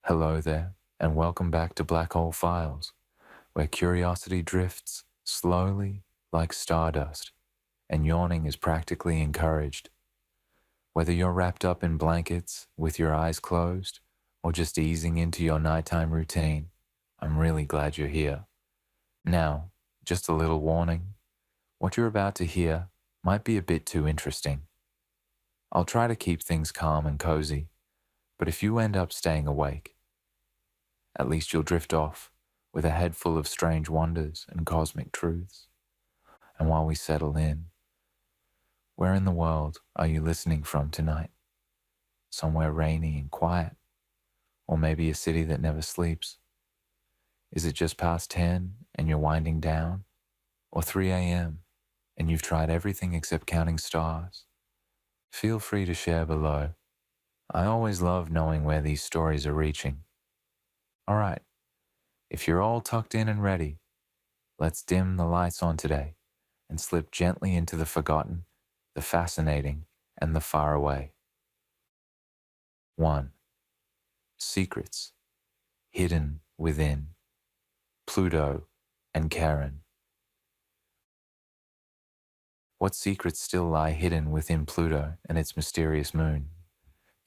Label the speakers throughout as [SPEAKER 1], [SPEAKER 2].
[SPEAKER 1] Hello there, and welcome back to Black Hole Files, where curiosity drifts slowly like stardust, and yawning is practically encouraged. Whether you're wrapped up in blankets with your eyes closed, or just easing into your nighttime routine, I'm really glad you're here. Now, just a little warning. What you're about to hear might be a bit too interesting. I'll try to keep things calm and cozy, but if you end up staying awake, at least you'll drift off with a head full of strange wonders and cosmic truths. And while we settle in, where in the world are you listening from tonight? Somewhere rainy and quiet, or maybe a city that never sleeps? Is it just past 10 and you're winding down? Or 3 a.m. and you've tried everything except counting stars? Feel free to share below. I always love knowing where these stories are reaching. All right, if you're all tucked in and ready, let's dim the lights on today and slip gently into the forgotten, the fascinating, and the far away. 1. Secrets hidden within Pluto and Charon. What secrets still lie hidden within Pluto and its mysterious moon?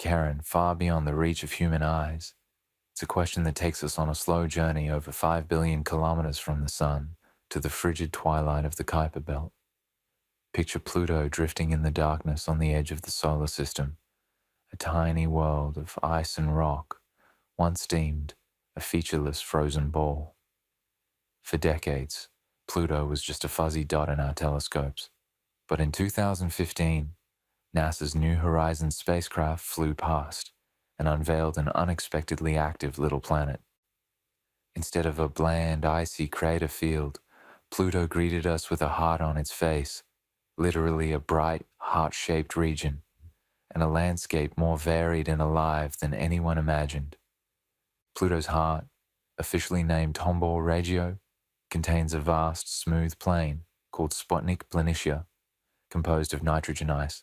[SPEAKER 1] Charon, far beyond the reach of human eyes. It's a question that takes us on a slow journey over 5 billion kilometers from the Sun to the frigid twilight of the Kuiper Belt. Picture Pluto drifting in the darkness on the edge of the solar system, a tiny world of ice and rock, once deemed a featureless frozen ball. For decades, Pluto was just a fuzzy dot in our telescopes, but in 2015, NASA's New Horizons spacecraft flew past and unveiled an unexpectedly active little planet. Instead of a bland, icy crater field, Pluto greeted us with a heart on its face, literally a bright, heart-shaped region, and a landscape more varied and alive than anyone imagined. Pluto's heart, officially named Tombor Regio, contains a vast, smooth plain called Sputnik Planitia, composed of nitrogen ice.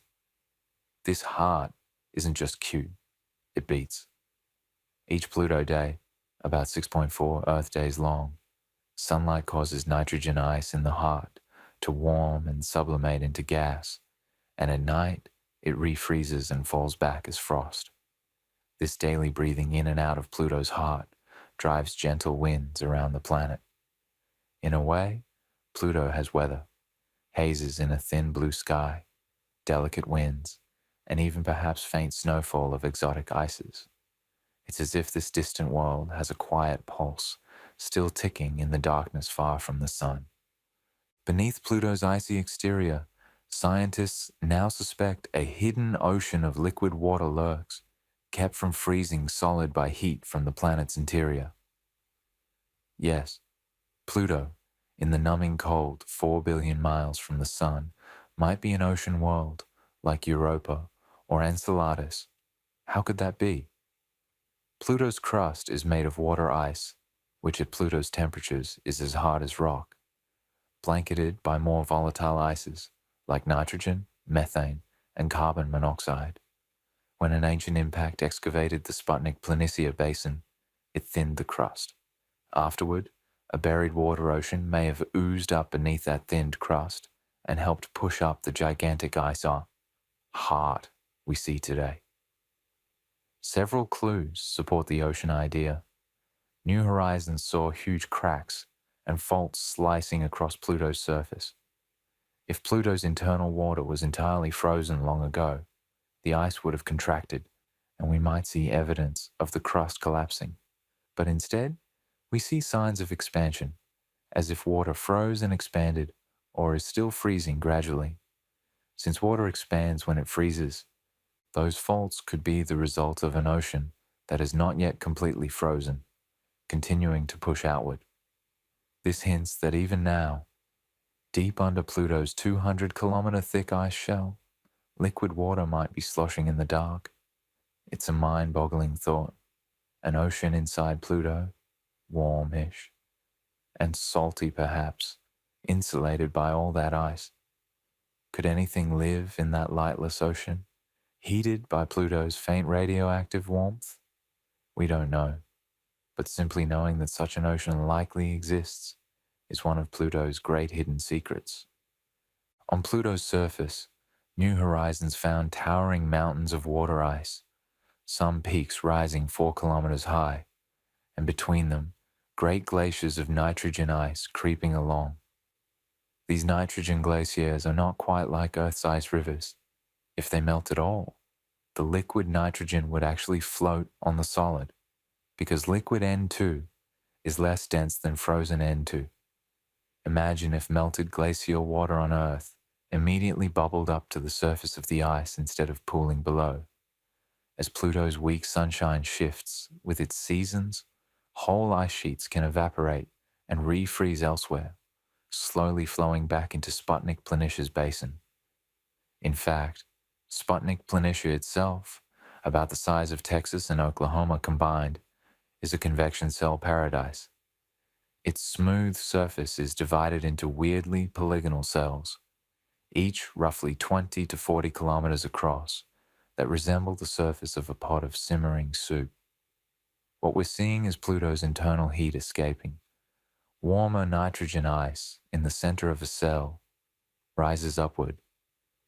[SPEAKER 1] This heart isn't just cute, it beats. Each Pluto day, about 6.4 Earth days long, sunlight causes nitrogen ice in the heart to warm and sublimate into gas, and at night it refreezes and falls back as frost. This daily breathing in and out of Pluto's heart drives gentle winds around the planet. In a way, Pluto has weather, hazes in a thin blue sky, delicate winds, and even perhaps faint snowfall of exotic ices. It's as if this distant world has a quiet pulse, still ticking in the darkness far from the sun. Beneath Pluto's icy exterior, scientists now suspect a hidden ocean of liquid water lurks, kept from freezing solid by heat from the planet's interior. Yes, Pluto, in the numbing cold 4 billion miles from the sun, might be an ocean world like Europa or Enceladus. How could that be? Pluto's crust is made of water ice, which at Pluto's temperatures is as hard as rock, blanketed by more volatile ices like nitrogen, methane, and carbon monoxide. When an ancient impact excavated the Sputnik Planitia basin, it thinned the crust. Afterward, a buried water ocean may have oozed up beneath that thinned crust and helped push up the gigantic ice heart we see today. Several clues support the ocean idea. New Horizons saw huge cracks and faults slicing across Pluto's surface. If Pluto's internal water was entirely frozen long ago, the ice would have contracted and we might see evidence of the crust collapsing. But instead, we see signs of expansion, as if water froze and expanded or is still freezing gradually. Since water expands when it freezes, those faults could be the result of an ocean that is not yet completely frozen, continuing to push outward. This hints that even now, deep under Pluto's 200-kilometer thick ice shell, liquid water might be sloshing in the dark. It's a mind-boggling thought. An ocean inside Pluto, warmish, and salty perhaps, insulated by all that ice. Could anything live in that lightless ocean, heated by Pluto's faint radioactive warmth? We don't know, but simply knowing that such an ocean likely exists is one of Pluto's great hidden secrets. On Pluto's surface, New Horizons found towering mountains of water ice, some peaks rising 4 kilometers high, and between them, great glaciers of nitrogen ice creeping along. These nitrogen glaciers are not quite like Earth's ice rivers. If they melt at all, the liquid nitrogen would actually float on the solid, because liquid N2 is less dense than frozen N2. Imagine if melted glacial water on Earth immediately bubbled up to the surface of the ice instead of pooling below. As Pluto's weak sunshine shifts with its seasons, whole ice sheets can evaporate and refreeze elsewhere, slowly flowing back into Sputnik Planitia's basin. In fact, Sputnik Planitia itself, about the size of Texas and Oklahoma combined, is a convection cell paradise. Its smooth surface is divided into weirdly polygonal cells, each roughly 20 to 40 kilometers across, that resemble the surface of a pot of simmering soup. What we're seeing is Pluto's internal heat escaping. Warmer nitrogen ice in the center of a cell rises upward,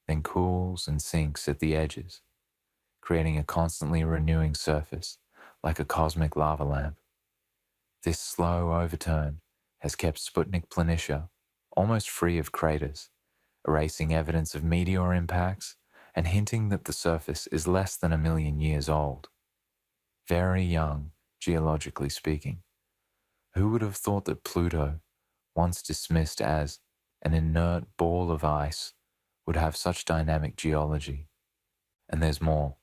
[SPEAKER 1] then cools and sinks at the edges, creating a constantly renewing surface like a cosmic lava lamp. This slow overturn has kept Sputnik Planitia almost free of craters, erasing evidence of meteor impacts and hinting that the surface is less than 1 million years old. Very young, geologically speaking. Who would have thought that Pluto, once dismissed as an inert ball of ice, would have such dynamic geology? And there's more.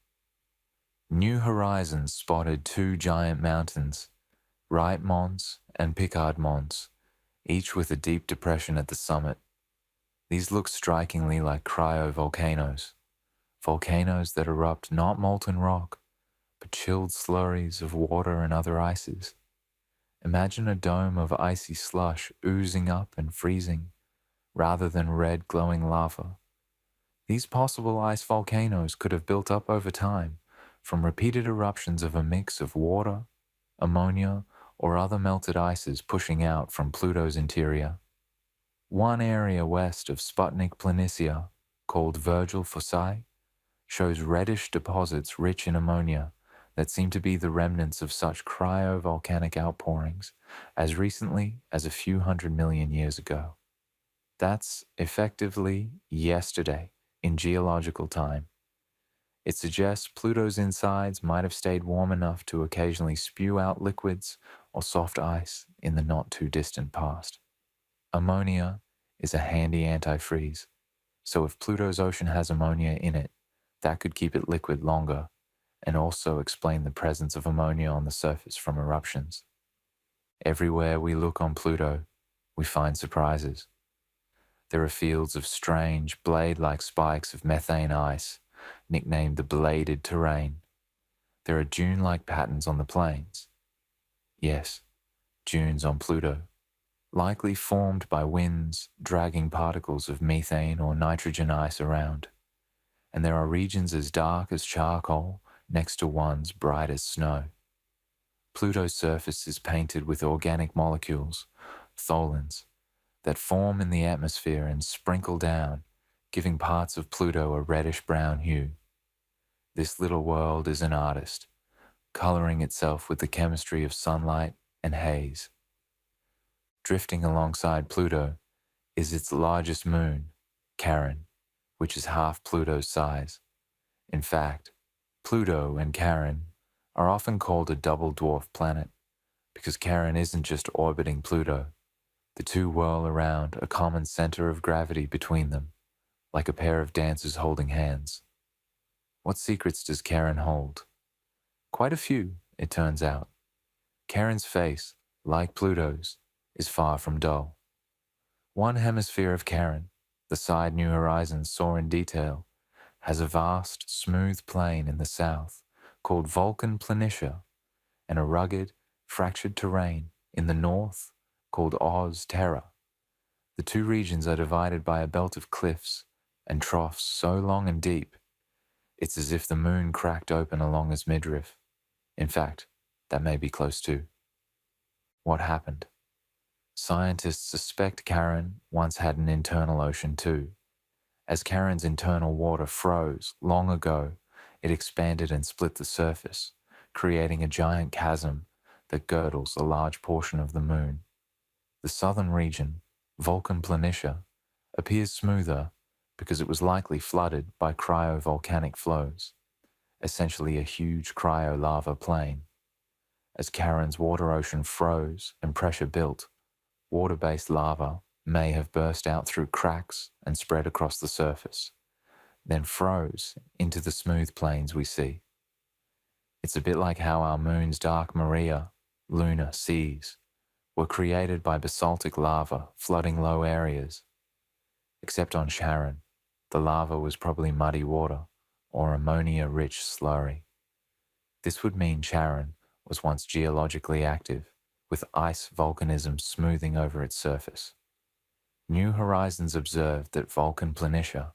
[SPEAKER 1] New Horizons spotted 2 giant mountains, Wright Mons and Picard Mons, each with a deep depression at the summit. These look strikingly like cryovolcanoes, volcanoes that erupt not molten rock, but chilled slurries of water and other ices. Imagine a dome of icy slush oozing up and freezing, rather than red glowing lava. These possible ice volcanoes could have built up over time from repeated eruptions of a mix of water, ammonia, or other melted ices pushing out from Pluto's interior. One area west of Sputnik Planitia, called Virgil Foci, shows reddish deposits rich in ammonia that seem to be the remnants of such cryovolcanic outpourings as recently as a few 100 million years ago. That's effectively yesterday in geological time. It suggests Pluto's insides might have stayed warm enough to occasionally spew out liquids or soft ice in the not-too-distant past. Ammonia is a handy antifreeze, so if Pluto's ocean has ammonia in it, that could keep it liquid longer and also explain the presence of ammonia on the surface from eruptions. Everywhere we look on Pluto, we find surprises. There are fields of strange, blade-like spikes of methane ice, nicknamed the bladed terrain. There are dune-like patterns on the plains. Yes, dunes on Pluto, likely formed by winds dragging particles of methane or nitrogen ice around. And there are regions as dark as charcoal next to ones bright as snow. Pluto's surface is painted with organic molecules, tholins, that form in the atmosphere and sprinkle down, giving parts of Pluto a reddish-brown hue. This little world is an artist, coloring itself with the chemistry of sunlight and haze. Drifting alongside Pluto is its largest moon, Charon, which is half Pluto's size. In fact, Pluto and Charon are often called a double dwarf planet because Charon isn't just orbiting Pluto. The two whirl around a common center of gravity between them, like a pair of dancers holding hands. What secrets does Charon hold? Quite a few, it turns out. Charon's face, like Pluto's, is far from dull. One hemisphere of Charon, the side New Horizons saw in detail, has a vast, smooth plain in the south called Vulcan Planitia, and a rugged, fractured terrain in the north called Oz Terra. The two regions are divided by a belt of cliffs and troughs so long and deep, it's as if the moon cracked open along its midriff. In fact, that may be close too. What happened? Scientists suspect Charon once had an internal ocean too. As Charon's internal water froze long ago, it expanded and split the surface, creating a giant chasm that girdles a large portion of the moon. The southern region, Vulcan Planitia, appears smoother because it was likely flooded by cryovolcanic flows, essentially a huge cryo-lava plain. As Charon's water ocean froze and pressure built, water-based lava may have burst out through cracks and spread across the surface, then froze into the smooth plains we see. It's a bit like how our moon's dark maria, lunar seas, were created by basaltic lava flooding low areas. Except on Charon, the lava was probably muddy water or ammonia-rich slurry. This would mean Charon was once geologically active, with ice volcanism smoothing over its surface. New Horizons observed that Vulcan Planitia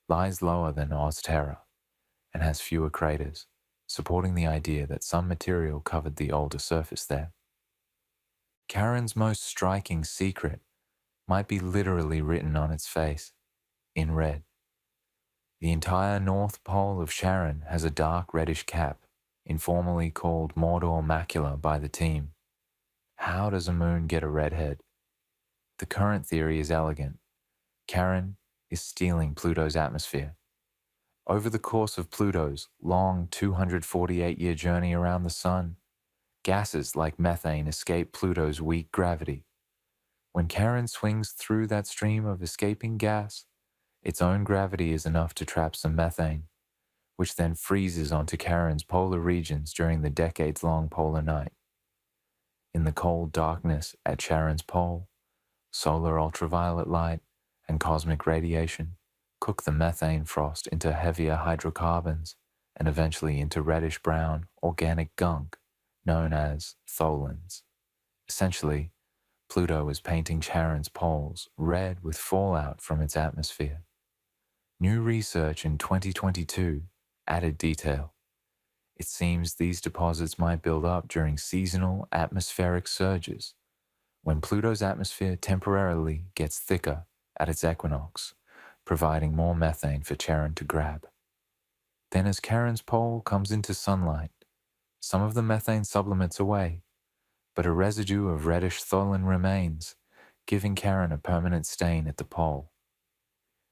[SPEAKER 1] lies lower than Ozterra and has fewer craters, supporting the idea that some material covered the older surface there. Charon's most striking secret might be literally written on its face, in red. The entire north pole of Charon has a dark reddish cap, informally called Mordor macula by the team. How does a moon get a redhead? The current theory is elegant. Charon is stealing Pluto's atmosphere. Over the course of Pluto's long 248-year journey around the Sun, gases like methane escape Pluto's weak gravity. When Charon swings through that stream of escaping gas, its own gravity is enough to trap some methane, which then freezes onto Charon's polar regions during the decades-long polar night. In the cold darkness at Charon's pole, solar ultraviolet light and cosmic radiation cook the methane frost into heavier hydrocarbons and eventually into reddish-brown organic gunk known as tholins. Essentially, Pluto is painting Charon's poles red with fallout from its atmosphere. New research in 2022 added detail. It seems these deposits might build up during seasonal atmospheric surges, when Pluto's atmosphere temporarily gets thicker at its equinox, providing more methane for Charon to grab. Then as Charon's pole comes into sunlight, some of the methane sublimate away, but a residue of reddish tholin remains, giving Charon a permanent stain at the pole.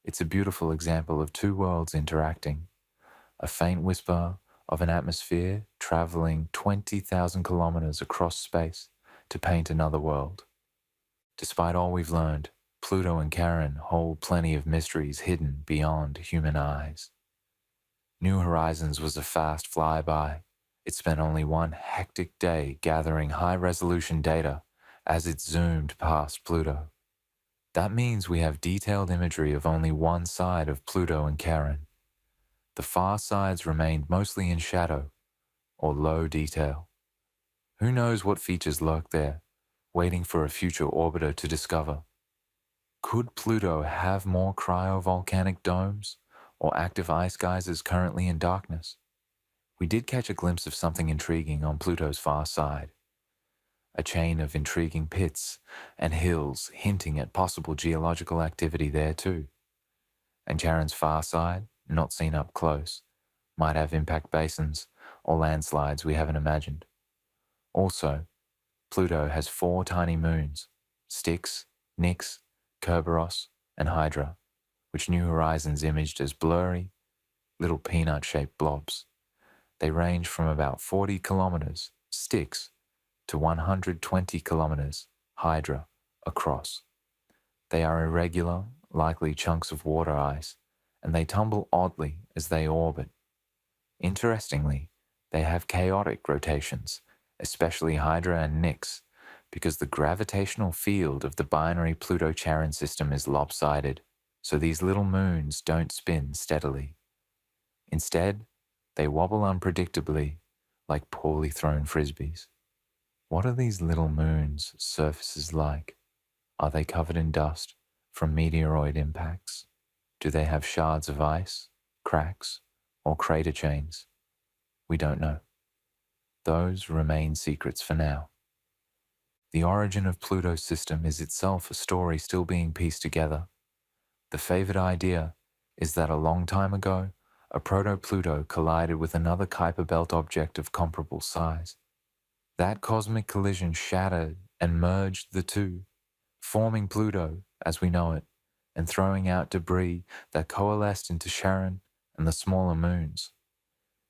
[SPEAKER 1] It's a beautiful example of two worlds interacting, a faint whisper of an atmosphere traveling 20,000 kilometers across space to paint another world. Despite all we've learned, Pluto and Charon hold plenty of mysteries hidden beyond human eyes. New Horizons was a fast flyby. It spent only one hectic day gathering high-resolution data as it zoomed past Pluto. That means we have detailed imagery of only one side of Pluto and Charon. The far sides remained mostly in shadow or low detail. Who knows what features lurk there, waiting for a future orbiter to discover? Could Pluto have more cryovolcanic domes or active ice geysers currently in darkness? We did catch a glimpse of something intriguing on Pluto's far side. A chain of intriguing pits and hills hinting at possible geological activity there too. And Charon's far side, not seen up close, might have impact basins or landslides we haven't imagined. Also, Pluto has 4 tiny moons, Styx, Nix, Kerberos, and Hydra, which New Horizons imaged as blurry, little peanut-shaped blobs. They range from about 40 kilometers, Styx, to 120 kilometers, Hydra, across. They are irregular, likely chunks of water ice, and they tumble oddly as they orbit. Interestingly, they have chaotic rotations, especially Hydra and Nix, because the gravitational field of the binary Pluto-Charon system is lopsided, so these little moons don't spin steadily. Instead, they wobble unpredictably, like poorly thrown frisbees. What are these little moons' surfaces like? Are they covered in dust from meteoroid impacts? Do they have shards of ice, cracks, or crater chains? We don't know. Those remain secrets for now. The origin of Pluto's system is itself a story still being pieced together. The favored idea is that a long time ago, a proto-Pluto collided with another Kuiper belt object of comparable size. That cosmic collision shattered and merged the two, forming Pluto as we know it, and throwing out debris that coalesced into Charon and the smaller moons.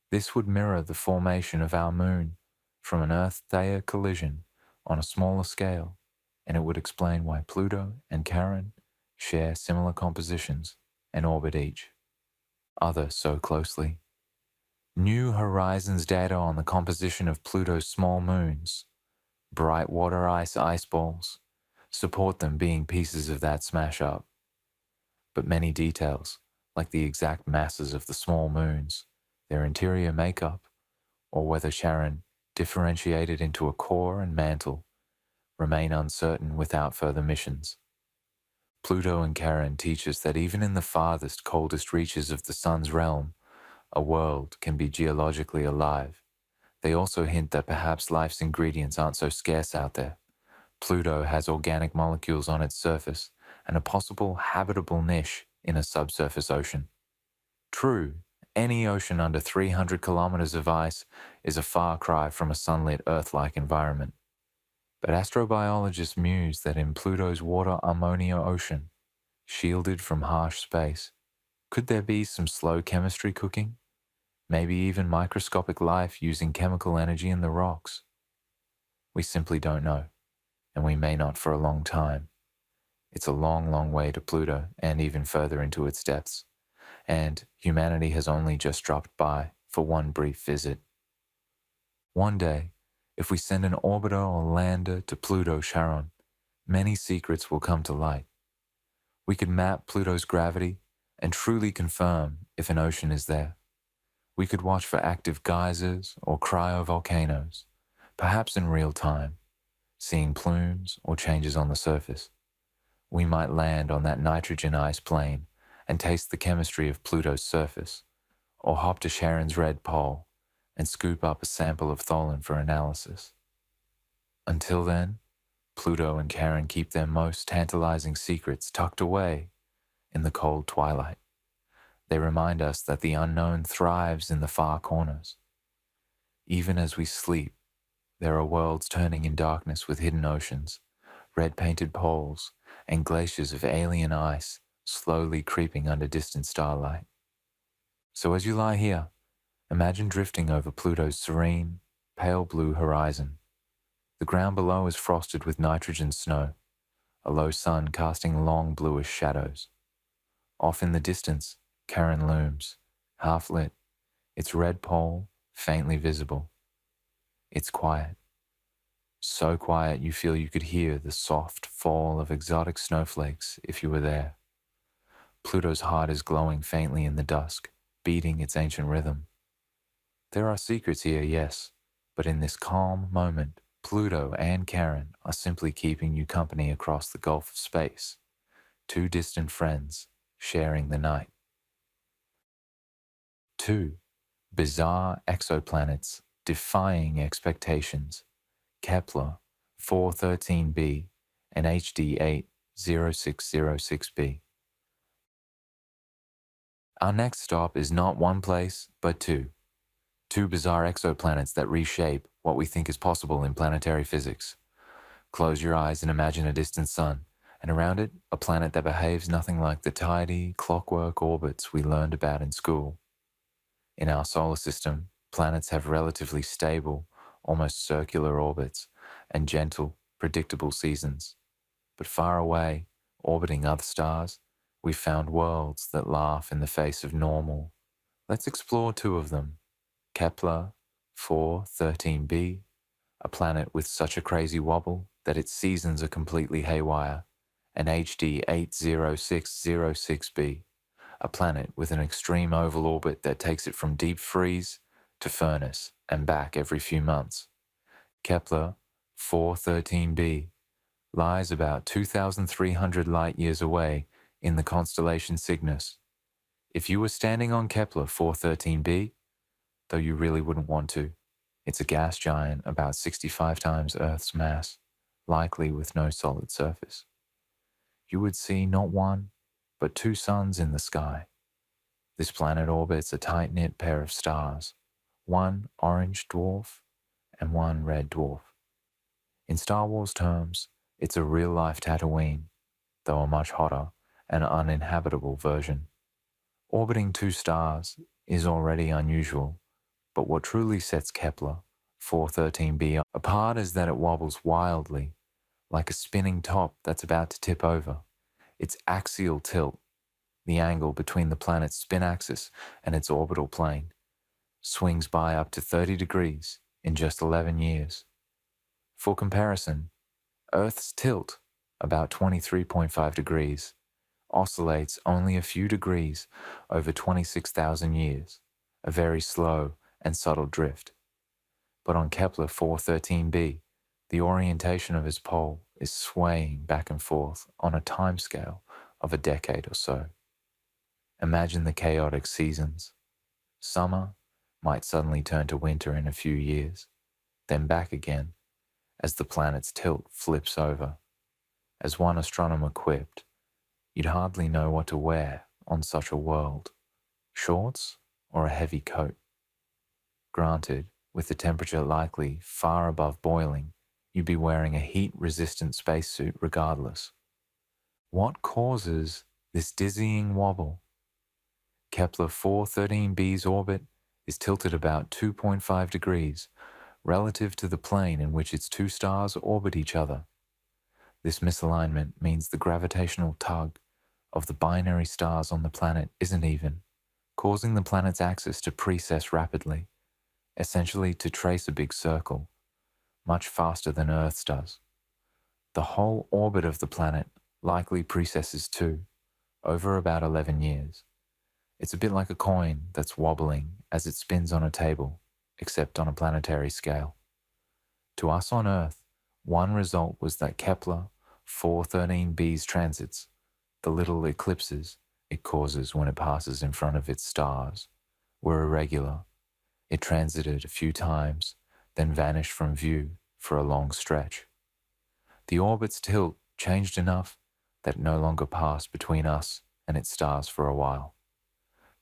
[SPEAKER 1] This would mirror the formation of our moon from an Earth-Theia collision on a smaller scale, and it would explain why Pluto and Charon share similar compositions and orbit each other so closely. New Horizons data on the composition of Pluto's small moons, bright water ice balls, support them being pieces of that smash-up. But many details, like the exact masses of the small moons, their interior makeup, or whether Charon differentiated into a core and mantle, remain uncertain without further missions. Pluto and Charon teach us that even in the farthest, coldest reaches of the Sun's realm, a world can be geologically alive. They also hint that perhaps life's ingredients aren't so scarce out there. Pluto has organic molecules on its surface and a possible habitable niche in a subsurface ocean. True, any ocean under 300 kilometers of ice is a far cry from a sunlit Earth-like environment. But astrobiologists muse that in Pluto's water ammonia ocean, shielded from harsh space, could there be some slow chemistry cooking? Maybe even microscopic life using chemical energy in the rocks? We simply don't know, and we may not for a long time. It's a long, long way to Pluto and even further into its depths, and humanity has only just dropped by for one brief visit. One day, if we send an orbiter or lander to Pluto Charon, many secrets will come to light. We could map Pluto's gravity and truly confirm if an ocean is there. We could watch for active geysers or cryovolcanoes, perhaps in real time, seeing plumes or changes on the surface. We might land on that nitrogen ice plain and taste the chemistry of Pluto's surface, or hop to Charon's red pole and scoop up a sample of tholin for analysis. Until then, Pluto and Charon keep their most tantalizing secrets tucked away in the cold twilight. They remind us that the unknown thrives in the far corners. Even as we sleep, there are worlds turning in darkness with hidden oceans, red-painted poles, and glaciers of alien ice slowly creeping under distant starlight. So as you lie here, imagine drifting over Pluto's serene, pale blue horizon. The ground below is frosted with nitrogen snow, a low sun casting long bluish shadows. Off in the distance, Charon looms, half-lit, its red pole faintly visible. It's quiet. So quiet you feel you could hear the soft fall of exotic snowflakes if you were there. Pluto's heart is glowing faintly in the dusk, beating its ancient rhythm. There are secrets here, yes, but in this calm moment, Pluto and Charon are simply keeping you company across the gulf of space, two distant friends sharing the night. 2. Bizarre exoplanets defying expectations. Kepler 413b and HD 80606b. Our next stop is not one place, but two. Two bizarre exoplanets that reshape what we think is possible in planetary physics. Close your eyes and imagine a distant sun, and around it, a planet that behaves nothing like the tidy, clockwork orbits we learned about in school. In our solar system, planets have relatively stable, almost circular orbits and gentle, predictable seasons. But far away, orbiting other stars, we've found worlds that laugh in the face of normal. Let's explore two of them. Kepler 413b, a planet with such a crazy wobble that its seasons are completely haywire, and HD 80606b, a planet with an extreme oval orbit that takes it from deep freeze to furnace and back every few months. Kepler 413b lies about 2,300 light-years away in the constellation Cygnus. If you were standing on Kepler 413b, though you really wouldn't want to, it's a gas giant about 65 times Earth's mass, likely with no solid surface. You would see not one, but two suns in the sky. This planet orbits a tight-knit pair of stars, one orange dwarf and one red dwarf. In Star Wars terms, it's a real-life Tatooine, though a much hotter and uninhabitable version. Orbiting two stars is already unusual, but what truly sets Kepler 413b apart is that it wobbles wildly, like a spinning top that's about to tip over. Its axial tilt, the angle between the planet's spin axis and its orbital plane, swings by up to 30 degrees in just 11 years. For comparison, Earth's tilt, about 23.5 degrees, oscillates only a few degrees over 26,000 years, a very slow and subtle drift. But on Kepler 413b, the orientation of its pole is swaying back and forth on a timescale of a decade or so. Imagine the chaotic seasons. Summer might suddenly turn to winter in a few years, then back again as the planet's tilt flips over. As one astronomer quipped, you'd hardly know what to wear on such a world, shorts or a heavy coat. Granted, with the temperature likely far above boiling, you'd be wearing a heat-resistant spacesuit regardless. What causes this dizzying wobble? Kepler 413b's orbit is tilted about 2.5 degrees relative to the plane in which its two stars orbit each other. This misalignment means the gravitational tug of the binary stars on the planet isn't even, causing the planet's axis to precess rapidly, essentially to trace a big circle, much faster than Earth's does. The whole orbit of the planet likely precesses too, over about 11 years. It's a bit like a coin that's wobbling as it spins on a table, except on a planetary scale. To us on Earth, one result was that Kepler 413b's transits, the little eclipses it causes when it passes in front of its stars, were irregular. It transited a few times, then vanished from view for a long stretch. The orbit's tilt changed enough that it no longer passed between us and its stars for a while.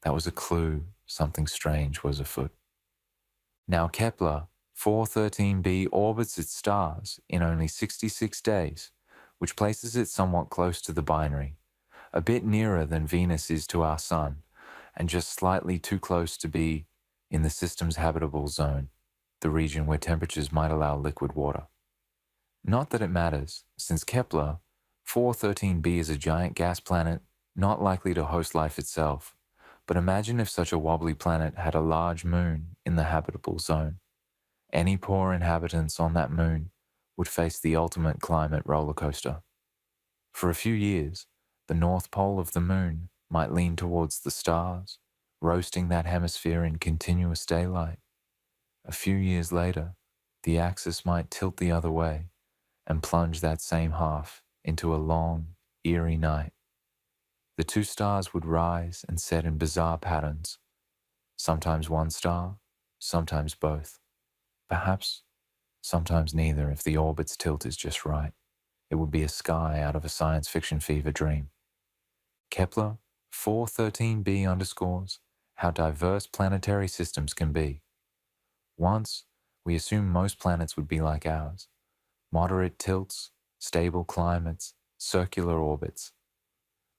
[SPEAKER 1] That was a clue something strange was afoot. Now Kepler 413b orbits its stars in only 66 days, which places it somewhat close to the binary, a bit nearer than Venus is to our Sun, and just slightly too close to be in the system's habitable zone, the region where temperatures might allow liquid water. Not that it matters, since Kepler 413b is a giant gas planet not likely to host life itself. But imagine if such a wobbly planet had a large moon in the habitable zone. Any poor inhabitants on that moon would face the ultimate climate roller coaster. For a few years, the north pole of the moon might lean towards the stars, roasting that hemisphere in continuous daylight. A few years later, the axis might tilt the other way and plunge that same half into a long, eerie night. The two stars would rise and set in bizarre patterns, sometimes one star, sometimes both. Perhaps sometimes neither if the orbit's tilt is just right. It would be a sky out of a science fiction fever dream. Kepler 413b underscores how diverse planetary systems can be. Once, we assumed most planets would be like ours, moderate tilts, stable climates, circular orbits.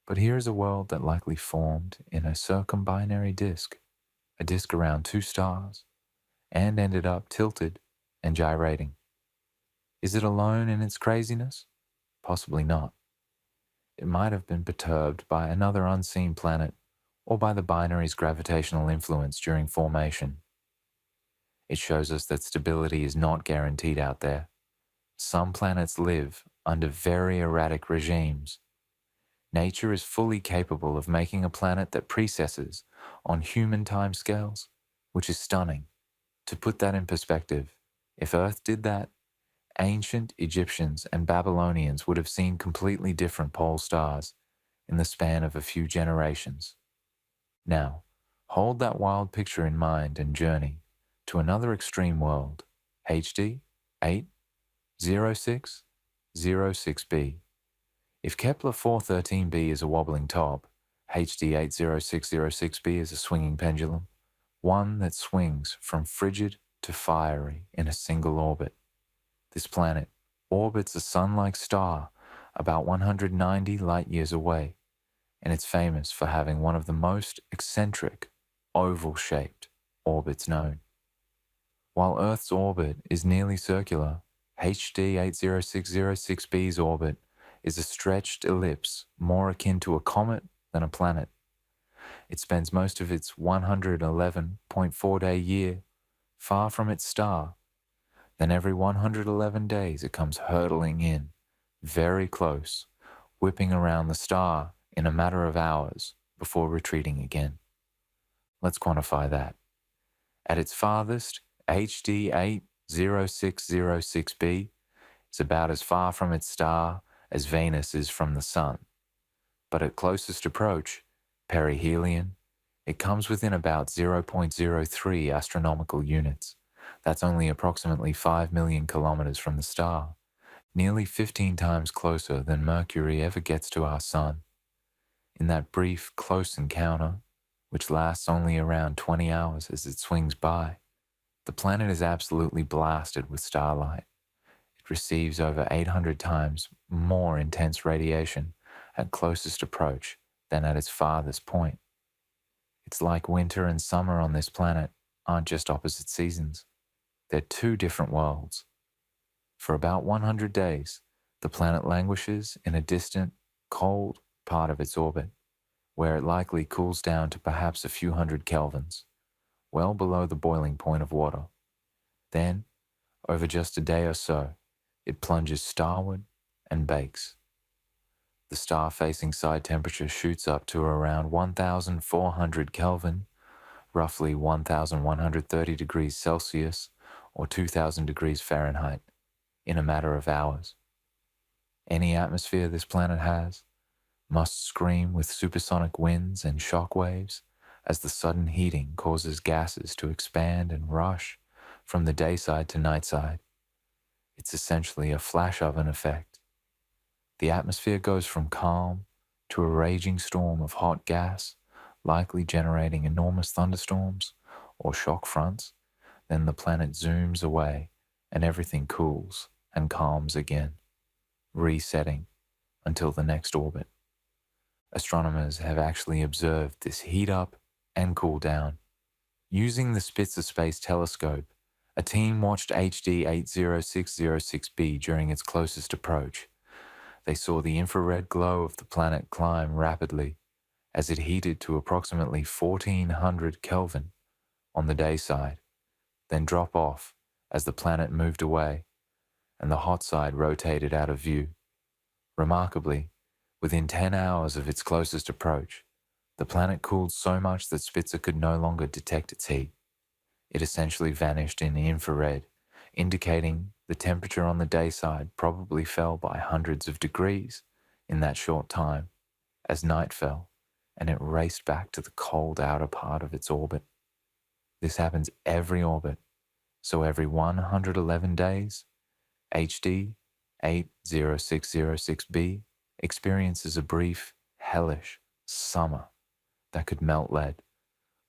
[SPEAKER 1] But here is a world that likely formed in a circumbinary disk, a disk around two stars, and ended up tilted and gyrating. Is it alone in its craziness? Possibly not. It might have been perturbed by another unseen planet or by the binary's gravitational influence during formation. It shows us that stability is not guaranteed out there. Some planets live under very erratic regimes. Nature is fully capable of making a planet that precesses on human timescales, which is stunning. To put that in perspective, if Earth did that, ancient Egyptians and Babylonians would have seen completely different pole stars in the span of a few generations. Now, hold that wild picture in mind and journey to another extreme world, HD 806 806b. If Kepler 413b is a wobbling top, HD 80606b is a swinging pendulum, one that swings from frigid to fiery in a single orbit. This planet orbits a sun-like star about 190 light-years away, and it's famous for having one of the most eccentric, oval-shaped orbits known. While Earth's orbit is nearly circular, HD 80606b's orbit is a stretched ellipse more akin to a comet than a planet. It spends most of its 111.4-day year far from its star. Then every 111 days it comes hurtling in, very close, whipping around the star in a matter of hours before retreating again. Let's quantify that. At its farthest, HD 80606b is about as far from its star as Venus is from the Sun. But at closest approach, perihelion, it comes within about 0.03 astronomical units. That's only approximately 5 million kilometers from the star, nearly 15 times closer than Mercury ever gets to our Sun. In that brief, close encounter, which lasts only around 20 hours as it swings by, the planet is absolutely blasted with starlight. It receives over 800 times more intense radiation at closest approach than at its farthest point. It's like winter and summer on this planet aren't just opposite seasons. They're two different worlds. For about 100 days, the planet languishes in a distant, cold part of its orbit, where it likely cools down to perhaps a few hundred kelvins, well below the boiling point of water. Then, over just a day or so, it plunges starward and bakes. The star-facing side temperature shoots up to around 1,400 Kelvin, roughly 1,130 degrees Celsius or 2,000 degrees Fahrenheit, in a matter of hours. Any atmosphere this planet has must scream with supersonic winds and shock waves as the sudden heating causes gases to expand and rush from the day side to night side. It's essentially a flash oven effect. The atmosphere goes from calm to a raging storm of hot gas, likely generating enormous thunderstorms or shock fronts. Then the planet zooms away and everything cools and calms again, resetting until the next orbit. Astronomers have actually observed this heat up and cool down. Using the Spitzer Space Telescope, a team watched HD 80606b during its closest approach. They saw the infrared glow of the planet climb rapidly as it heated to approximately 1400 Kelvin on the day side, then drop off as the planet moved away and the hot side rotated out of view. Remarkably, within 10 hours of its closest approach, the planet cooled so much that Spitzer could no longer detect its heat. It essentially vanished in the infrared, indicating the temperature on the day side probably fell by hundreds of degrees in that short time as night fell and it raced back to the cold outer part of its orbit. This happens every orbit, so every 111 days, HD 80606b experiences a brief, hellish summer that could melt lead,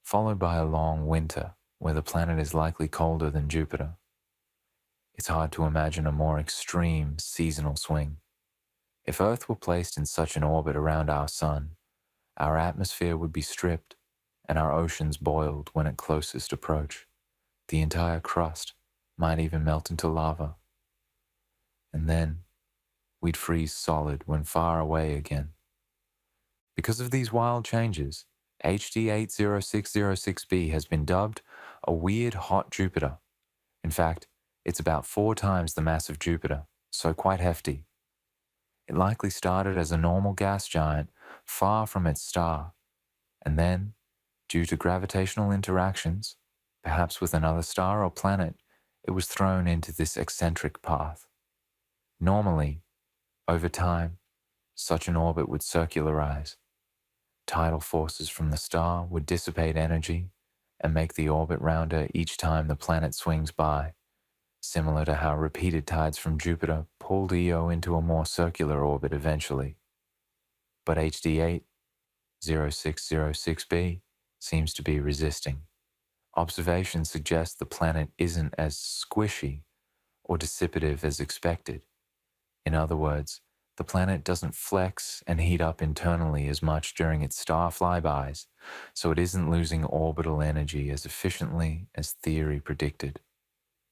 [SPEAKER 1] followed by a long winter where the planet is likely colder than Jupiter. It's hard to imagine a more extreme seasonal swing. If Earth were placed in such an orbit around our Sun, our atmosphere would be stripped and our oceans boiled when at closest approach. The entire crust might even melt into lava. And then we'd freeze solid when far away again. Because of these wild changes, HD 80606b has been dubbed a weird hot Jupiter. In fact, it's about 4 times the mass of Jupiter, so quite hefty. It likely started as a normal gas giant far from its star, and then, due to gravitational interactions, perhaps with another star or planet, it was thrown into this eccentric path. Normally, over time, such an orbit would circularize. Tidal forces from the star would dissipate energy and make the orbit rounder each time the planet swings by, similar to how repeated tides from Jupiter pulled Io into a more circular orbit eventually, but HD 80606b seems to be resisting. Observations suggest the planet isn't as squishy or dissipative as expected. In other words, the planet doesn't flex and heat up internally as much during its star flybys, so it isn't losing orbital energy as efficiently as theory predicted.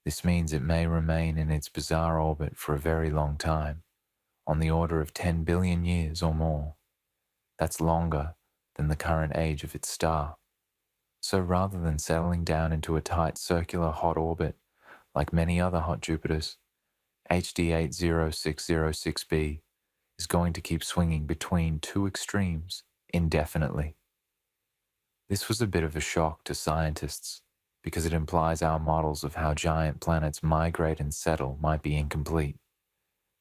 [SPEAKER 1] This means it may remain in its bizarre orbit for a very long time, on the order of 10 billion years or more. That's longer than the current age of its star. So rather than settling down into a tight circular hot orbit like many other hot Jupiters, HD 80606b is going to keep swinging between two extremes indefinitely. This was a bit of a shock to scientists because it implies our models of how giant planets migrate and settle might be incomplete.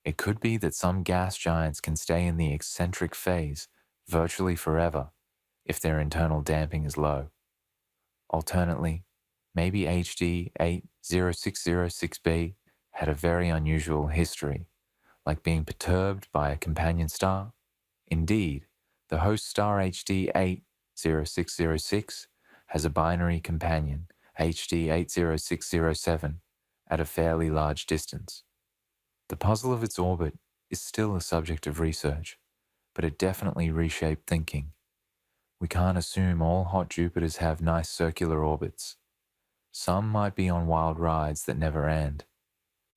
[SPEAKER 1] It could be that some gas giants can stay in the eccentric phase virtually forever if their internal damping is low. Alternately, maybe HD 80606b had a very unusual history, like being perturbed by a companion star. Indeed, the host star HD 80606 has a binary companion, HD 80607, at a fairly large distance. The puzzle of its orbit is still a subject of research, but it definitely reshaped thinking. We can't assume all hot Jupiters have nice circular orbits. Some might be on wild rides that never end.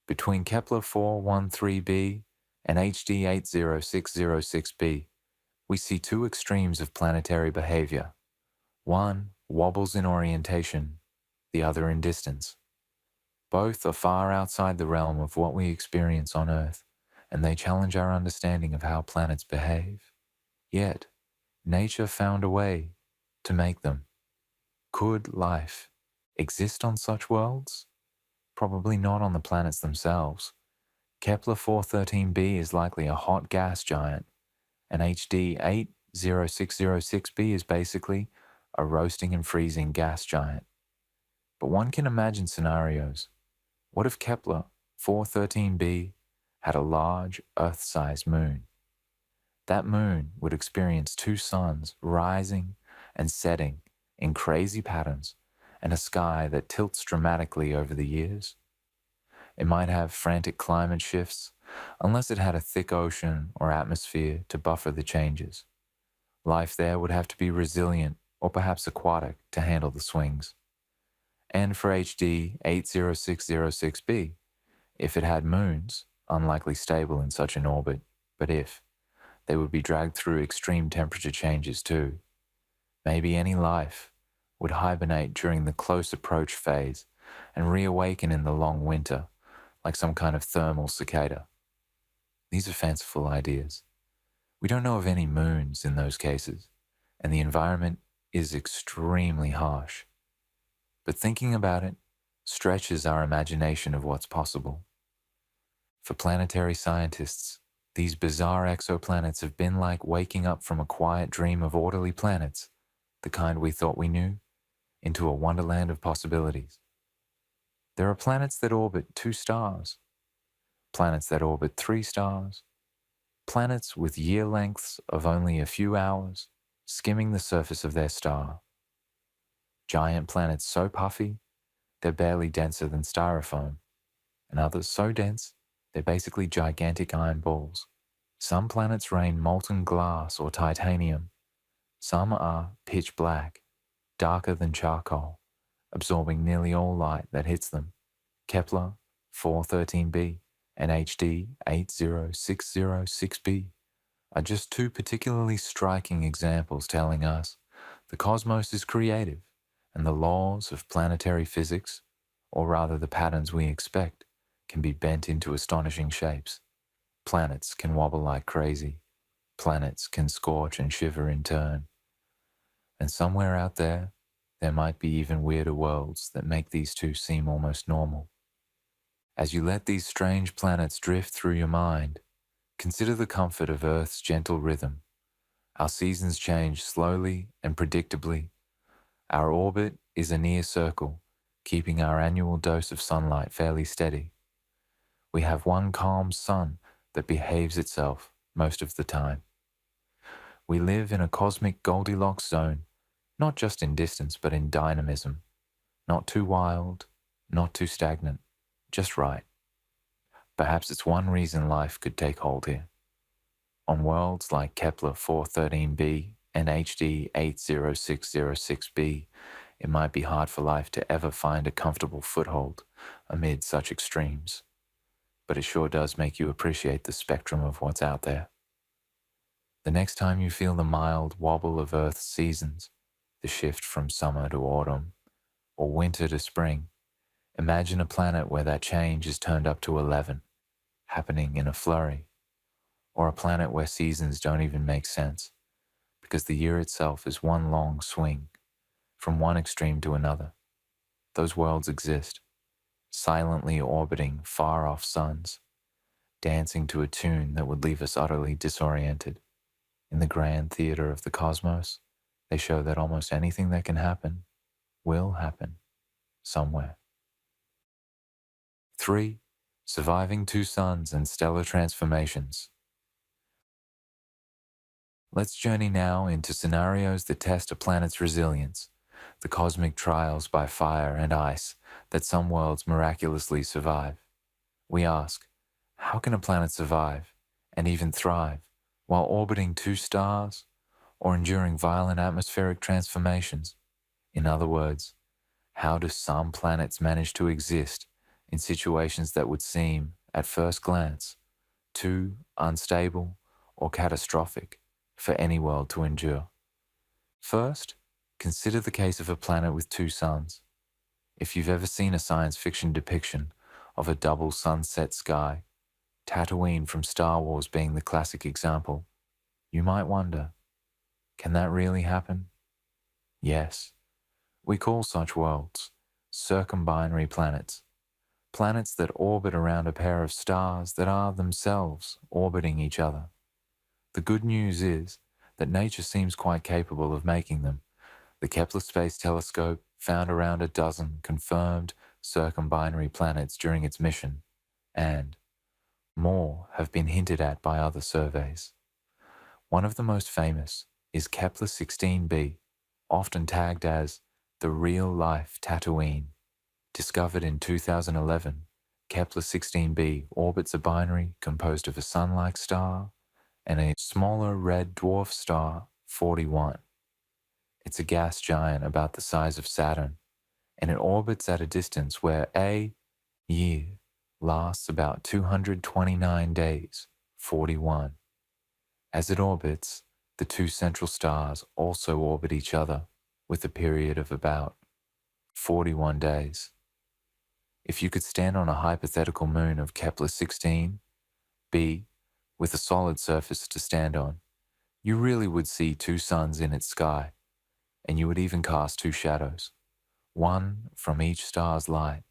[SPEAKER 1] Between Kepler 413b and HD 80606b, we see two extremes of planetary behavior. One wobbles in orientation, the other in distance. Both are far outside the realm of what we experience on Earth, and they challenge our understanding of how planets behave. Yet, nature found a way to make them. Could life exist on such worlds? Probably not on the planets themselves. Kepler 413b is likely a hot gas giant, and HD 80606b is basically a roasting and freezing gas giant. But one can imagine scenarios. What if Kepler 413b had a large Earth-sized moon? That moon would experience two suns rising and setting in crazy patterns and a sky that tilts dramatically over the years. It might have frantic climate shifts unless it had a thick ocean or atmosphere to buffer the changes. Life there would have to be resilient or perhaps aquatic to handle the swings. And for HD 80606b, if it had moons, unlikely stable in such an orbit, but if, they would be dragged through extreme temperature changes too. Maybe any life would hibernate during the close approach phase and reawaken in the long winter, like some kind of thermal cicada. These are fanciful ideas. We don't know of any moons in those cases, and the environment is extremely harsh. But thinking about it stretches our imagination of what's possible. For planetary scientists, these bizarre exoplanets have been like waking up from a quiet dream of orderly planets, the kind we thought we knew, into a wonderland of possibilities. There are planets that orbit 2 stars, planets that orbit 3 stars, planets with year lengths of only a few hours, skimming the surface of their star. Giant planets so puffy, they're barely denser than styrofoam, and others so dense, they're basically gigantic iron balls. Some planets rain molten glass or titanium. Some are pitch black, darker than charcoal, absorbing nearly all light that hits them. Kepler 413b and HD 80606b are just two particularly striking examples telling us the cosmos is creative and the laws of planetary physics, or rather the patterns we expect, can be bent into astonishing shapes. Planets can wobble like crazy. Planets can scorch and shiver in turn. And somewhere out there, there might be even weirder worlds that make these two seem almost normal. As you let these strange planets drift through your mind, consider the comfort of Earth's gentle rhythm. Our seasons change slowly and predictably. Our orbit is a near circle, keeping our annual dose of sunlight fairly steady. We have one calm sun that behaves itself most of the time. We live in a cosmic Goldilocks zone, not just in distance but in dynamism. Not too wild, not too stagnant, just right. Perhaps it's one reason life could take hold here. On worlds like Kepler 413b and HD 80606b, it might be hard for life to ever find a comfortable foothold amid such extremes, but it sure does make you appreciate the spectrum of what's out there. The next time you feel the mild wobble of Earth's seasons, the shift from summer to autumn, or winter to spring, imagine a planet where that change is turned up to 11, happening in a flurry, or a planet where seasons don't even make sense, because the year itself is one long swing, from one extreme to another. Those worlds exist, silently orbiting far-off suns, dancing to a tune that would leave us utterly disoriented. In the grand theater of the cosmos, they show that almost anything that can happen will happen somewhere. 3. Surviving two suns and stellar transformations. Let's journey now into scenarios that test a planet's resilience, the cosmic trials by fire and ice that some worlds miraculously survive. We ask, how can a planet survive and even thrive while orbiting two stars or enduring violent atmospheric transformations? In other words, how do some planets manage to exist in situations that would seem, at first glance, too unstable or catastrophic for any world to endure? First, consider the case of a planet with two suns. If you've ever seen a science fiction depiction of a double sunset sky, Tatooine from Star Wars being the classic example, you might wonder, can that really happen? Yes. We call such worlds circumbinary planets, planets that orbit around a pair of stars that are themselves orbiting each other. The good news is that nature seems quite capable of making them. The Kepler Space Telescope found around a dozen confirmed circumbinary planets during its mission, and more have been hinted at by other surveys. One of the most famous is Kepler 16b, often tagged as the real-life Tatooine. Discovered in 2011, Kepler 16b orbits a binary composed of a sun-like star and a smaller red dwarf star, 41. It's a gas giant about the size of Saturn, and it orbits at a distance where a year lasts about 229 days, 41. As it orbits, the two central stars also orbit each other with a period of about 41 days. If you could stand on a hypothetical moon of Kepler 16b with a solid surface to stand on, you really would see two suns in its sky, and you would even cast two shadows, one from each star's light.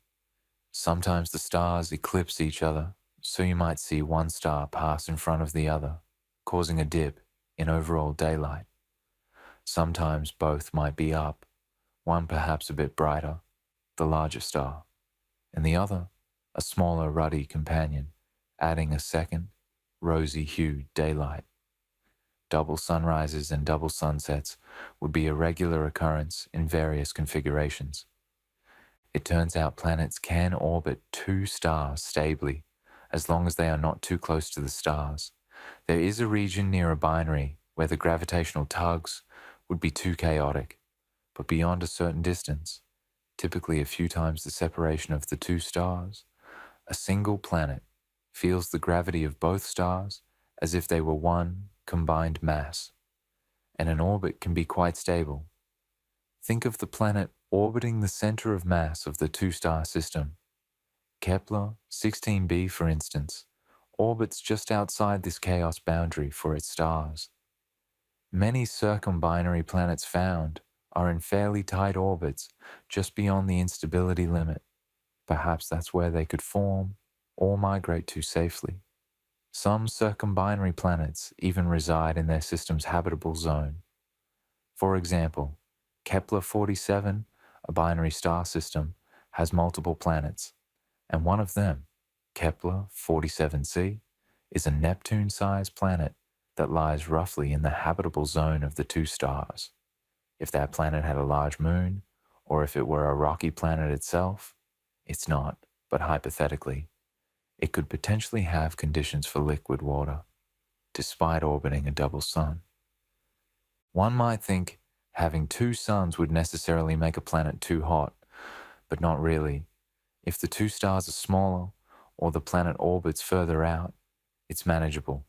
[SPEAKER 1] Sometimes the stars eclipse each other, so you might see one star pass in front of the other, causing a dip in overall daylight. Sometimes both might be up, one perhaps a bit brighter, the larger star, and the other a smaller ruddy companion, adding a second, rosy-hued daylight. Double sunrises and double sunsets would be a regular occurrence in various configurations. It turns out planets can orbit two stars stably, as long as they are not too close to the stars. There is a region near a binary where the gravitational tugs would be too chaotic, but beyond a certain distance, typically a few times the separation of the two stars, a single planet feels the gravity of both stars as if they were one combined mass, and an orbit can be quite stable. Think of the planet orbiting the center of mass of the two-star system. Kepler 16b, for instance, orbits just outside this chaos boundary for its stars. Many circumbinary planets found are in fairly tight orbits just beyond the instability limit. Perhaps that's where they could form or migrate to safely. Some circumbinary planets even reside in their system's habitable zone. For example, Kepler 47, a binary star system, has multiple planets, and one of them Kepler 47c, is a Neptune-sized planet that lies roughly in the habitable zone of the two stars. If that planet had a large moon, or if it were a rocky planet itself, it's not, but hypothetically, it could potentially have conditions for liquid water, despite orbiting a double sun. One might think having two suns would necessarily make a planet too hot, but not really. If the two stars are smaller, or the planet orbits further out, it's manageable.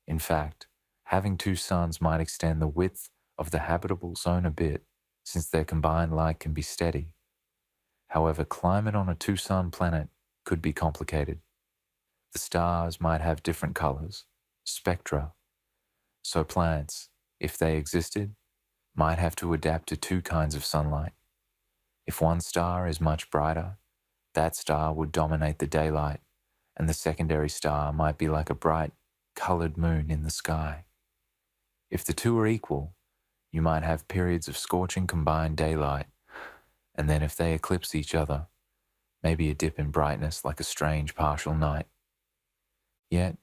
[SPEAKER 1] In fact, having two suns might extend the width of the habitable zone a bit, since their combined light can be steady. However, climate on a two-sun planet could be complicated. The stars might have different colors, spectra, so planets, if they existed, might have to adapt to two kinds of sunlight. If one star is much brighter, that star would dominate the daylight, and the secondary star might be like a bright, colored moon in the sky. If the two are equal, you might have periods of scorching combined daylight, and then if they eclipse each other, maybe a dip in brightness like a strange partial night. Yet,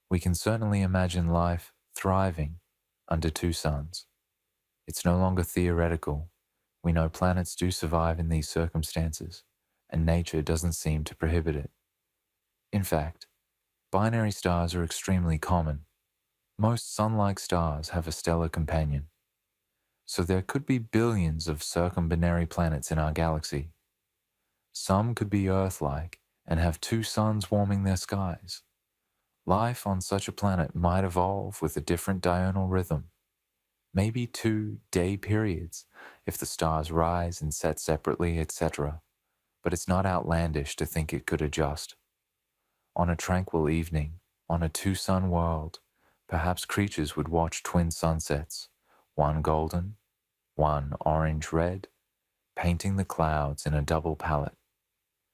[SPEAKER 1] we can certainly imagine life thriving under two suns. It's no longer theoretical. We know planets do survive in these circumstances, and nature doesn't seem to prohibit it. In fact, binary stars are extremely common. Most sun-like stars have a stellar companion. So there could be billions of circumbinary planets in our galaxy. Some could be Earth-like and have two suns warming their skies. Life on such a planet might evolve with a different diurnal rhythm. Maybe 2 day periods if the stars rise and set separately, etc. But it's not outlandish to think it could adjust. On a tranquil evening, on a two-sun world, perhaps creatures would watch twin sunsets, one golden, one orange-red, painting the clouds in a double palette.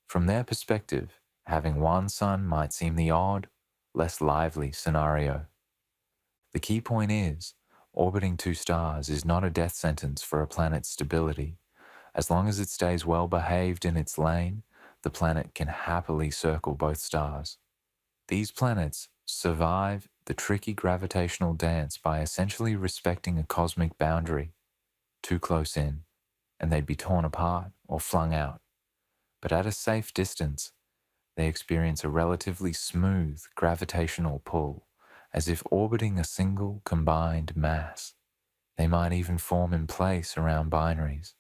[SPEAKER 1] From their perspective, having one sun might seem the odd, less lively scenario. The key point is, orbiting two stars is not a death sentence for a planet's stability. As long as it stays well behaved in its lane, the planet can happily circle both stars. These planets survive the tricky gravitational dance by essentially respecting a cosmic boundary. Too close in, and they'd be torn apart or flung out. But at a safe distance, they experience a relatively smooth gravitational pull, as if orbiting a single combined mass. They might even form in place around binaries.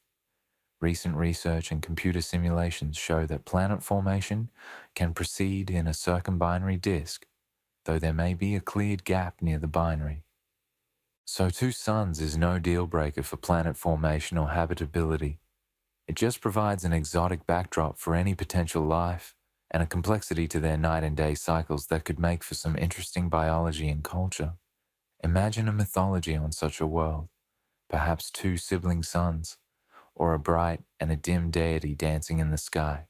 [SPEAKER 1] Recent research and computer simulations show that planet formation can proceed in a circumbinary disk, though there may be a cleared gap near the binary. So two suns is no deal breaker for planet formation or habitability. It just provides an exotic backdrop for any potential life and a complexity to their night and day cycles that could make for some interesting biology and culture. Imagine a mythology on such a world, perhaps two sibling suns, or a bright and a dim deity dancing in the sky.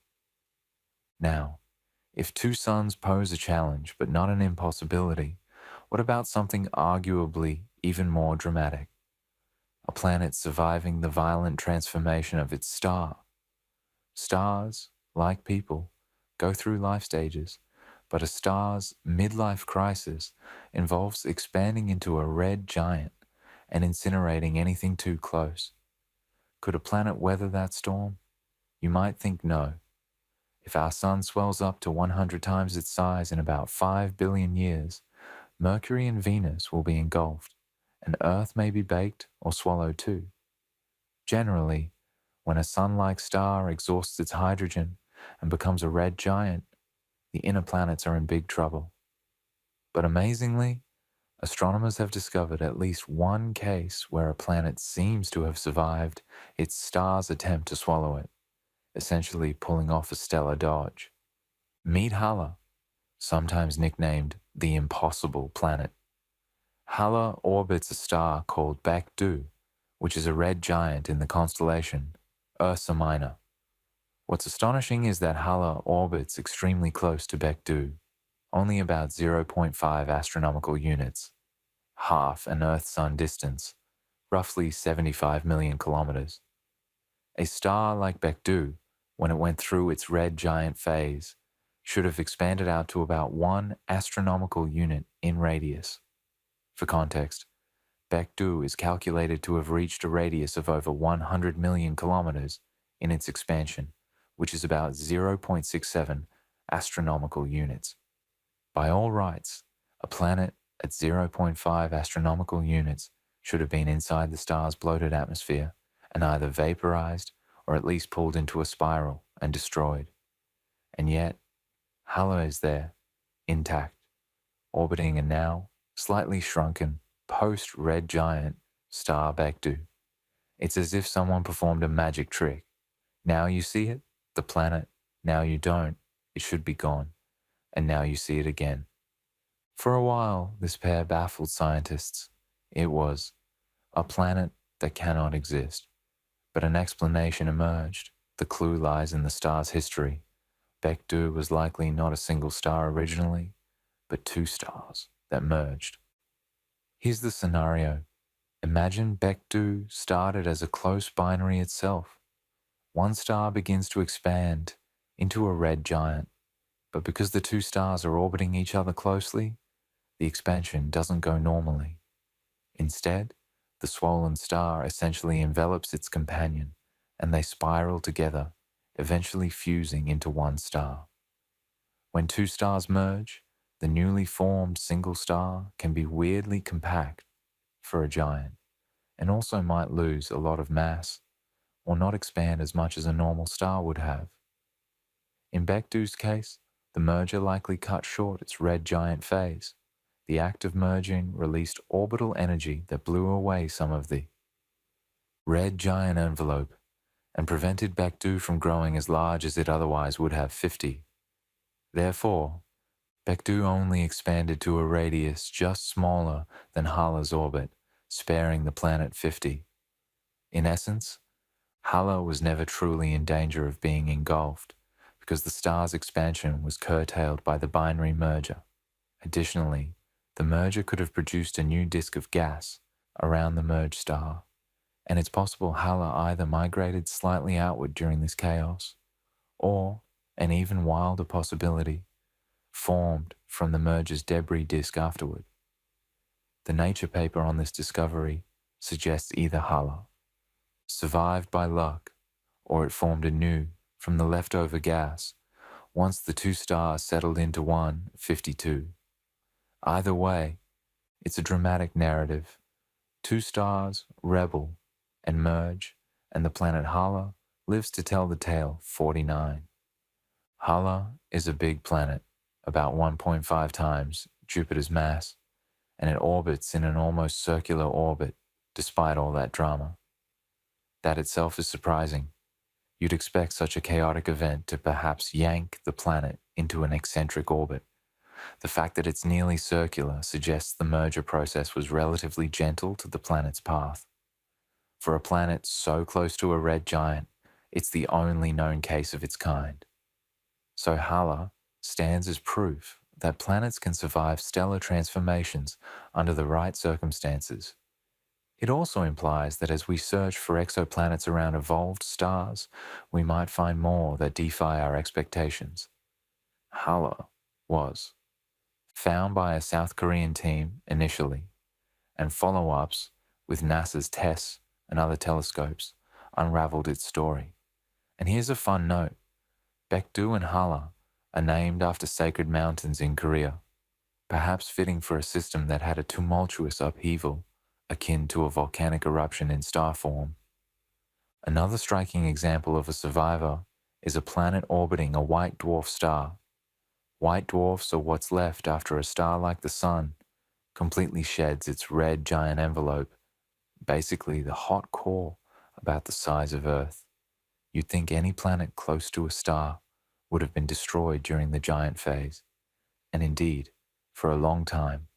[SPEAKER 1] Now, if two suns pose a challenge but not an impossibility, what about something arguably even more dramatic? A planet surviving the violent transformation of its star. Stars, like people, go through life stages, but a star's midlife crisis involves expanding into a red giant and incinerating anything too close. Could a planet weather that storm? You might think no. If our sun swells up to 100 times its size in about 5 billion years, Mercury and Venus will be engulfed, and Earth may be baked or swallowed too. Generally, when a sun-like star exhausts its hydrogen and becomes a red giant, the inner planets are in big trouble. But amazingly, astronomers have discovered at least one case where a planet seems to have survived its star's attempt to swallow it, essentially pulling off a stellar dodge. Meet Hala, sometimes nicknamed the Impossible Planet. Hala orbits a star called Bakdu, which is a red giant in the constellation Ursa Minor. What's astonishing is that Hala orbits extremely close to Bakdu, only about 0.5 astronomical units, half an Earth-Sun distance, roughly 75 million kilometers. A star like Bakdu, when it went through its red giant phase, should have expanded out to about 1 astronomical unit in radius. For context, Bectu is calculated to have reached a radius of over 100 million kilometers in its expansion, which is about 0.67 astronomical units. By all rights, a planet at 0.5 astronomical units should have been inside the star's bloated atmosphere and either vaporized or at least pulled into a spiral and destroyed. And yet, Hala is there, intact, orbiting a now slightly shrunken post-red giant star Bectu. It's as if someone performed a magic trick. Now you see it, the planet. Now you don't, it should be gone. And now you see it again. For a while, this pair baffled scientists. It was a planet that cannot exist. But an explanation emerged. The clue lies in the star's history. Bectu was likely not a single star originally, but two stars that merged. Here's the scenario. Imagine Bectu started as a close binary itself. One star begins to expand into a red giant, but because the two stars are orbiting each other closely, the expansion doesn't go normally. Instead, the swollen star essentially envelops its companion, and they spiral together, eventually fusing into one star. When two stars merge, the newly formed single star can be weirdly compact for a giant, and also might lose a lot of mass, or not expand as much as a normal star would have. In Bectu's case, the merger likely cut short its red giant phase. The act of merging released orbital energy that blew away some of the red giant envelope and prevented Bectu from growing as large as it otherwise would have 50. Therefore, Bectu only expanded to a radius just smaller than Hala's orbit, sparing the planet 50. In essence, Hala was never truly in danger of being engulfed because the star's expansion was curtailed by the binary merger. Additionally, the merger could have produced a new disk of gas around the merged star, and it's possible Hala either migrated slightly outward during this chaos, or, an even wilder possibility, formed from the merger's debris disk afterward. The Nature paper on this discovery suggests either Hala survived by luck, or it formed anew from the leftover gas once the two stars settled into one 52. Either way, it's a dramatic narrative. Two stars rebel and merge, and the planet Hala lives to tell the tale 49. Hala is a big planet, about 1.5 times Jupiter's mass, and it orbits in an almost circular orbit despite all that drama. That itself is surprising. You'd expect such a chaotic event to perhaps yank the planet into an eccentric orbit. The fact that it's nearly circular suggests the merger process was relatively gentle to the planet's path. For a planet so close to a red giant, it's the only known case of its kind. So Hala stands as proof that planets can survive stellar transformations under the right circumstances. It also implies that as we search for exoplanets around evolved stars, we might find more that defy our expectations. Hala was found by a South Korean team initially, and follow-ups with NASA's TESS and other telescopes unraveled its story. And here's a fun note. Bectu and Hala are named after sacred mountains in Korea, perhaps fitting for a system that had a tumultuous upheaval akin to a volcanic eruption in star form. Another striking example of a survivor is a planet orbiting a white dwarf star. White dwarfs are what's left after a star like the Sun completely sheds its red giant envelope, basically the hot core about the size of Earth. You'd think any planet close to a star would have been destroyed during the giant phase. And indeed, for a long time,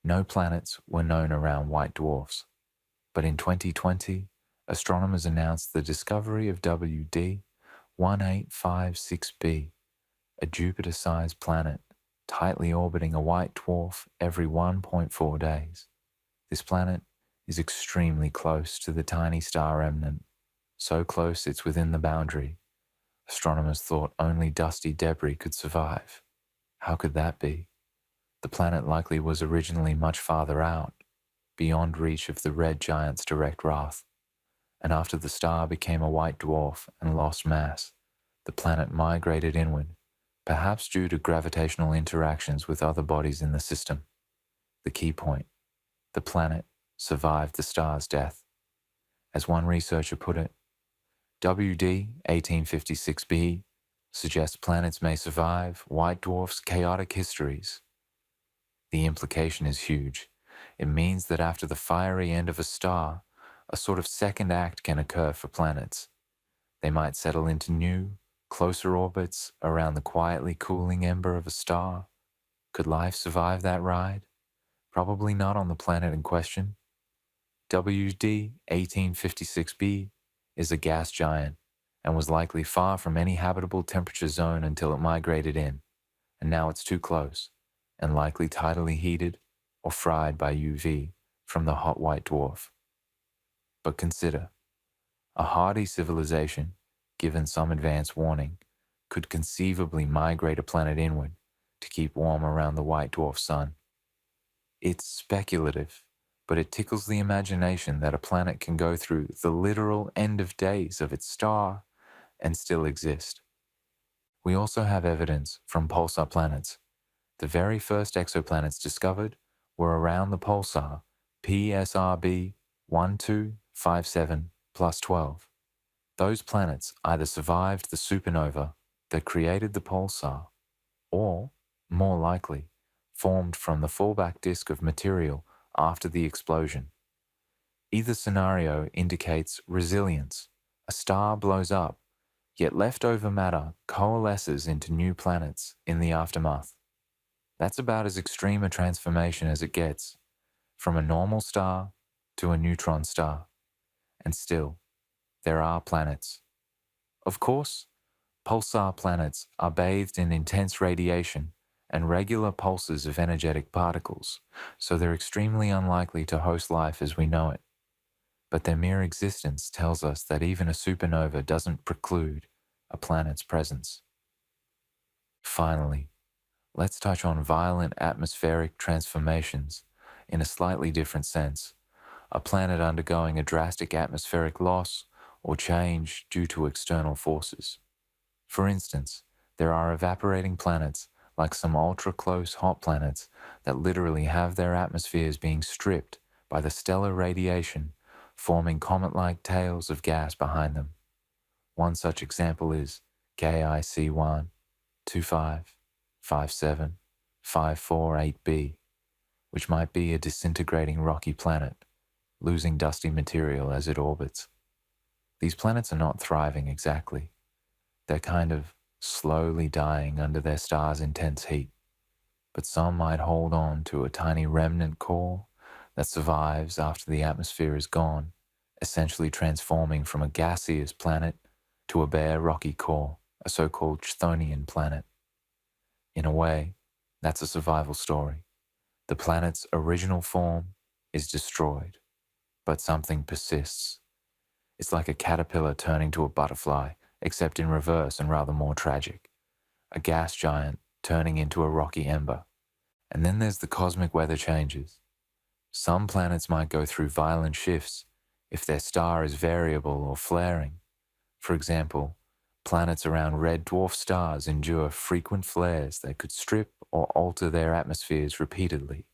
[SPEAKER 1] no planets were known around white dwarfs. But in 2020, astronomers announced the discovery of WD 1856b, a Jupiter-sized planet tightly orbiting a white dwarf every 1.4 days. This planet is extremely close to the tiny star remnant, so close it's within the boundary. Astronomers thought only dusty debris could survive. How could that be? The planet likely was originally much farther out, beyond reach of the red giant's direct wrath, and after the star became a white dwarf and lost mass, the planet migrated inward, perhaps due to gravitational interactions with other bodies in the system. The key point: the planet survived the star's death. As one researcher put it, WD 1856b suggests planets may survive white dwarfs' chaotic histories. The implication is huge. It means that after the fiery end of a star, a sort of second act can occur for planets. They might settle into new, closer orbits around the quietly cooling ember of a star. Could life survive that ride? Probably not on the planet in question. WD 1856b is a gas giant and was likely far from any habitable temperature zone until it migrated in, and now it's too close and likely tidally heated or fried by UV from the hot white dwarf. But consider, a hardy civilization, given some advance warning, could conceivably migrate a planet inward to keep warm around the white dwarf sun. It's speculative, but it tickles the imagination that a planet can go through the literal end of days of its star and still exist. We also have evidence from pulsar planets. The very first exoplanets discovered were around the pulsar PSRB 1257 plus 12. Those planets either survived the supernova that created the pulsar, or, more likely, formed from the fallback disk of material after the explosion. Either scenario indicates resilience. A star blows up, yet leftover matter coalesces into new planets in the aftermath. That's about as extreme a transformation as it gets, from a normal star to a neutron star. And still, there are planets. Of course, pulsar planets are bathed in intense radiation and regular pulses of energetic particles, so they're extremely unlikely to host life as we know it. But their mere existence tells us that even a supernova doesn't preclude a planet's presence. Finally, let's touch on violent atmospheric transformations in a slightly different sense. A planet undergoing a drastic atmospheric loss or change due to external forces. For instance, there are evaporating planets, like some ultra-close hot planets, that literally have their atmospheres being stripped by the stellar radiation, forming comet-like tails of gas behind them. One such example is KIC 1, 25, 57, 548b, which might be a disintegrating rocky planet, losing dusty material as it orbits. These planets are not thriving exactly. They're kind of slowly dying under their star's intense heat, but some might hold on to a tiny remnant core that survives after the atmosphere is gone, essentially transforming from a gaseous planet to a bare rocky core, a so-called Chthonian planet. In a way, that's a survival story. The planet's original form is destroyed, but something persists. It's like a caterpillar turning to a butterfly, except in reverse and rather more tragic. A gas giant turning into a rocky ember. And then there's the cosmic weather changes. Some planets might go through violent shifts if their star is variable or flaring. For example, planets around red dwarf stars endure frequent flares that could strip or alter their atmospheres repeatedly.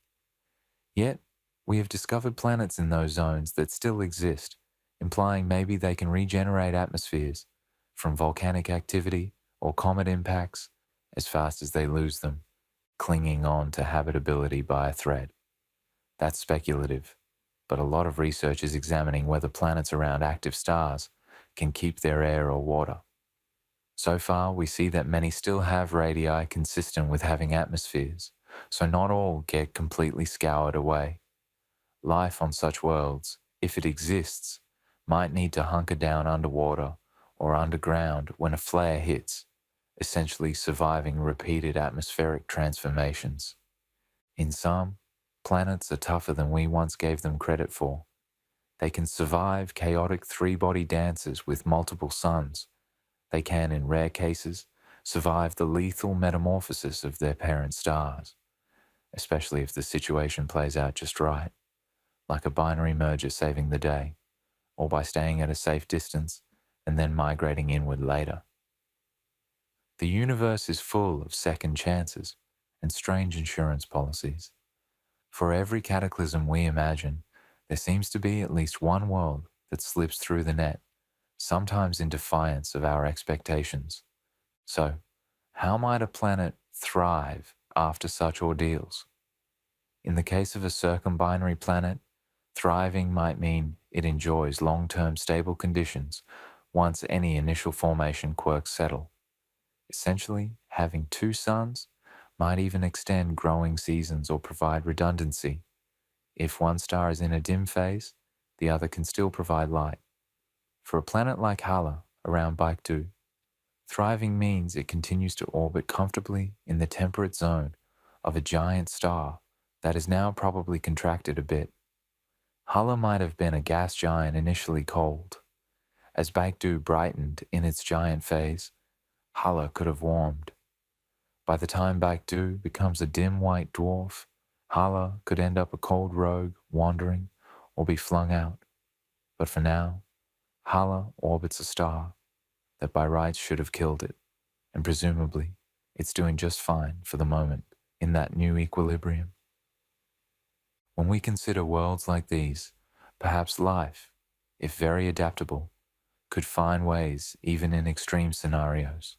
[SPEAKER 1] Yet, we have discovered planets in those zones that still exist, implying maybe they can regenerate atmospheres from volcanic activity or comet impacts as fast as they lose them, clinging on to habitability by a thread. That's speculative, but a lot of research is examining whether planets around active stars can keep their air or water. So far, we see that many still have radii consistent with having atmospheres, so not all get completely scoured away. Life on such worlds, if it exists, might need to hunker down underwater or underground when a flare hits, essentially surviving repeated atmospheric transformations. In some, planets are tougher than we once gave them credit for. They can survive chaotic three-body dances with multiple suns. They can, in rare cases, survive the lethal metamorphosis of their parent stars, especially if the situation plays out just right, like a binary merger saving the day, or by staying at a safe distance and then migrating inward later. The universe is full of second chances and strange insurance policies. For every cataclysm we imagine, there seems to be at least one world that slips through the net, sometimes in defiance of our expectations. So, how might a planet thrive after such ordeals? In the case of a circumbinary planet, thriving might mean it enjoys long-term stable conditions once any initial formation quirks settle. Essentially, having two suns might even extend growing seasons or provide redundancy. If one star is in a dim phase, the other can still provide light. For a planet like Hala around Baekdu, thriving means it continues to orbit comfortably in the temperate zone of a giant star that is now probably contracted a bit. Hala might have been a gas giant initially cold. As Baekdu brightened in its giant phase, Hala could have warmed. By the time Baekdu becomes a dim white dwarf, Hala could end up a cold rogue, wandering, or be flung out. But for now, Hala orbits a star that by rights should have killed it, and presumably it's doing just fine for the moment in that new equilibrium. When we consider worlds like these, perhaps life, if very adaptable, could find ways even in extreme scenarios.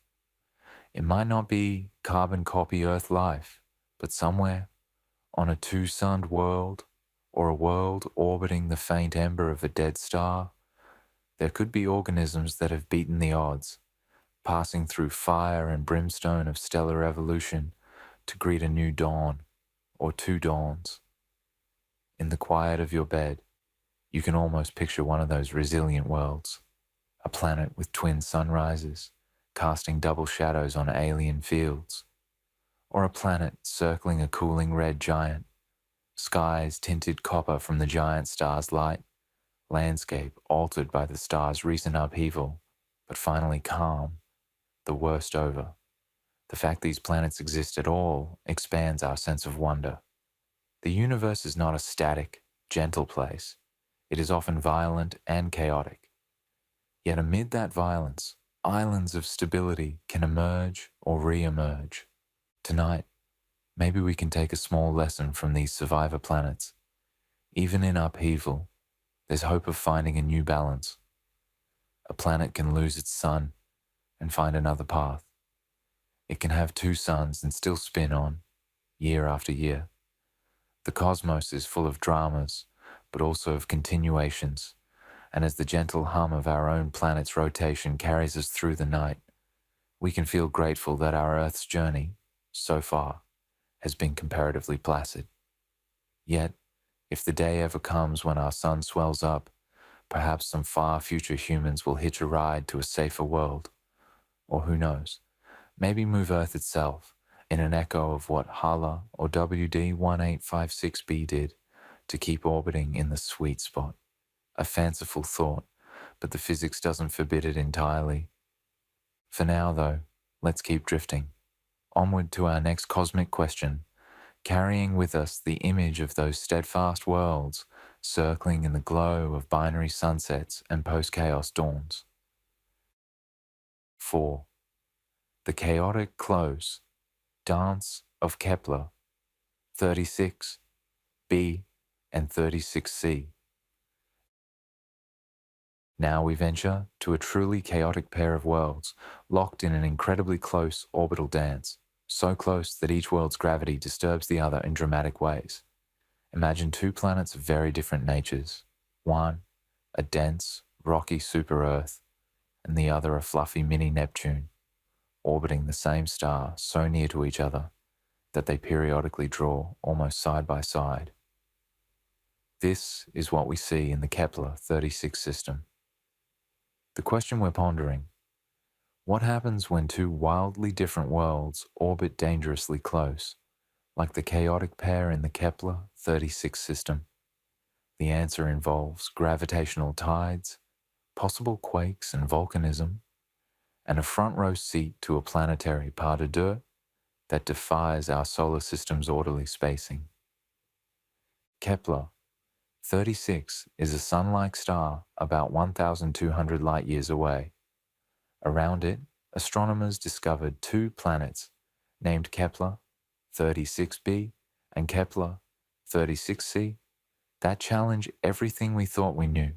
[SPEAKER 1] It might not be carbon copy Earth life, but somewhere on a two-sunned world or a world orbiting the faint ember of a dead star, there could be organisms that have beaten the odds, passing through fire and brimstone of stellar evolution to greet a new dawn or two dawns. In the quiet of your bed, you can almost picture one of those resilient worlds, a planet with twin sunrises, casting double shadows on alien fields, or a planet circling a cooling red giant, skies tinted copper from the giant star's light, landscape altered by the star's recent upheaval, but finally calm, the worst over. The fact these planets exist at all expands our sense of wonder. The universe is not a static, gentle place. It is often violent and chaotic. Yet amid that violence, islands of stability can emerge or re-emerge. Tonight, maybe we can take a small lesson from these survivor planets. Even in upheaval, there's hope of finding a new balance. A planet can lose its sun and find another path. It can have two suns and still spin on, year after year. The cosmos is full of dramas, but also of continuations, and as the gentle hum of our own planet's rotation carries us through the night, we can feel grateful that our Earth's journey, so far, has been comparatively placid. Yet, if the day ever comes when our sun swells up, perhaps some far future humans will hitch a ride to a safer world, or who knows, maybe move Earth itself in an echo of what Hala or WD-1856b did to keep orbiting in the sweet spot. A fanciful thought, but the physics doesn't forbid it entirely. For now, though, let's keep drifting. Onward to our next cosmic question, carrying with us the image of those steadfast worlds circling in the glow of binary sunsets and post-chaos dawns. 4. The chaotic close, dance of Kepler, 36, b, and 36c. Now we venture to a truly chaotic pair of worlds, locked in an incredibly close orbital dance, so close that each world's gravity disturbs the other in dramatic ways. Imagine two planets of very different natures. One, a dense, rocky super-Earth, and the other a fluffy mini-Neptune, orbiting the same star so near to each other that they periodically draw almost side by side. This is what we see in the Kepler 36 system. The question we're pondering: what happens when two wildly different worlds orbit dangerously close, like the chaotic pair in the Kepler 36 system? The answer involves gravitational tides, possible quakes and volcanism, and a front row seat to a planetary pas de deux that defies our solar system's orderly spacing. Kepler 36 is a sun-like star about 1,200 light-years away. Around it, astronomers discovered two planets named Kepler 36b and Kepler 36c that challenge everything we thought we knew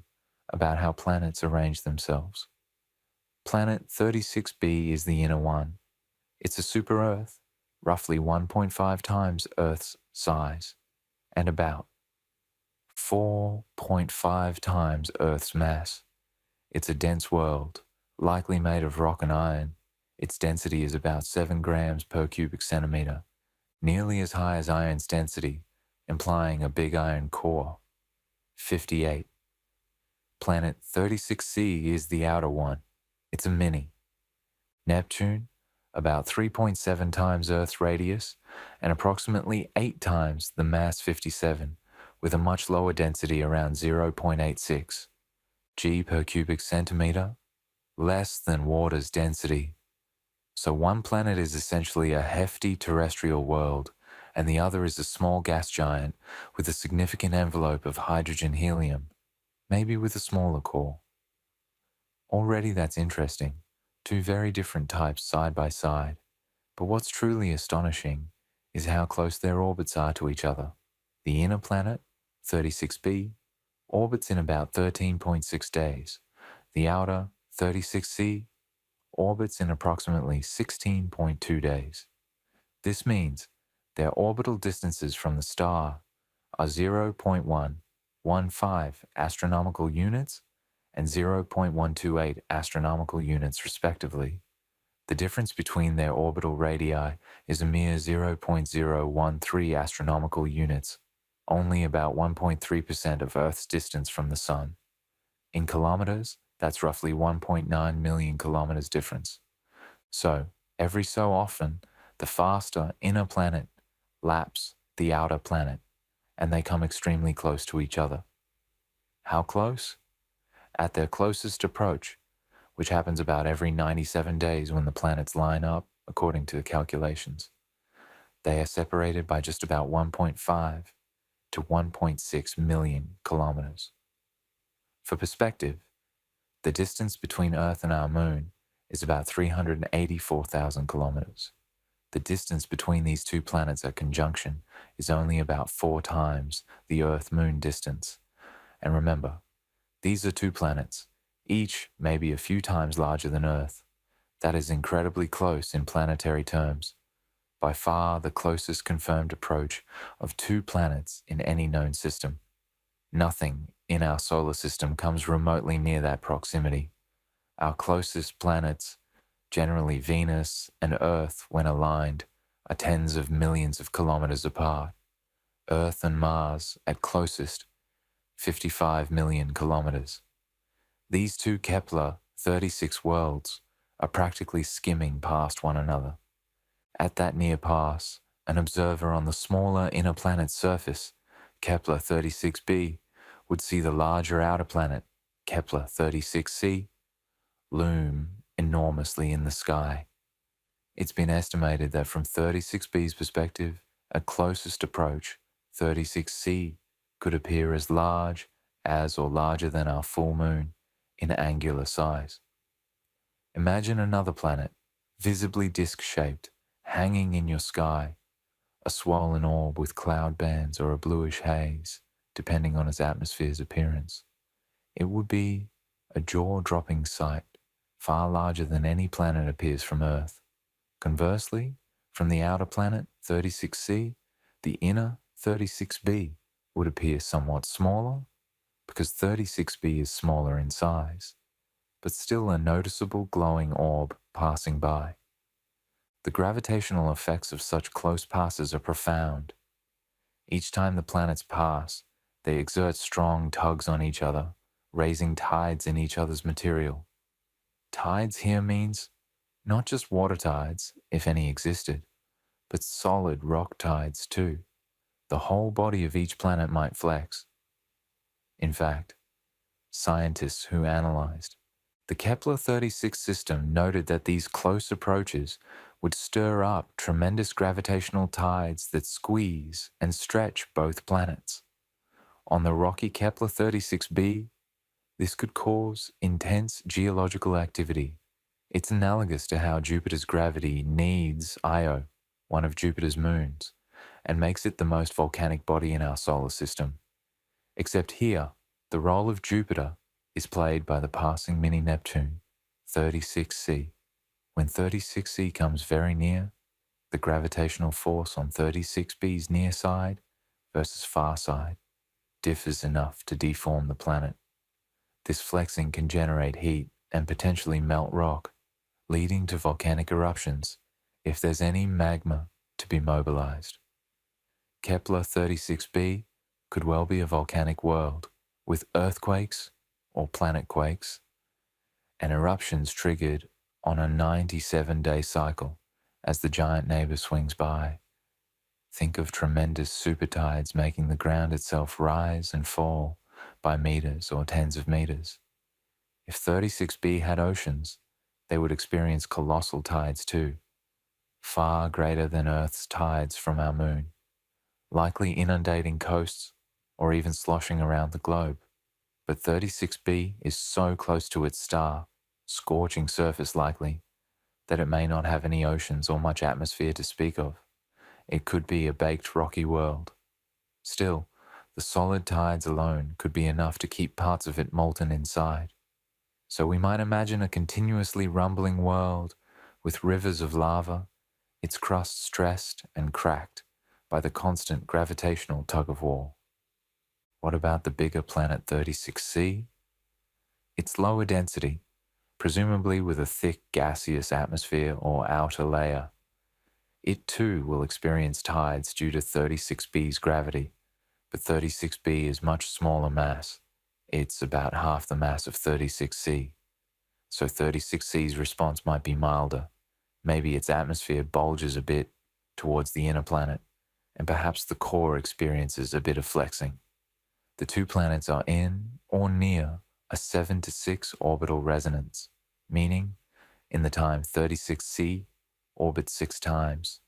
[SPEAKER 1] about how planets arrange themselves. Planet 36b is the inner one. It's a super-Earth, roughly 1.5 times Earth's size, and about 4.5 times Earth's mass. It's a dense world, likely made of rock and iron. Its density is about 7 grams per cubic centimeter, nearly as high as iron's density, implying a big iron core. 58. Planet 36c is the outer one. It's a mini. Neptune, about 3.7 times Earth's radius, and approximately 8 times the mass 57, with a much lower density around 0.86 g per cubic centimeter, less than water's density. So one planet is essentially a hefty terrestrial world, and the other is a small gas giant with a significant envelope of hydrogen-helium, maybe with a smaller core. Already that's interesting, two very different types side by side, but what's truly astonishing is how close their orbits are to each other. The inner planet, 36b, orbits in about 13.6 days. The outer, 36c, orbits in approximately 16.2 days. This means their orbital distances from the star are 0.115 astronomical units and 0.128 astronomical units respectively. The difference between their orbital radii is a mere 0.013 astronomical units, only about 1.3% of Earth's distance from the Sun. In kilometers, that's roughly 1.9 million kilometers difference. So, every so often, the faster inner planet laps the outer planet, and they come extremely close to each other. How close? At their closest approach, which happens about every 97 days when the planets line up, according to the calculations, they are separated by just about 1.5 to 1.6 million kilometers. For perspective, the distance between Earth and our moon is about 384,000 kilometers. The distance between these two planets at conjunction is only about 4 times the Earth-Moon distance. And remember, these are two planets, each maybe a few times larger than Earth. That is incredibly close in planetary terms. By far the closest confirmed approach of two planets in any known system. Nothing in our solar system comes remotely near that proximity. Our closest planets, generally Venus and Earth when aligned, are tens of millions of kilometers apart. Earth and Mars, at closest, 55 million kilometers. These two Kepler 36 worlds are practically skimming past one another. At that near pass, an observer on the smaller inner planet's surface, Kepler 36b, would see the larger outer planet, Kepler 36c, loom enormously in the sky. It's been estimated that from 36b's perspective, at closest approach, 36c could appear as large as or larger than our full moon in angular size. Imagine another planet, visibly disc-shaped, hanging in your sky, a swollen orb with cloud bands or a bluish haze, depending on its atmosphere's appearance. It would be a jaw-dropping sight, far larger than any planet appears from Earth. Conversely, from the outer planet, 36c, the inner 36b would appear somewhat smaller, because 36b is smaller in size, but still a noticeable glowing orb passing by. The gravitational effects of such close passes are profound. Each time the planets pass, they exert strong tugs on each other, raising tides in each other's material. Tides here means not just water tides, if any existed, but solid rock tides too. The whole body of each planet might flex. In fact, scientists who analyzed The Kepler-36 system noted that these close approaches would stir up tremendous gravitational tides that squeeze and stretch both planets. On the rocky Kepler-36b, this could cause intense geological activity. It's analogous to how Jupiter's gravity needs Io, one of Jupiter's moons, and makes it the most volcanic body in our solar system. Except here, the role of Jupiter is played by the passing mini-Neptune, 36c. When 36c comes very near, the gravitational force on 36b's near side versus far side differs enough to deform the planet. This flexing can generate heat and potentially melt rock, leading to volcanic eruptions if there's any magma to be mobilized. Kepler-36b could well be a volcanic world with earthquakes or planet quakes and eruptions triggered on a 97-day cycle as the giant neighbor swings by. Think of tremendous supertides making the ground itself rise and fall by meters or tens of meters. If 36b had oceans, they would experience colossal tides too, far greater than Earth's tides from our moon, likely inundating coasts or even sloshing around the globe. But 36b is so close to its star, scorching surface likely, that it may not have any oceans or much atmosphere to speak of. It could be a baked rocky world. Still, the solid tides alone could be enough to keep parts of it molten inside. So we might imagine a continuously rumbling world with rivers of lava, its crust stressed and cracked by the constant gravitational tug-of-war. What about the bigger planet 36c? It's lower density, presumably with a thick gaseous atmosphere or outer layer. It too will experience tides due to 36b's gravity, but 36b is much smaller mass. It's about half the mass of 36c. So 36c's response might be milder. Maybe its atmosphere bulges a bit towards the inner planet, and perhaps the core experiences a bit of flexing. The two planets are in or near a 7 to 6 orbital resonance, meaning in the time 36c orbits 6 times,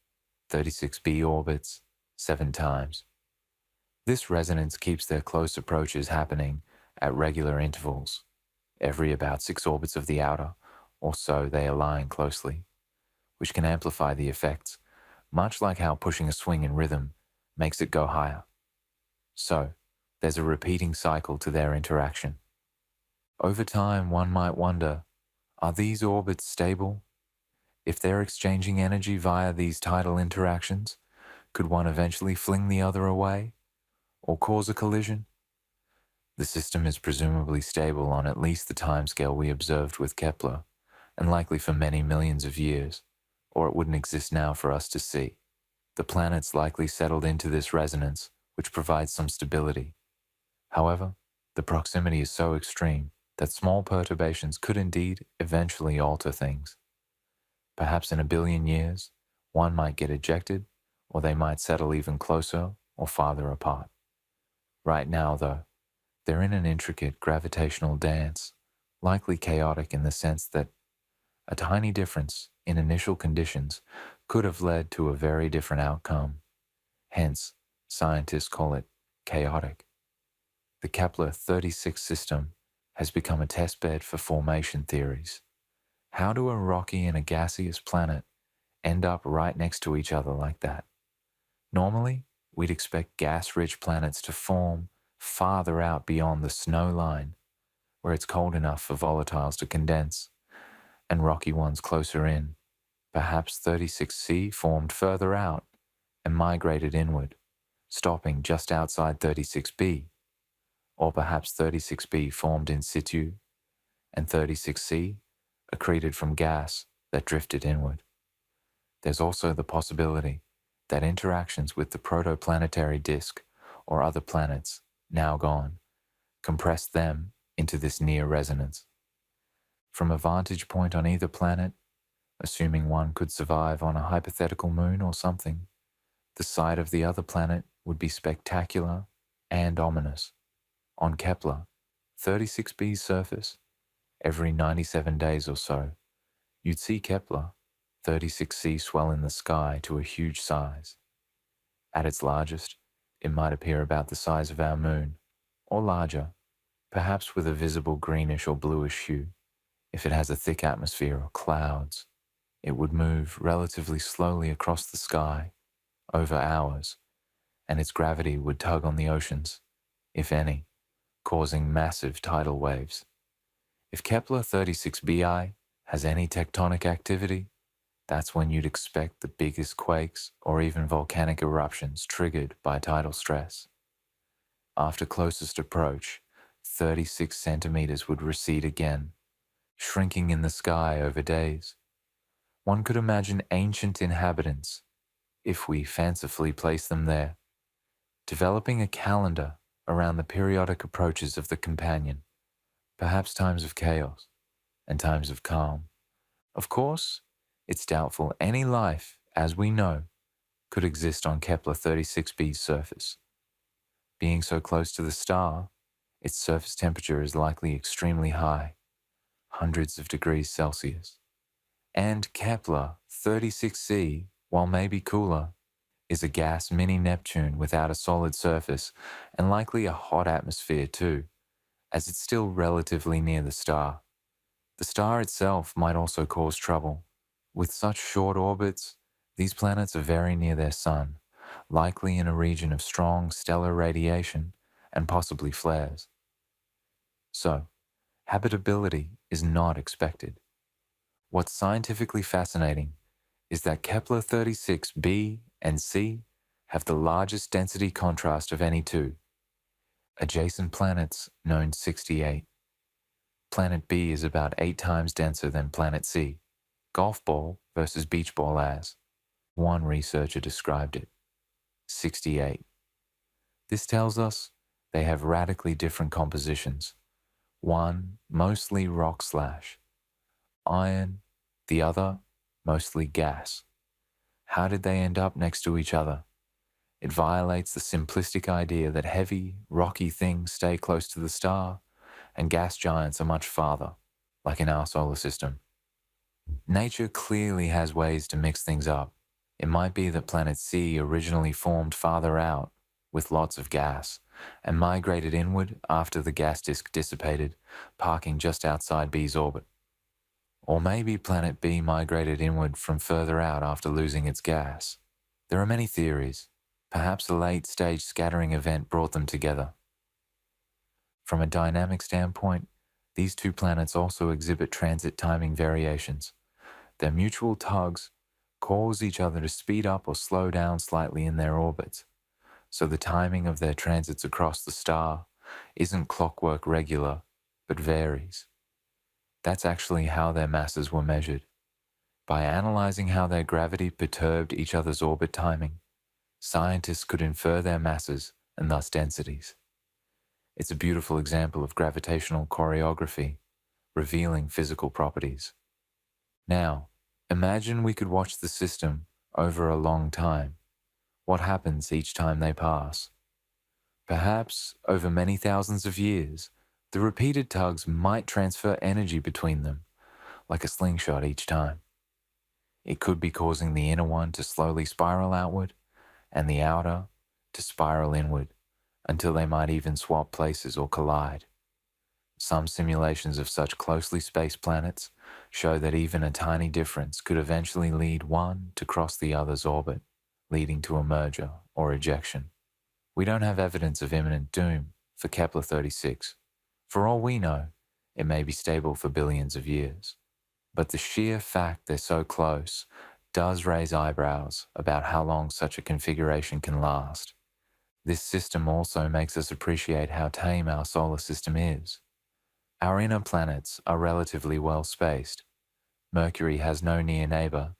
[SPEAKER 1] 36b orbits 7 times. This resonance keeps their close approaches happening at regular intervals. Every about 6 orbits of the outer, or so they align closely, which can amplify the effects, much like how pushing a swing in rhythm makes it go higher. So, there's a repeating cycle to their interaction. Over time, one might wonder, are these orbits stable? If they're exchanging energy via these tidal interactions, could one eventually fling the other away or cause a collision? The system is presumably stable on at least the timescale we observed with Kepler, and likely for many millions of years, or it wouldn't exist now for us to see. The planets likely settled into this resonance, which provides some stability. However, the proximity is so extreme that small perturbations could indeed eventually alter things. Perhaps in a billion years, one might get ejected, or they might settle even closer or farther apart. Right now, though, they're in an intricate gravitational dance, likely chaotic in the sense that a tiny difference in initial conditions could have led to a very different outcome. Hence, scientists call it chaotic. The Kepler-36 system has become a testbed for formation theories. How do a rocky and a gaseous planet end up right next to each other like that? Normally, we'd expect gas-rich planets to form farther out beyond the snow line, where it's cold enough for volatiles to condense, and rocky ones closer in. Perhaps 36c formed further out and migrated inward, stopping just outside 36b. Or perhaps 36b formed in situ, and 36c accreted from gas that drifted inward. There's also the possibility that interactions with the protoplanetary disk or other planets, now gone, compressed them into this near resonance. From a vantage point on either planet, assuming one could survive on a hypothetical moon or something, the sight of the other planet would be spectacular and ominous. On Kepler, 36b's surface, every 97 days or so, you'd see Kepler 36c swell in the sky to a huge size. At its largest, it might appear about the size of our moon, or larger, perhaps with a visible greenish or bluish hue. If it has a thick atmosphere or clouds, it would move relatively slowly across the sky over hours, and its gravity would tug on the oceans, if any, causing massive tidal waves. If Kepler 36bi has any tectonic activity, that's when you'd expect the biggest quakes or even volcanic eruptions triggered by tidal stress. After closest approach, 36 centimeters would recede again, shrinking in the sky over days. One could imagine ancient inhabitants, if we fancifully place them there, developing a calendar around the periodic approaches of the companion, perhaps times of chaos and times of calm. Of course, it's doubtful any life, as we know, could exist on Kepler 36b's surface. Being so close to the star, its surface temperature is likely extremely high, hundreds of degrees Celsius. And Kepler 36c, while maybe cooler, is a gas mini-Neptune without a solid surface and likely a hot atmosphere too, as it's still relatively near the star. The star itself might also cause trouble. With such short orbits, these planets are very near their sun, likely in a region of strong stellar radiation and possibly flares. So, habitability is not expected. What's scientifically fascinating is that Kepler 36b and c have the largest density contrast of any two. Adjacent planets known 68. Planet B is about 8 times denser than Planet C. Golf ball versus beach ball as. One researcher described it. 68. This tells us they have radically different compositions. One mostly rock slash, iron, the other mostly gas. How did they end up next to each other? It violates the simplistic idea that heavy, rocky things stay close to the star and gas giants are much farther, like in our solar system. Nature clearly has ways to mix things up. It might be that planet C originally formed farther out with lots of gas and migrated inward after the gas disk dissipated, parking just outside B's orbit. Or maybe planet B migrated inward from further out after losing its gas. There are many theories. Perhaps a late-stage scattering event brought them together. From a dynamic standpoint, these two planets also exhibit transit timing variations. Their mutual tugs cause each other to speed up or slow down slightly in their orbits, so the timing of their transits across the star isn't clockwork regular, but varies. That's actually how their masses were measured. By analyzing how their gravity perturbed each other's orbit timing, scientists could infer their masses and thus densities. It's a beautiful example of gravitational choreography, revealing physical properties. Now, imagine we could watch the system over a long time. What happens each time they pass? Perhaps, over many thousands of years, the repeated tugs might transfer energy between them, like a slingshot each time. It could be causing the inner one to slowly spiral outward, and the outer to spiral inward, until they might even swap places or collide. Some simulations of such closely spaced planets show that even a tiny difference could eventually lead one to cross the other's orbit, leading to a merger or ejection. We don't have evidence of imminent doom for Kepler 36. For all we know, it may be stable for billions of years. But the sheer fact they're so close does raise eyebrows about how long such a configuration can last. This system also makes us appreciate how tame our solar system is. Our inner planets are relatively well spaced. Mercury has no near neighbor,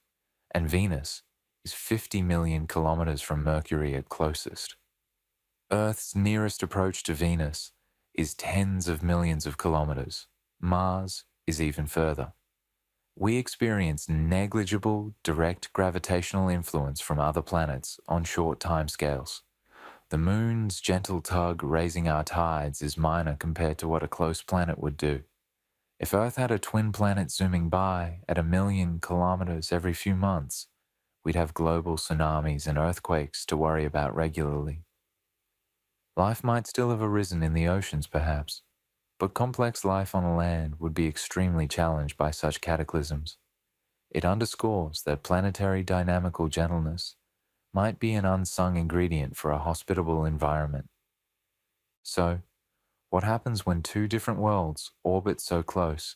[SPEAKER 1] and Venus is 50 million kilometers from Mercury at closest. Earth's nearest approach to Venus is tens of millions of kilometers. Mars is even further. We experience negligible direct gravitational influence from other planets on short timescales. The moon's gentle tug raising our tides is minor compared to what a close planet would do. If Earth had a twin planet zooming by at 1 million kilometers every few months, we'd have global tsunamis and earthquakes to worry about regularly. Life might still have arisen in the oceans, perhaps, but complex life on land would be extremely challenged by such cataclysms. It underscores that planetary dynamical gentleness might be an unsung ingredient for a hospitable environment. So, what happens when two different worlds orbit so close?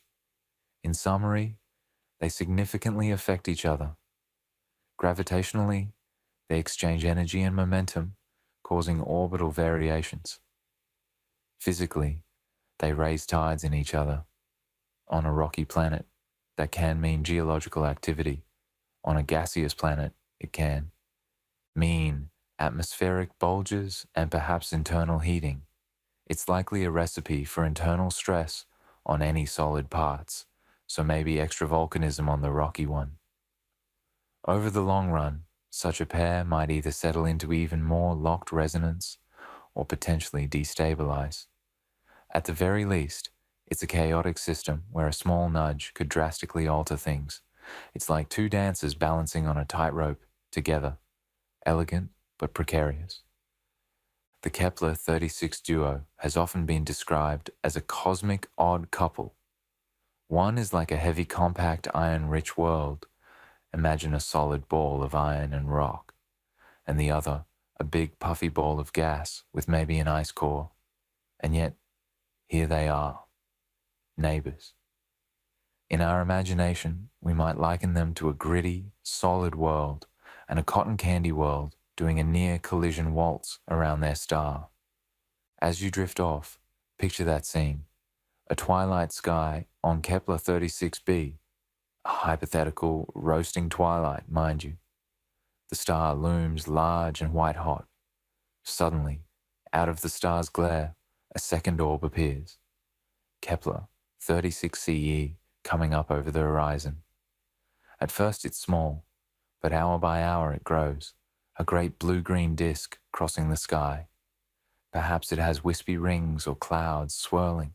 [SPEAKER 1] In summary, they significantly affect each other. Gravitationally, they exchange energy and momentum, causing orbital variations. Physically, they raise tides in each other. On a rocky planet, that can mean geological activity. On a gaseous planet, it can mean atmospheric bulges and perhaps internal heating. It's likely a recipe for internal stress on any solid parts, so maybe extra volcanism on the rocky one. Over the long run, such a pair might either settle into even more locked resonance or potentially destabilize. At the very least, it's a chaotic system where a small nudge could drastically alter things. It's like two dancers balancing on a tightrope together, elegant but precarious. The Kepler-36 duo has often been described as a cosmic odd couple. One is like a heavy compact iron-rich world, imagine a solid ball of iron and rock, and the other a big puffy ball of gas with maybe an ice core. And yet, here they are, neighbors. In our imagination, we might liken them to a gritty, solid world and a cotton candy world doing a near collision waltz around their star. As you drift off, picture that scene. A twilight sky on Kepler-36b, a hypothetical roasting twilight, mind you. The star looms large and white hot. Suddenly, out of the star's glare, a second orb appears. Kepler-36ce coming up over the horizon. At first it's small, but hour by hour it grows, a great blue-green disk crossing the sky. Perhaps it has wispy rings or clouds swirling.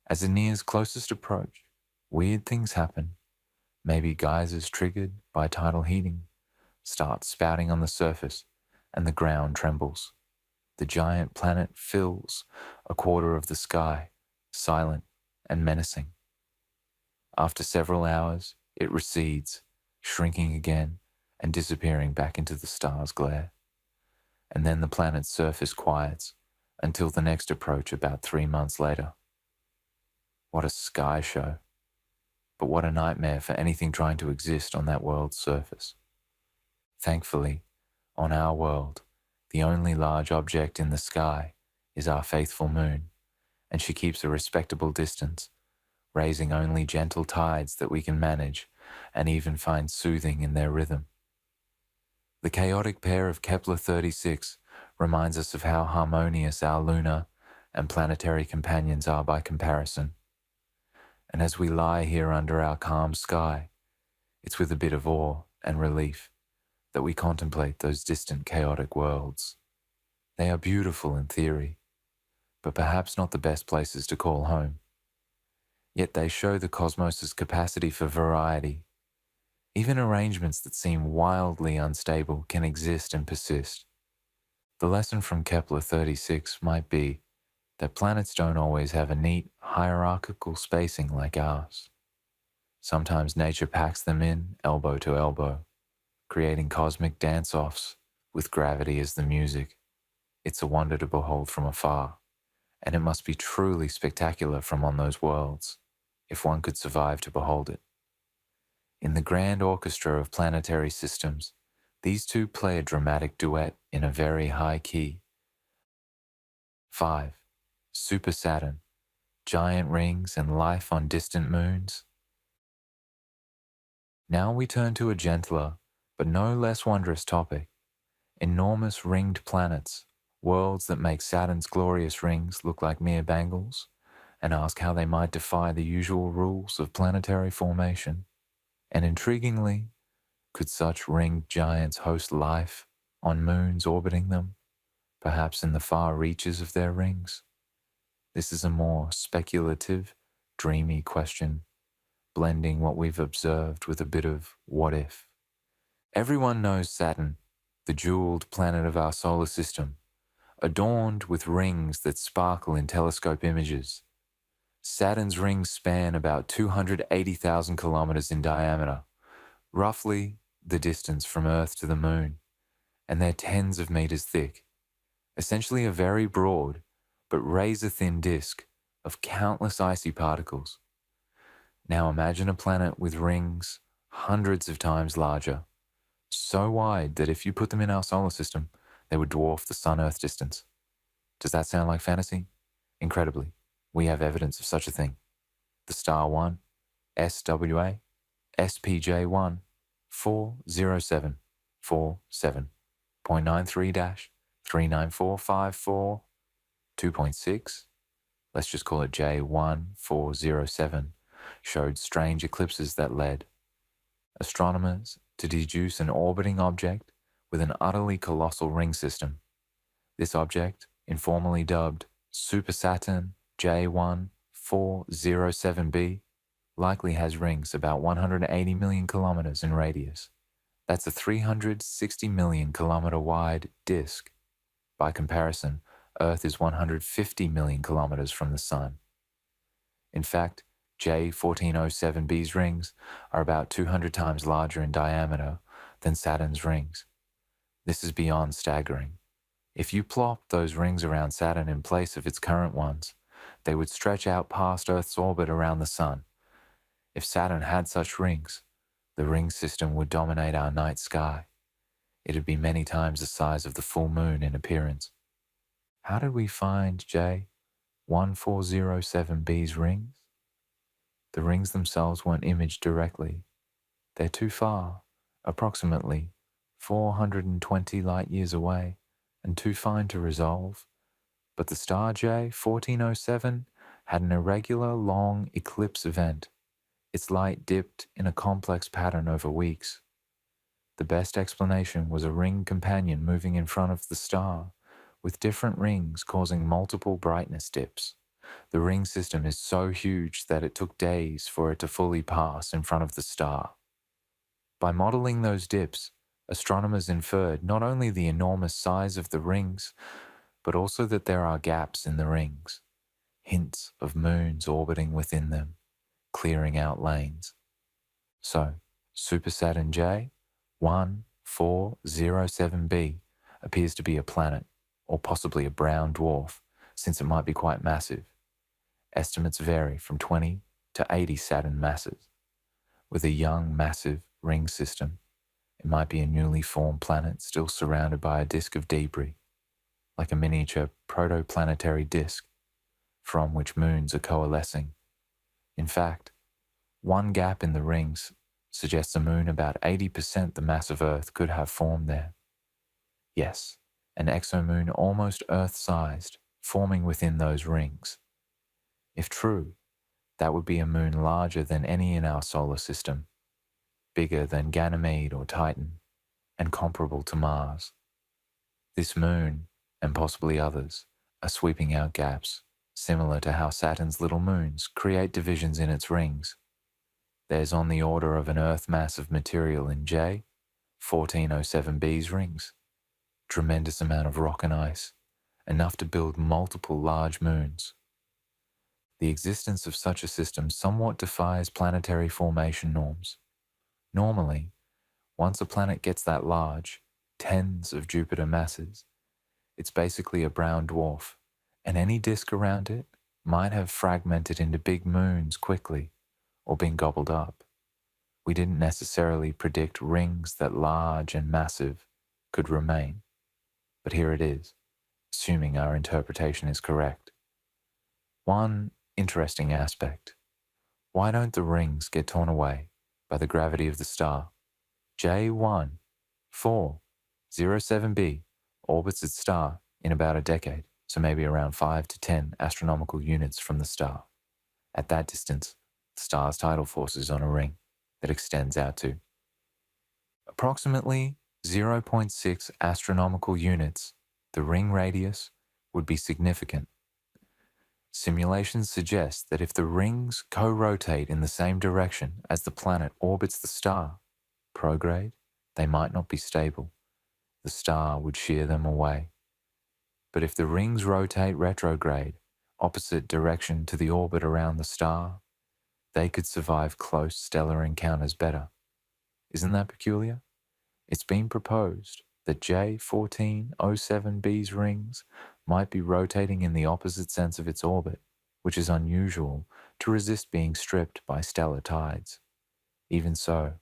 [SPEAKER 1] As it nears closest approach, weird things happen. Maybe geysers triggered by tidal heating start spouting on the surface, and the ground trembles. The giant planet fills a quarter of the sky, silent and menacing. After several hours, it recedes, shrinking again and disappearing back into the star's glare. And then the planet's surface quiets until the next approach about 3 months later. What a sky show. But what a nightmare for anything trying to exist on that world's surface. Thankfully, on our world, the only large object in the sky is our faithful moon, and she keeps a respectable distance, raising only gentle tides that we can manage and even find soothing in their rhythm. The chaotic pair of Kepler-36 reminds us of how harmonious our lunar and planetary companions are by comparison. And as we lie here under our calm sky, it's with a bit of awe and relief that we contemplate those distant chaotic worlds. They are beautiful in theory, but perhaps not the best places to call home. Yet they show the cosmos's capacity for variety. Even arrangements that seem wildly unstable can exist and persist. The lesson from Kepler-36 might be that planets don't always have a neat, hierarchical spacing like ours. Sometimes nature packs them in elbow to elbow, creating cosmic dance-offs with gravity as the music. It's a wonder to behold from afar, and it must be truly spectacular from on those worlds, if one could survive to behold it. In the grand orchestra of planetary systems, these two play a dramatic duet in a very high key. 5. Super Saturn, giant rings and life on distant moons. Now we turn to a gentler, but no less wondrous topic. Enormous ringed planets, worlds that make Saturn's glorious rings look like mere bangles, and ask how they might defy the usual rules of planetary formation. And intriguingly, could such ringed giants host life on moons orbiting them, perhaps in the far reaches of their rings? This is a more speculative dreamy question, blending what we've observed with a bit of what if. Everyone knows Saturn, the jeweled planet of our solar system, adorned with rings that sparkle in telescope images. Saturn's rings span about 280,000 kilometers in diameter, roughly the distance from Earth to the Moon, and they're tens of meters thick, essentially a very broad but razor-thin disk of countless icy particles. Now imagine a planet with rings hundreds of times larger, so wide that if you put them in our solar system, they would dwarf the Sun-Earth distance. Does that sound like fantasy? Incredibly, we have evidence of such a thing. The star 1, SWA, SPJ1, 40747.93-39454, 2.6, let's just call it J1407, showed strange eclipses that led astronomers to deduce an orbiting object with an utterly colossal ring system. This object, informally dubbed Super Saturn J1407b, likely has rings about 180 million kilometers in radius. That's a 360 million kilometer wide disk. By comparison, Earth is 150 million kilometers from the Sun. In fact, J1407b's rings are about 200 times larger in diameter than Saturn's rings. This is beyond staggering. If you plopped those rings around Saturn in place of its current ones, they would stretch out past Earth's orbit around the Sun. If Saturn had such rings, the ring system would dominate our night sky. It'd be many times the size of the full moon in appearance. How did we find J1407b's rings? The rings themselves weren't imaged directly. They're too far, approximately 420 light years away, and too fine to resolve. But the star J1407 had an irregular long eclipse event. Its light dipped in a complex pattern over weeks. The best explanation was a ring companion moving in front of the star, with different rings causing multiple brightness dips. The ring system is so huge that it took days for it to fully pass in front of the star. By modeling those dips, astronomers inferred not only the enormous size of the rings, but also that there are gaps in the rings, hints of moons orbiting within them, clearing out lanes. So, Super Saturn J1407b appears to be a planet, or possibly a brown dwarf, since it might be quite massive. Estimates vary from 20 to 80 Saturn masses. With a young, massive ring system, it might be a newly formed planet still surrounded by a disk of debris, like a miniature protoplanetary disk from which moons are coalescing. In fact, one gap in the rings suggests a moon about 80% the mass of Earth could have formed there. Yes, an exomoon almost Earth-sized, forming within those rings. If true, that would be a moon larger than any in our solar system, bigger than Ganymede or Titan, and comparable to Mars. This moon, and possibly others, are sweeping out gaps, similar to how Saturn's little moons create divisions in its rings. There's on the order of an Earth mass of material in J1407b's rings. Tremendous amount of rock and ice, enough to build multiple large moons. The existence of such a system somewhat defies planetary formation norms. Normally, once a planet gets that large, tens of Jupiter masses, it's basically a brown dwarf, and any disk around it might have fragmented into big moons quickly or been gobbled up. We didn't necessarily predict rings that large and massive could remain, but here it is, assuming our interpretation is correct. One interesting aspect: why don't the rings get torn away by the gravity of the star? J1407b orbits its star in about a decade, so maybe around 5 to 10 astronomical units from the star. At that distance, the star's tidal force is on a ring that extends out to approximately 0.6 astronomical units. The ring radius would be significant. Simulations suggest that if the rings co-rotate in the same direction as the planet orbits the star, prograde, they might not be stable. The star would shear them away. But if the rings rotate retrograde, opposite direction to the orbit around the star, they could survive close stellar encounters better. Isn't that peculiar? It's been proposed that J1407b's rings might be rotating in the opposite sense of its orbit, which is unusual to resist being stripped by stellar tides. Even so,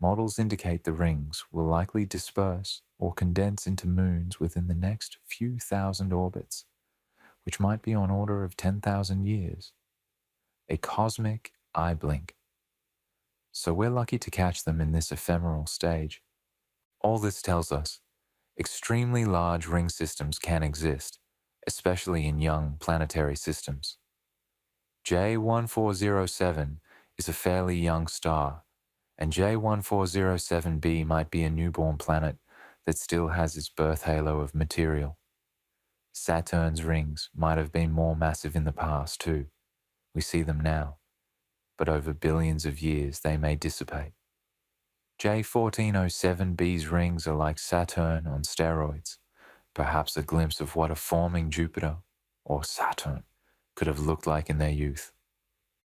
[SPEAKER 1] models indicate the rings will likely disperse or condense into moons within the next few thousand orbits, which might be on order of 10,000 years. A cosmic eye blink. So we're lucky to catch them in this ephemeral stage. All this tells us extremely large ring systems can exist, especially in young planetary systems. J1407 is a fairly young star, and J1407b might be a newborn planet that still has its birth halo of material. Saturn's rings might have been more massive in the past too. We see them now, but over billions of years they may dissipate. J1407b's rings are like Saturn on steroids, perhaps a glimpse of what a forming Jupiter, or Saturn, could have looked like in their youth.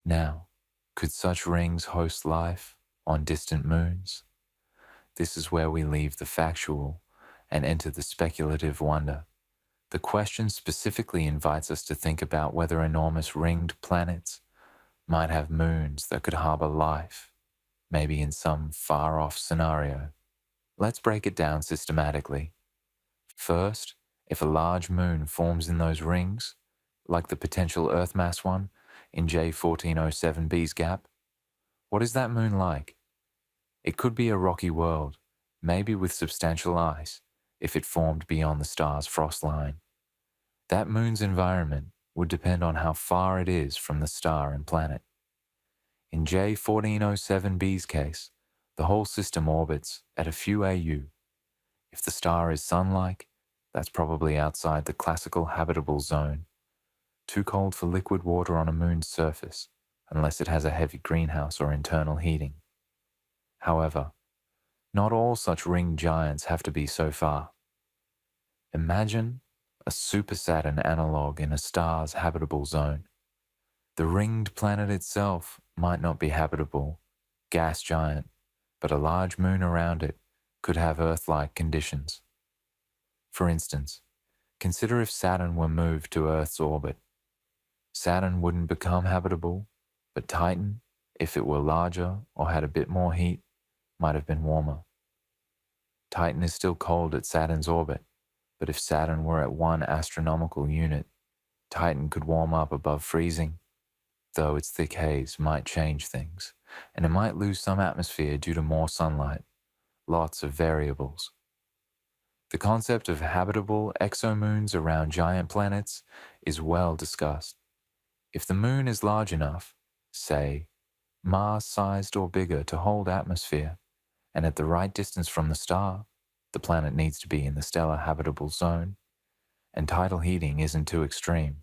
[SPEAKER 1] Now, could such rings host life on distant moons? This is where we leave the factual and enter the speculative wonder. The question specifically invites us to think about whether enormous ringed planets might have moons that could harbor life, maybe in some far-off scenario. Let's break it down systematically. First, if a large moon forms in those rings, like the potential Earth mass one in J1407b's gap, what is that moon like? It could be a rocky world, maybe with substantial ice, if it formed beyond the star's frost line. That moon's environment would depend on how far it is from the star and planet. In J1407b's case, the whole system orbits at a few AU. If the star is sun-like, that's probably outside the classical habitable zone, too cold for liquid water on a moon's surface, unless it has a heavy greenhouse or internal heating. However, not all such ring giants have to be so far. Imagine a super Saturn analog in a star's habitable zone. The ringed planet itself might not be habitable, gas giant, but a large moon around it could have Earth-like conditions. For instance, consider if Saturn were moved to Earth's orbit. Saturn wouldn't become habitable, but Titan, if it were larger or had a bit more heat, might have been warmer. Titan is still cold at Saturn's orbit, but if Saturn were at 1 astronomical unit, Titan could warm up above freezing, though its thick haze might change things, and it might lose some atmosphere due to more sunlight. Lots of variables. The concept of habitable exomoons around giant planets is well discussed. If the moon is large enough, say, Mars-sized or bigger to hold atmosphere, and at the right distance from the star, the planet needs to be in the stellar habitable zone, and tidal heating isn't too extreme,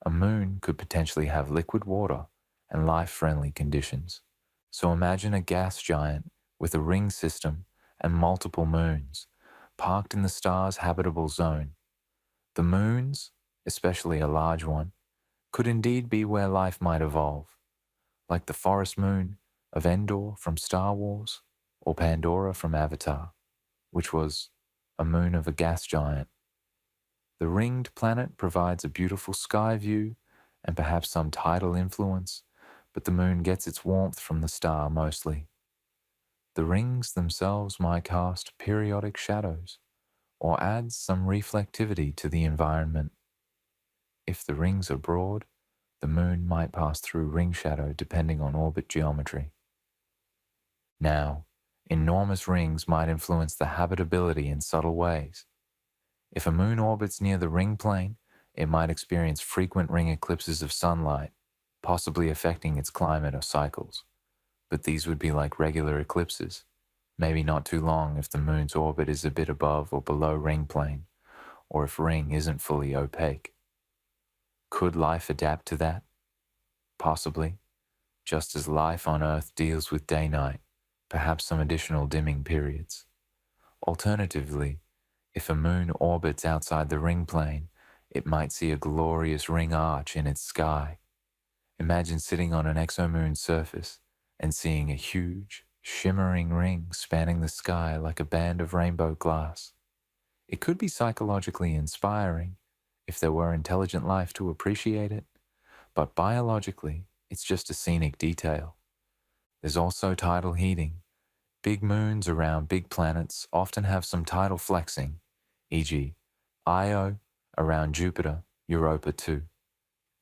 [SPEAKER 1] a moon could potentially have liquid water and life-friendly conditions. So imagine a gas giant with a ring system and multiple moons, parked in the star's habitable zone. The moons, especially a large one, could indeed be where life might evolve, like the forest moon of Endor from Star Wars, or Pandora from Avatar, which was a moon of a gas giant. The ringed planet provides a beautiful sky view and perhaps some tidal influence, but the moon gets its warmth from the star mostly. The rings themselves might cast periodic shadows, or add some reflectivity to the environment. If the rings are broad, the moon might pass through ring shadow depending on orbit geometry. Now, enormous rings might influence the habitability in subtle ways. If a moon orbits near the ring plane, it might experience frequent ring eclipses of sunlight, possibly affecting its climate or cycles. But these would be like regular eclipses, maybe not too long if the moon's orbit is a bit above or below ring plane, or if ring isn't fully opaque. Could life adapt to that? Possibly, just as life on Earth deals with day-night, perhaps some additional dimming periods. Alternatively, if a moon orbits outside the ring plane, it might see a glorious ring arch in its sky. Imagine sitting on an exomoon surface and seeing a huge, shimmering ring spanning the sky like a band of rainbow glass. It could be psychologically inspiring if there were intelligent life to appreciate it, but biologically, it's just a scenic detail. There's also tidal heating. Big moons around big planets often have some tidal flexing, e.g., Io around Jupiter, Europa too.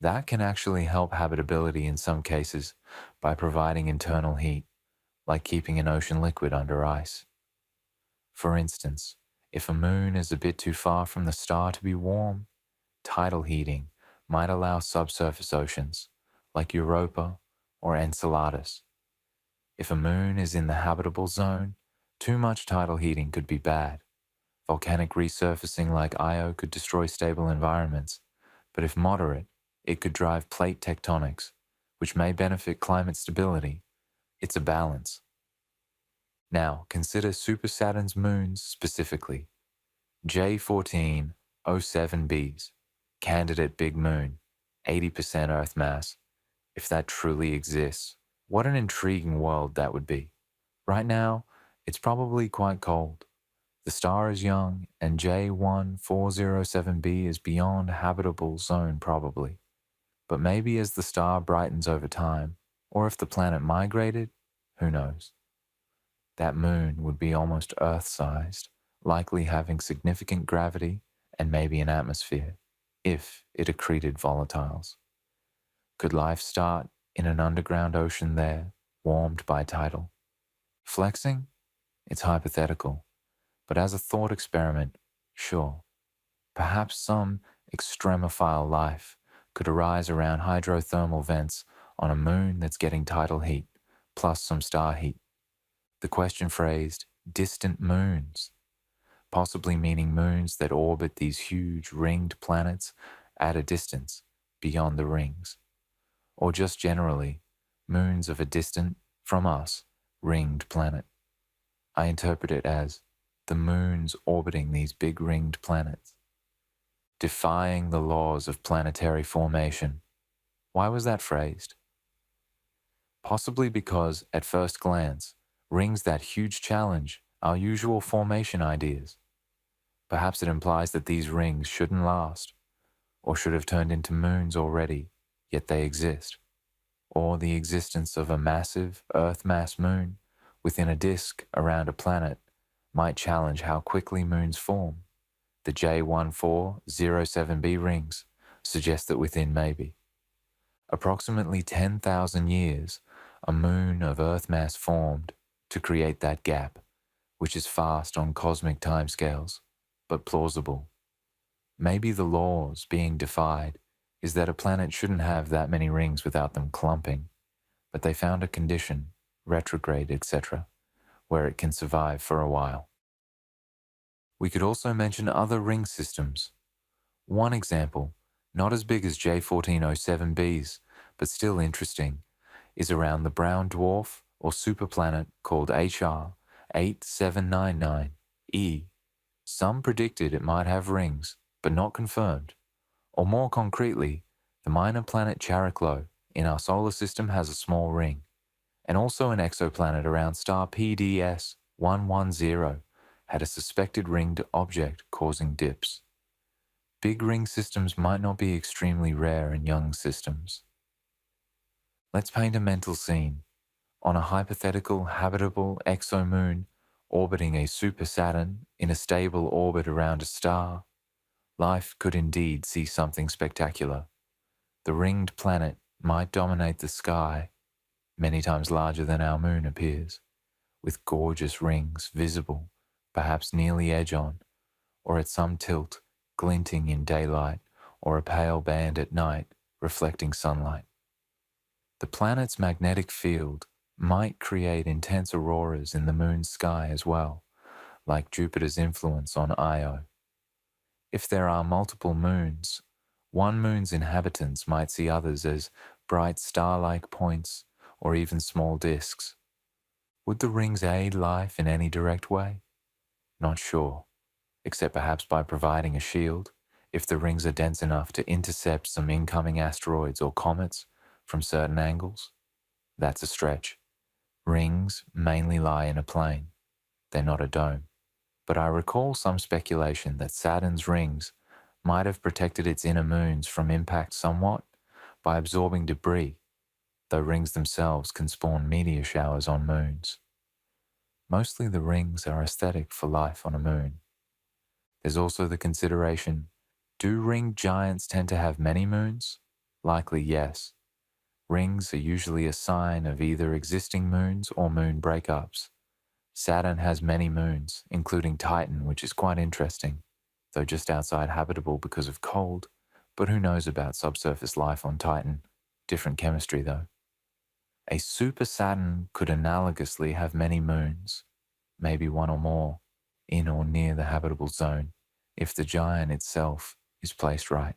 [SPEAKER 1] That can actually help habitability in some cases by providing internal heat, like keeping an ocean liquid under ice. For instance, if a moon is a bit too far from the star to be warm, tidal heating might allow subsurface oceans, like Europa or Enceladus. If a moon is in the habitable zone, too much tidal heating could be bad. Volcanic resurfacing like Io could destroy stable environments, but if moderate, it could drive plate tectonics, which may benefit climate stability. It's a balance. Now, consider Super Saturn's moons specifically. J1407b's, candidate big moon, 80% Earth mass. If that truly exists, what an intriguing world that would be. Right now, it's probably quite cold. The star is young, and J1407b is beyond habitable zone probably. But maybe as the star brightens over time, or if the planet migrated, who knows? That moon would be almost Earth-sized, likely having significant gravity and maybe an atmosphere, if it accreted volatiles. Could life start in an underground ocean there, warmed by tidal? Flexing? It's hypothetical, but as a thought experiment, sure. Perhaps some extremophile life could arise around hydrothermal vents on a moon that's getting tidal heat, plus some star heat. The question phrased, distant moons, possibly meaning moons that orbit these huge ringed planets at a distance beyond the rings, or just generally, moons of a distant, from us, ringed planet. I interpret it as the moons orbiting these big ringed planets, defying the laws of planetary formation. Why was that phrased? Possibly because, at first glance, rings that huge challenge our usual formation ideas. Perhaps it implies that these rings shouldn't last, or should have turned into moons already, yet they exist. Or the existence of a massive Earth-mass moon within a disk around a planet might challenge how quickly moons form. The J1407b rings suggest that within maybe approximately 10,000 years, a moon of Earth mass formed to create that gap, which is fast on cosmic timescales, but plausible. Maybe the laws being defied is that a planet shouldn't have that many rings without them clumping, but they found a condition, retrograde, etc., where it can survive for a while. We could also mention other ring systems. One example, not as big as J1407b's, but still interesting, is around the brown dwarf or superplanet called HR 8799e. Some predicted it might have rings, but not confirmed. Or more concretely, the minor planet Charon in our solar system has a small ring, and also an exoplanet around star PDS 110 had a suspected ringed object causing dips. Big ring systems might not be extremely rare in young systems. Let's paint a mental scene. On a hypothetical habitable exomoon orbiting a super Saturn in a stable orbit around a star, life could indeed see something spectacular. The ringed planet might dominate the sky, many times larger than our moon appears, with gorgeous rings visible, perhaps nearly edge-on, or at some tilt, glinting in daylight, or a pale band at night, reflecting sunlight. The planet's magnetic field might create intense auroras in the moon's sky as well, like Jupiter's influence on Io. If there are multiple moons, One moon's inhabitants might see others as bright star-like points or even small disks. Would the rings aid life in any direct way? Not sure, except perhaps by providing a shield, if the rings are dense enough to intercept some incoming asteroids or comets from certain angles. That's a stretch. Rings mainly lie in a plane. They're not a dome. But I recall some speculation that Saturn's rings might have protected its inner moons from impact somewhat by absorbing debris, though rings themselves can spawn meteor showers on moons. Mostly the rings are aesthetic for life on a moon. There's also the consideration, do ring giants tend to have many moons? Likely yes. Rings are usually a sign of either existing moons or moon breakups. Saturn has many moons, including Titan, which is quite interesting, though just outside habitable because of cold, but who knows about subsurface life on Titan? Different chemistry though. A super Saturn could analogously have many moons, maybe one or more, in or near the habitable zone, if the giant itself is placed right.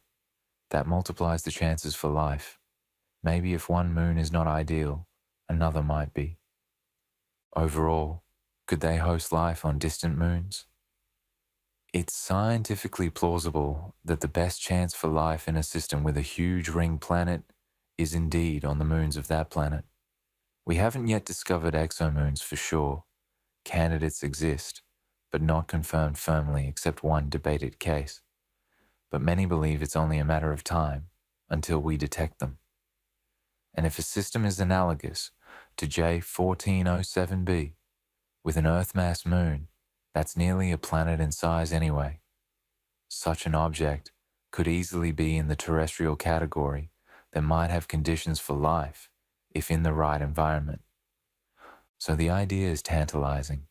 [SPEAKER 1] That multiplies the chances for life. Maybe if one moon is not ideal, another might be. Overall, could they host life on distant moons? It's scientifically plausible that the best chance for life in a system with a huge ring planet is indeed on the moons of that planet. We haven't yet discovered exomoons for sure. Candidates exist, but not confirmed firmly except one debated case. But many believe it's only a matter of time until we detect them. And if a system is analogous to J1407b, with an Earth mass moon, that's nearly a planet in size anyway. Such an object could easily be in the terrestrial category that might have conditions for life if in the right environment. So the idea is tantalizing.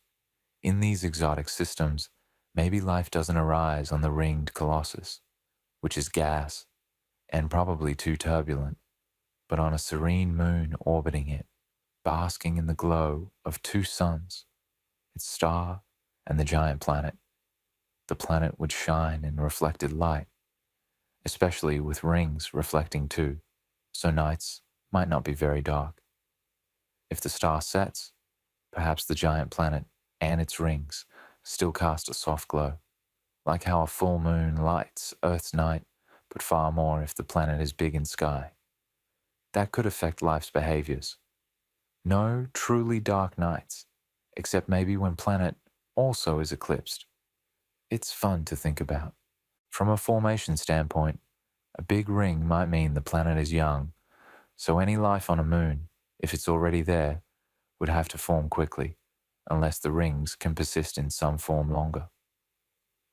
[SPEAKER 1] In these exotic systems, maybe life doesn't arise on the ringed Colossus, which is gas and probably too turbulent, but on a serene moon orbiting it, basking in the glow of two suns, its star and the giant planet. The planet would shine in reflected light, especially with rings reflecting too, so nights might not be very dark. If the star sets, perhaps the giant planet and its rings still cast a soft glow, like how a full moon lights Earth's night, but far more if the planet is big in sky. That could affect life's behaviors. No truly dark nights, except maybe when planet also is eclipsed. It's fun to think about. From a formation standpoint, a big ring might mean the planet is young, so any life on a moon, if it's already there, would have to form quickly, unless the rings can persist in some form longer.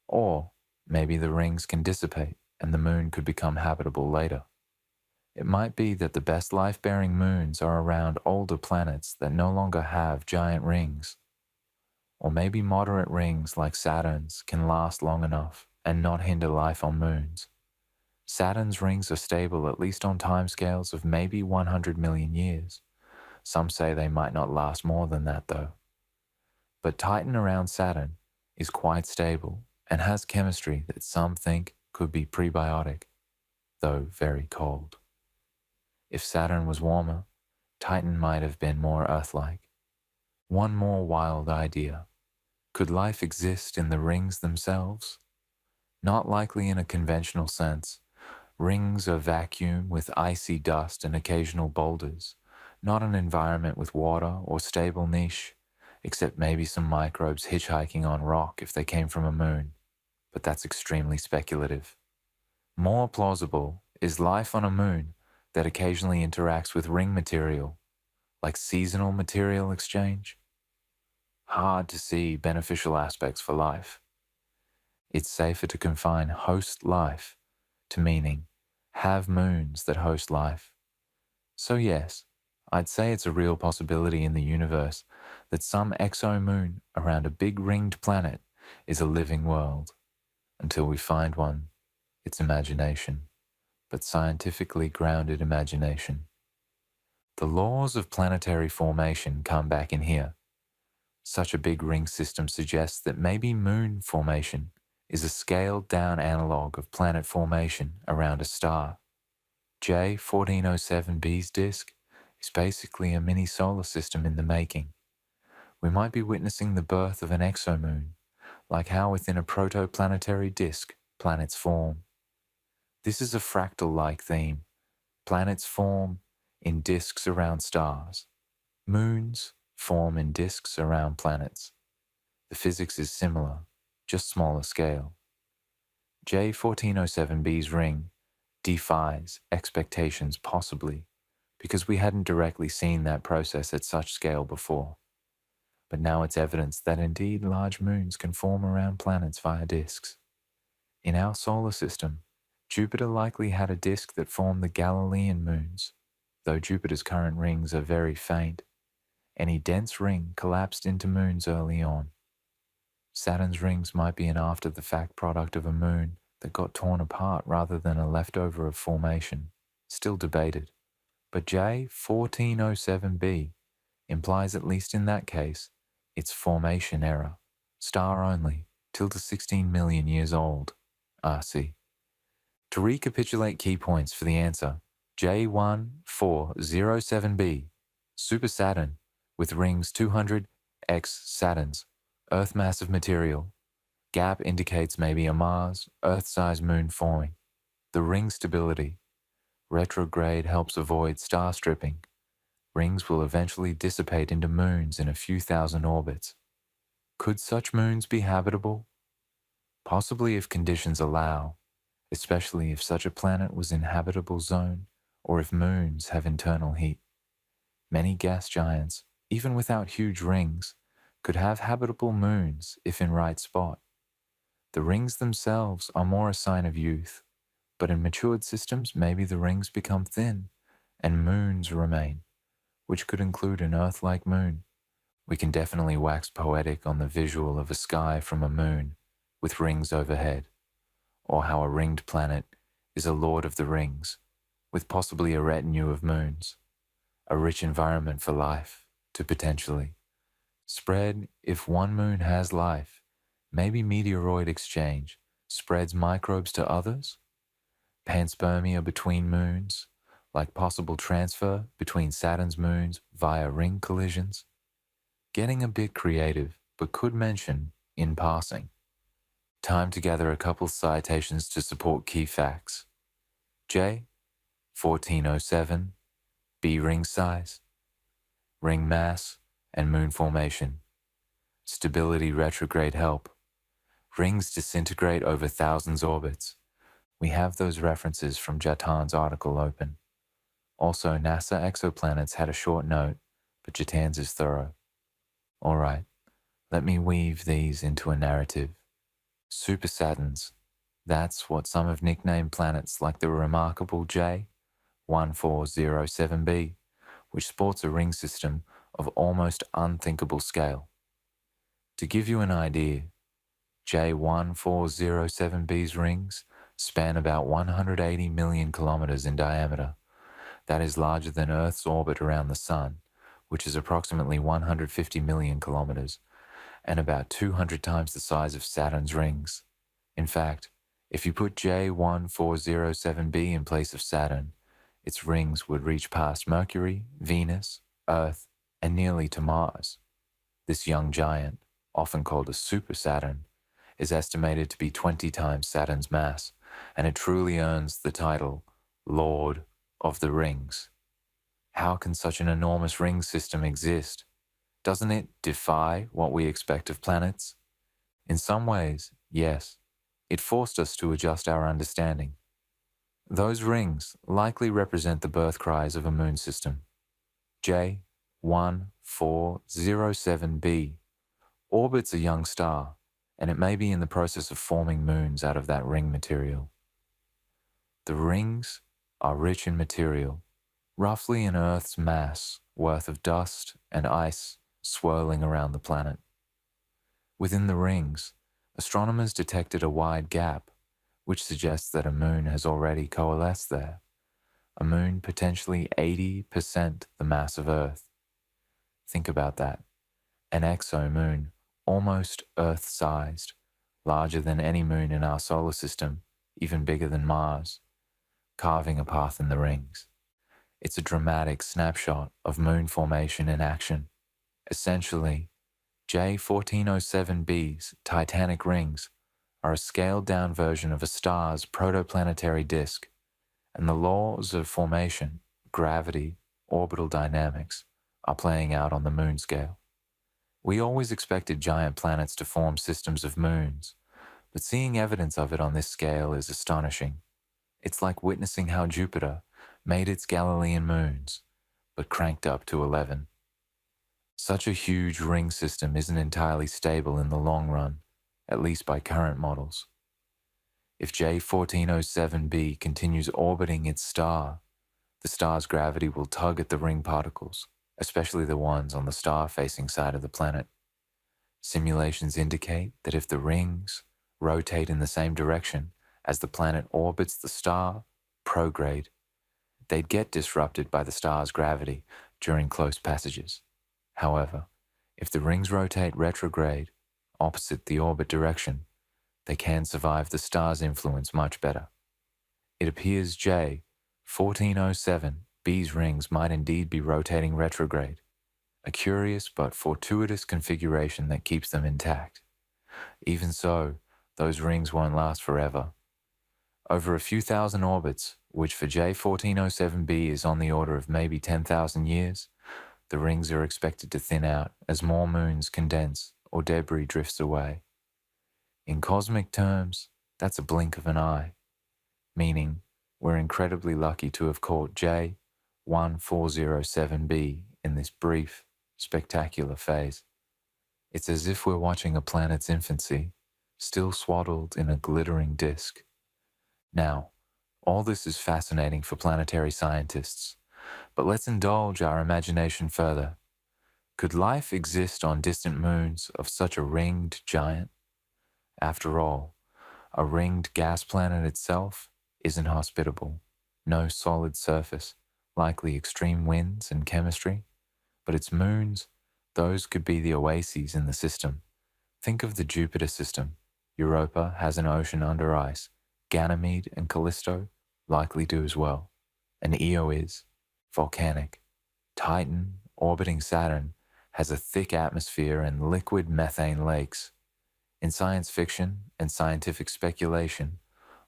[SPEAKER 1] Or maybe the rings can dissipate and the moon could become habitable later. It might be that the best life-bearing moons are around older planets that no longer have giant rings. Or maybe moderate rings like Saturn's can last long enough and not hinder life on moons. Saturn's rings are stable at least on timescales of maybe 100 million years. Some say they might not last more than that though. But Titan around Saturn is quite stable and has chemistry that some think could be prebiotic, though very cold. If Saturn was warmer, Titan might have been more Earth-like. One more wild idea. Could life exist in the rings themselves? Not likely in a conventional sense. Rings are vacuum with icy dust and occasional boulders, not an environment with water or stable niche, except maybe some microbes hitchhiking on rock if they came from a moon. But that's extremely speculative. More plausible is life on a moon that occasionally interacts with ring material, like seasonal material exchange. Hard to see beneficial aspects for life. It's safer to confine host life to meaning have moons that host life. So yes, I'd say it's a real possibility in the universe that some exomoon around a big ringed planet is a living world. Until we find one, it's imagination, but scientifically grounded imagination. The laws of planetary formation come back in here. Such a big ring system suggests that maybe moon formation is a scaled-down analog of planet formation around a star. J1407b's disk is basically a mini solar system in the making. We might be witnessing the birth of an exomoon, like how within a protoplanetary disk, planets form. This is a fractal-like theme. Planets form in disks around stars. Moons form in disks around planets. The physics is similar, just smaller scale. J1407b's ring defies expectations possibly because we hadn't directly seen that process at such scale before. But now it's evidence that indeed large moons can form around planets via disks. In our solar system, Jupiter likely had a disk that formed the Galilean moons, though Jupiter's current rings are very faint. Any dense ring collapsed into moons early on. Saturn's rings might be an after-the-fact product of a moon that got torn apart rather than a leftover of formation, still debated. But J1407b implies, at least in that case, its formation era, star only, till to 16 million years old, RC. To recapitulate key points for the answer, J1407b, Super Saturn, with rings 200 x Saturns, Earth massive material. Gap indicates maybe a Mars, Earth-sized moon forming. The ring stability. Retrograde helps avoid star stripping. Rings will eventually dissipate into moons in a few thousand orbits. Could such moons be habitable? Possibly if conditions allow, especially if such a planet was in habitable zone or if moons have internal heat. Many gas giants, even without huge rings, could have habitable moons if in right spot. The rings themselves are more a sign of youth, but in matured systems maybe the rings become thin and moons remain, which could include an Earth-like moon. We can definitely wax poetic on the visual of a sky from a moon with rings overhead, or how a ringed planet is a lord of the rings, with possibly a retinue of moons, a rich environment for life to potentially spread. If one moon has life, maybe meteoroid exchange spreads microbes to others? Panspermia between moons, like possible transfer between Saturn's moons via ring collisions? Getting a bit creative, but could mention in passing. Time to gather a couple citations to support key facts. J, 1407, B ring size, ring mass, and moon formation. Stability retrograde help. Rings disintegrate over thousands orbits. We have those references from Jatan's article open. Also, NASA exoplanets had a short note, but Jatan's is thorough. Alright, let me weave these into a narrative. Super Saturns. That's what some have nicknamed planets like the remarkable J1407b, which sports a ring system of almost unthinkable scale. To give you an idea, J1407b's rings span about 180 million kilometers in diameter. That is larger than Earth's orbit around the Sun, which is approximately 150 million kilometers, and about 200 times the size of Saturn's rings. In fact, if you put J1407b in place of Saturn, its rings would reach past Mercury, Venus, Earth, and nearly to Mars. This young giant, often called a super Saturn, is estimated to be 20 times Saturn's mass, and it truly earns the title Lord of the Rings. How can such an enormous ring system exist? Doesn't it defy what we expect of planets? In some ways, yes. It forced us to adjust our understanding. Those rings likely represent the birth cries of a moon system. J1407b orbits a young star, and it may be in the process of forming moons out of that ring material. The rings are rich in material, roughly an Earth's mass worth of dust and ice swirling around the planet. Within the rings, astronomers detected a wide gap, which suggests that a moon has already coalesced there, a moon potentially 80% the mass of Earth. Think about that. An exomoon, almost Earth-sized, larger than any moon in our solar system, even bigger than Mars, carving a path in the rings. It's a dramatic snapshot of moon formation in action. Essentially, J1407b's titanic rings are a scaled-down version of a star's protoplanetary disk, and the laws of formation, gravity, orbital dynamics are playing out on the moon scale. We always expected giant planets to form systems of moons, but seeing evidence of it on this scale is astonishing. It's like witnessing how Jupiter made its Galilean moons, but cranked up to 11. Such a huge ring system isn't entirely stable in the long run, at least by current models. If J1407b continues orbiting its star, the star's gravity will tug at the ring particles, especially the ones on the star-facing side of the planet. Simulations indicate that if the rings rotate in the same direction as the planet orbits the star, prograde, they'd get disrupted by the star's gravity during close passages. However, if the rings rotate retrograde, opposite the orbit direction, they can survive the star's influence much better. It appears J1407b's rings might indeed be rotating retrograde, a curious but fortuitous configuration that keeps them intact. Even so, those rings won't last forever. Over a few thousand orbits, which for J1407b is on the order of maybe 10,000 years, the rings are expected to thin out as more moons condense or debris drifts away. In cosmic terms, that's a blink of an eye, meaning we're incredibly lucky to have caught J1407b in this brief, spectacular phase. It's as if we're watching a planet's infancy, still swaddled in a glittering disk. Now, all this is fascinating for planetary scientists, but let's indulge our imagination further. Could life exist on distant moons of such a ringed giant? After all, a ringed gas planet itself isn't hospitable. No solid surface, likely extreme winds and chemistry. But its moons, those could be the oases in the system. Think of the Jupiter system. Europa has an ocean under ice. Ganymede and Callisto likely do as well. And Io is volcanic. Titan, orbiting Saturn, has a thick atmosphere and liquid methane lakes. In science fiction and scientific speculation,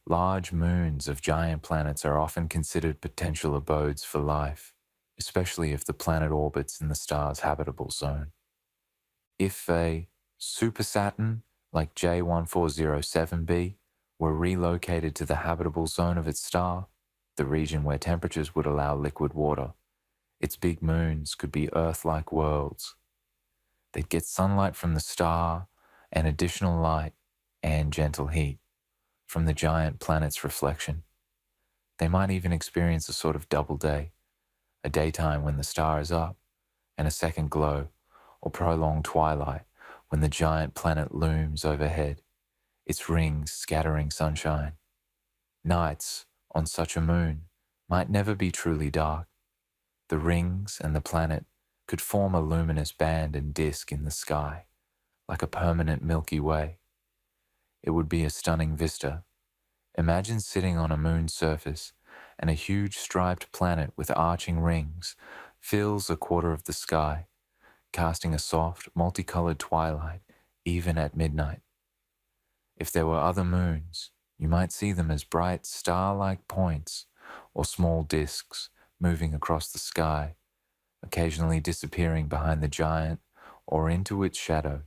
[SPEAKER 1] large moons of giant planets are often considered potential abodes for life, especially if the planet orbits in the star's habitable zone. If a super Saturn like J1407b were relocated to the habitable zone of its star, the region where temperatures would allow liquid water, its big moons could be Earth-like worlds. They'd get sunlight from the star and additional light and gentle heat from the giant planet's reflection. They might even experience a sort of double day, a daytime when the star is up, and a second glow or prolonged twilight when the giant planet looms overhead, its rings scattering sunshine. Nights on such a moon might never be truly dark. The rings and the planet could form a luminous band and disk in the sky, like a permanent Milky Way. It would be a stunning vista. Imagine sitting on a moon's surface and a huge striped planet with arching rings fills a quarter of the sky, casting a soft, multicolored twilight even at midnight. If there were other moons, you might see them as bright star-like points or small disks moving across the sky, occasionally disappearing behind the giant or into its shadow.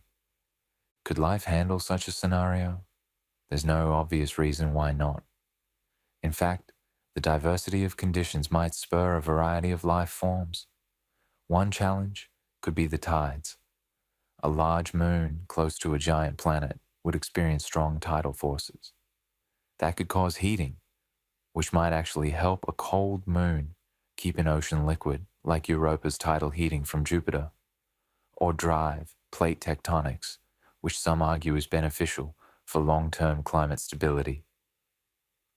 [SPEAKER 1] Could life handle such a scenario? There's no obvious reason why not. In fact, the diversity of conditions might spur a variety of life forms. One challenge could be the tides. A large moon close to a giant planet would experience strong tidal forces. That could cause heating, which might actually help a cold moon keep an ocean liquid, like Europa's tidal heating from Jupiter, or drive plate tectonics, which some argue is beneficial for long-term climate stability.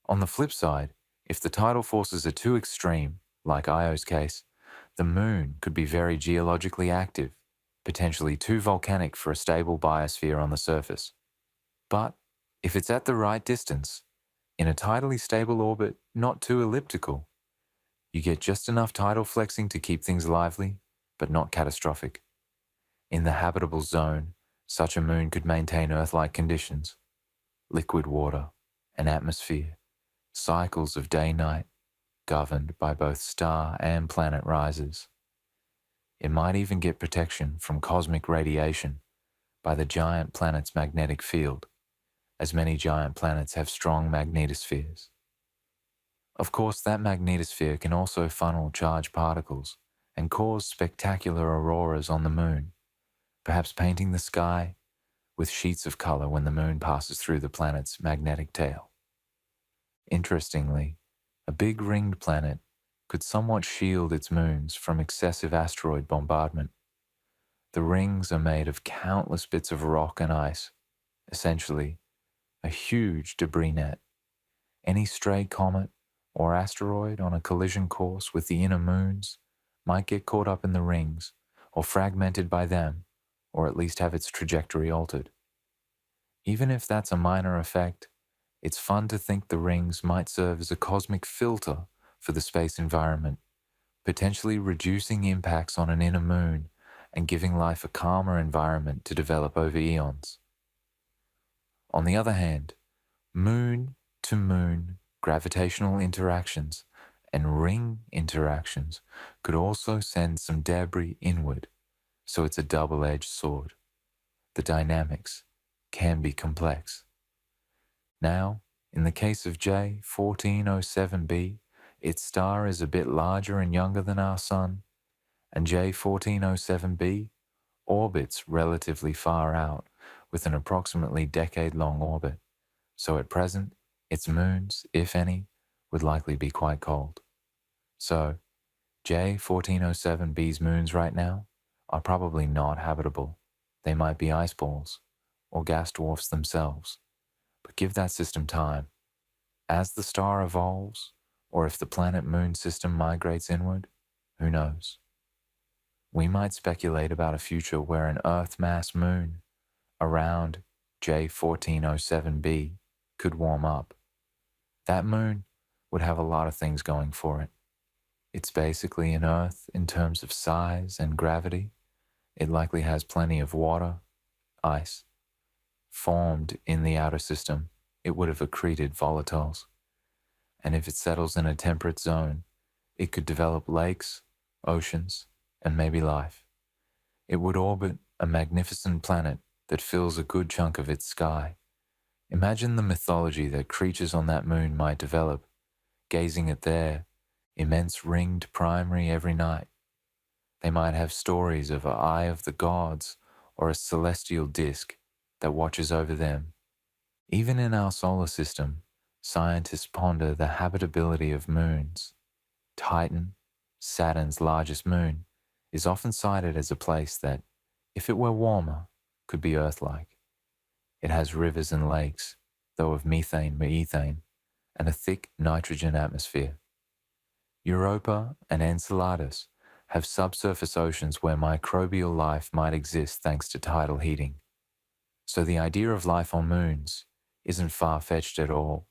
[SPEAKER 1] On the flip side, if the tidal forces are too extreme, like Io's case, the moon could be very geologically active, potentially too volcanic for a stable biosphere on the surface. But if it's at the right distance, in a tidally stable orbit, not too elliptical, you get just enough tidal flexing to keep things lively, but not catastrophic. In the habitable zone, such a moon could maintain Earth-like conditions, liquid water, an atmosphere, cycles of day-night, governed by both star and planet rises. It might even get protection from cosmic radiation by the giant planet's magnetic field, as many giant planets have strong magnetospheres. Of course, that magnetosphere can also funnel charged particles and cause spectacular auroras on the moon, perhaps painting the sky with sheets of color when the moon passes through the planet's magnetic tail. Interestingly, a big ringed planet could somewhat shield its moons from excessive asteroid bombardment. The rings are made of countless bits of rock and ice, essentially a huge debris net. Any stray comet or asteroid on a collision course with the inner moons might get caught up in the rings or fragmented by them, or at least have its trajectory altered. Even if that's a minor effect, it's fun to think the rings might serve as a cosmic filter for the space environment, potentially reducing impacts on an inner moon and giving life a calmer environment to develop over eons. On the other hand, moon-to-moon gravitational interactions and ring interactions could also send some debris inward, so it's a double-edged sword. The dynamics can be complex. Now, in the case of J1407b, its star is a bit larger and younger than our Sun, and J1407b orbits relatively far out with an approximately decade-long orbit, so at present, its moons, if any, would likely be quite cold. So, J1407b's moons right now are probably not habitable. They might be ice balls or gas dwarfs themselves, but give that system time. As the star evolves, or if the planet-moon system migrates inward, who knows? We might speculate about a future where an Earth-mass moon around J1407b could warm up. That moon would have a lot of things going for it. It's basically an Earth in terms of size and gravity. It likely has plenty of water, ice. Formed in the outer system, it would have accreted volatiles. And if it settles in a temperate zone, it could develop lakes, oceans, and maybe life. It would orbit a magnificent planet that fills a good chunk of its sky. Imagine the mythology that creatures on that moon might develop, gazing at their immense ringed primary every night. They might have stories of an eye of the gods or a celestial disk that watches over them. Even in our solar system, scientists ponder the habitability of moons. Titan, Saturn's largest moon, is often cited as a place that, if it were warmer, could be Earth-like. It has rivers and lakes, though of methane or ethane, and a thick nitrogen atmosphere. Europa and Enceladus have subsurface oceans where microbial life might exist thanks to tidal heating. So the idea of life on moons isn't far-fetched at all.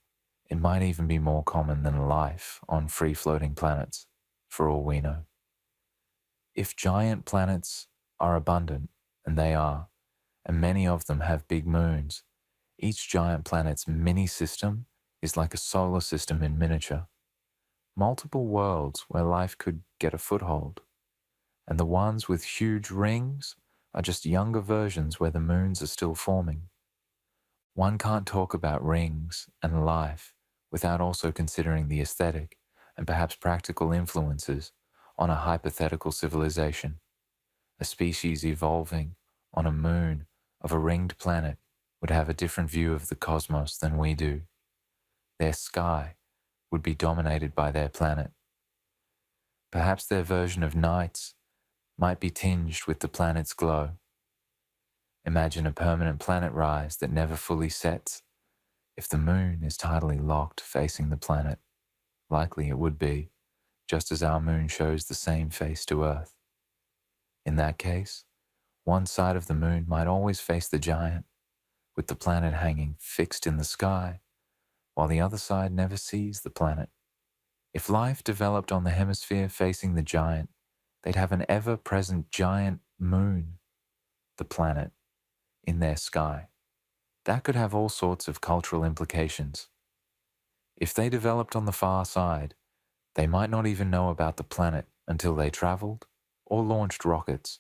[SPEAKER 1] It might even be more common than life on free-floating planets, for all we know. If giant planets are abundant, and they are, and many of them have big moons, each giant planet's mini-system is like a solar system in miniature. Multiple worlds where life could get a foothold. And the ones with huge rings are just younger versions where the moons are still forming. One can't talk about rings and life without also considering the aesthetic and perhaps practical influences on a hypothetical civilization. A species evolving on a moon of a ringed planet would have a different view of the cosmos than we do. Their sky would be dominated by their planet. Perhaps their version of nights might be tinged with the planet's glow. Imagine a permanent planet rise that never fully sets. If the moon is tidally locked facing the planet, likely it would be, just as our moon shows the same face to Earth. In that case, one side of the moon might always face the giant, with the planet hanging fixed in the sky, while the other side never sees the planet. If life developed on the hemisphere facing the giant, they'd have an ever-present giant moon, the planet, in their sky. That could have all sorts of cultural implications. If they developed on the far side, they might not even know about the planet until they traveled or launched rockets.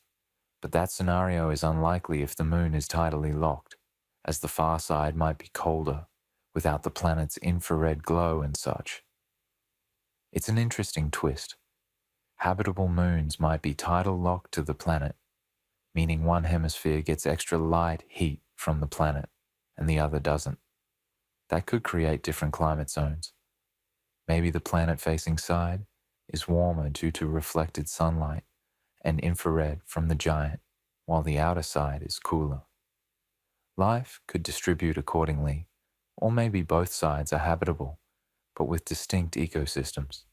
[SPEAKER 1] But that scenario is unlikely if the moon is tidally locked, as the far side might be colder, without the planet's infrared glow and such. It's an interesting twist. Habitable moons might be tidal locked to the planet, meaning one hemisphere gets extra light heat from the planet and the other doesn't. That could create different climate zones. Maybe the planet-facing side is warmer due to reflected sunlight and infrared from the giant, while the outer side is cooler. Life could distribute accordingly, or maybe both sides are habitable, but with distinct ecosystems.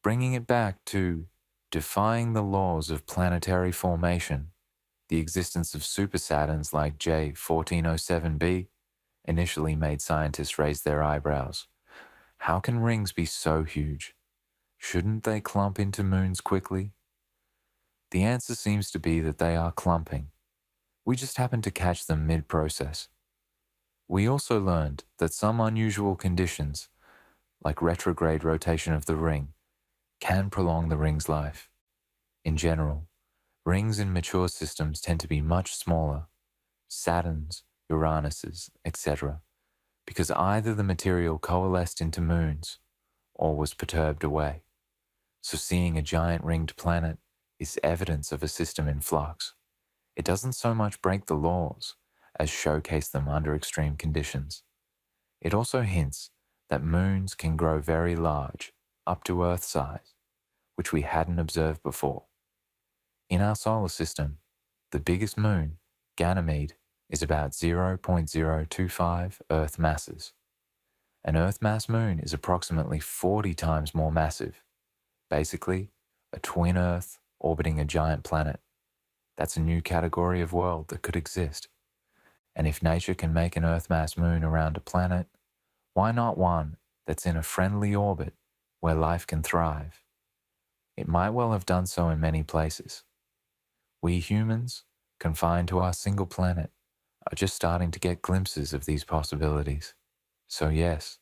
[SPEAKER 1] Bringing it back to defying the laws of planetary formation, the existence of super Saturns like J1407b initially made scientists raise their eyebrows. How can rings be so huge? Shouldn't they clump into moons quickly? The answer seems to be that they are clumping. We just happen to catch them mid-process. We also learned that some unusual conditions, like retrograde rotation of the ring, can prolong the ring's life. In general, rings in mature systems tend to be much smaller, Saturns, Uranuses, etc., because either the material coalesced into moons or was perturbed away. So seeing a giant ringed planet is evidence of a system in flux. It doesn't so much break the laws as showcase them under extreme conditions. It also hints that moons can grow very large, up to Earth size, which we hadn't observed before. In our solar system, the biggest moon, Ganymede, is about 0.025 Earth masses. An Earth mass moon is approximately 40 times more massive. Basically, a twin Earth orbiting a giant planet. That's a new category of world that could exist. And if nature can make an Earth mass moon around a planet, why not one that's in a friendly orbit where life can thrive? It might well have done so in many places. We humans, confined to our single planet, are just starting to get glimpses of these possibilities. So yes,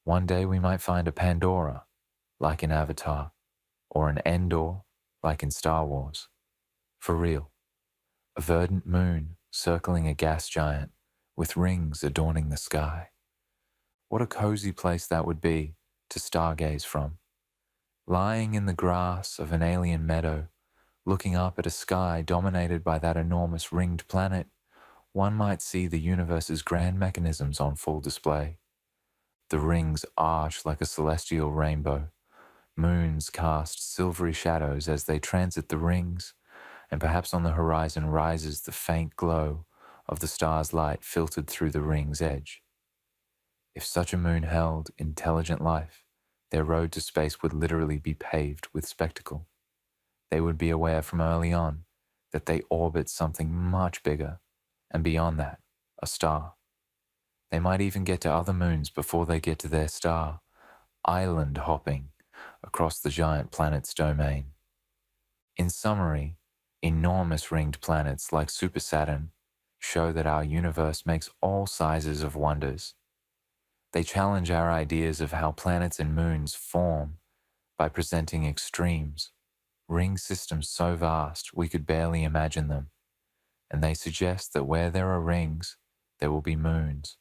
[SPEAKER 1] one day we might find a Pandora, like in Avatar, or an Endor, like in Star Wars. For real. A verdant moon circling a gas giant with rings adorning the sky. What a cozy place that would be to stargaze from. Lying in the grass of an alien meadow, looking up at a sky dominated by that enormous ringed planet, one might see the universe's grand mechanisms on full display. The rings arch like a celestial rainbow. Moons cast silvery shadows as they transit the rings, and perhaps on the horizon rises the faint glow of the star's light filtered through the ring's edge. If such a moon held intelligent life, their road to space would literally be paved with spectacle. They would be aware from early on that they orbit something much bigger, and beyond that, a star. They might even get to other moons before they get to their star, island hopping across the giant planet's domain. In summary, enormous ringed planets like Super Saturn show that our universe makes all sizes of wonders. They challenge our ideas of how planets and moons form by presenting extremes, ring systems so vast we could barely imagine them, and they suggest that where there are rings, there will be moons.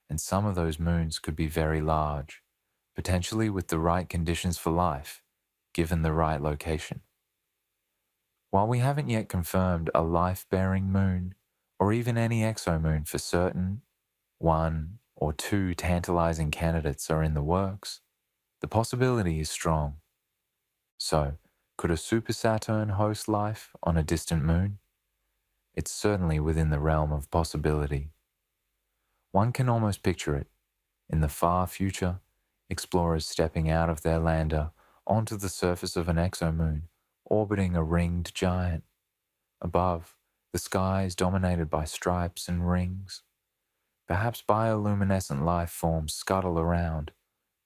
[SPEAKER 1] And some of those moons could be very large, potentially with the right conditions for life, given the right location. While we haven't yet confirmed a life-bearing moon, or even any exomoon for certain, one or two tantalizing candidates are in the works, the possibility is strong. So, could a super Saturn host life on a distant moon? It's certainly within the realm of possibility. One can almost picture it. In the far future, explorers stepping out of their lander onto the surface of an exomoon, orbiting a ringed giant. Above, The sky is dominated by stripes and rings. Perhaps bioluminescent life forms scuttle around,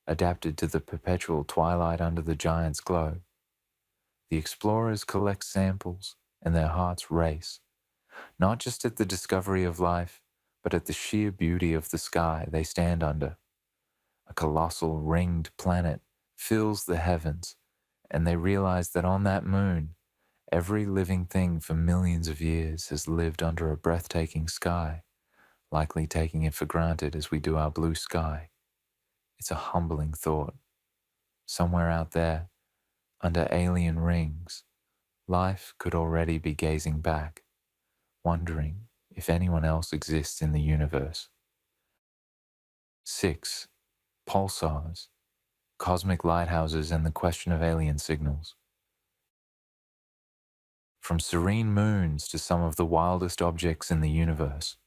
[SPEAKER 1] adapted to the perpetual twilight under the giant's glow. The explorers collect samples, and their hearts race, not just at the discovery of life, but at the sheer beauty of the sky they stand under. A colossal ringed planet fills the heavens, and they realize that on that moon, every living thing for millions of years has lived under a breathtaking sky, likely taking it for granted as we do our blue sky. It's a humbling thought. Somewhere out there, under alien rings, life could already be gazing back, wondering if anyone else exists in the universe. 6. Pulsars, cosmic lighthouses and the question of alien signals. From serene moons to some of the wildest objects in the universe,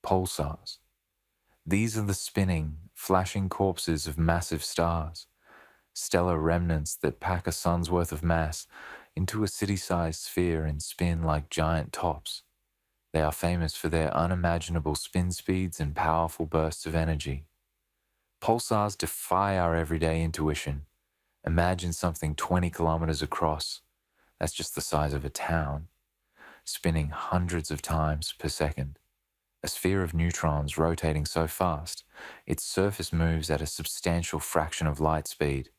[SPEAKER 1] pulsars. These are the spinning, flashing corpses of massive stars, stellar remnants that pack a sun's worth of mass into a city-sized sphere and spin like giant tops. They are famous for their unimaginable spin speeds and powerful bursts of energy. Pulsars defy our everyday intuition. Imagine something 20 kilometers across, that's just the size of a town, spinning hundreds of times per second. A sphere of neutrons rotating so fast, its surface moves at a substantial fraction of light speed,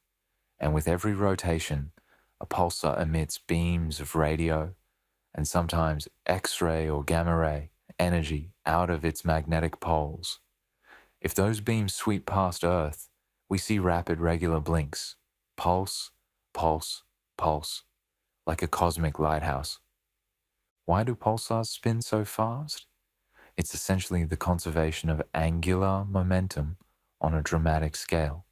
[SPEAKER 1] and with every rotation, a pulsar emits beams of radio and sometimes X-ray or gamma-ray energy out of its magnetic poles. If those beams sweep past Earth, we see rapid regular blinks, pulse, pulse, pulse, like a cosmic lighthouse. Why do pulsars spin so fast? It's essentially the conservation of angular momentum on a dramatic scale.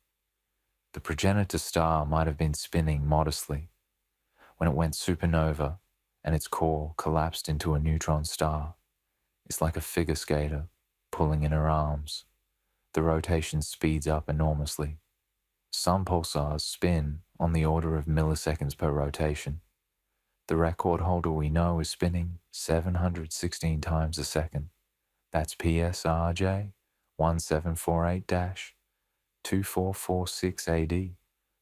[SPEAKER 1] The progenitor star might have been spinning modestly. When it went supernova and its core collapsed into a neutron star, it's like a figure skater pulling in her arms. The rotation speeds up enormously. Some pulsars spin on the order of milliseconds per rotation. The record holder we know is spinning 716 times a second. That's PSRJ 1748-2446 AD,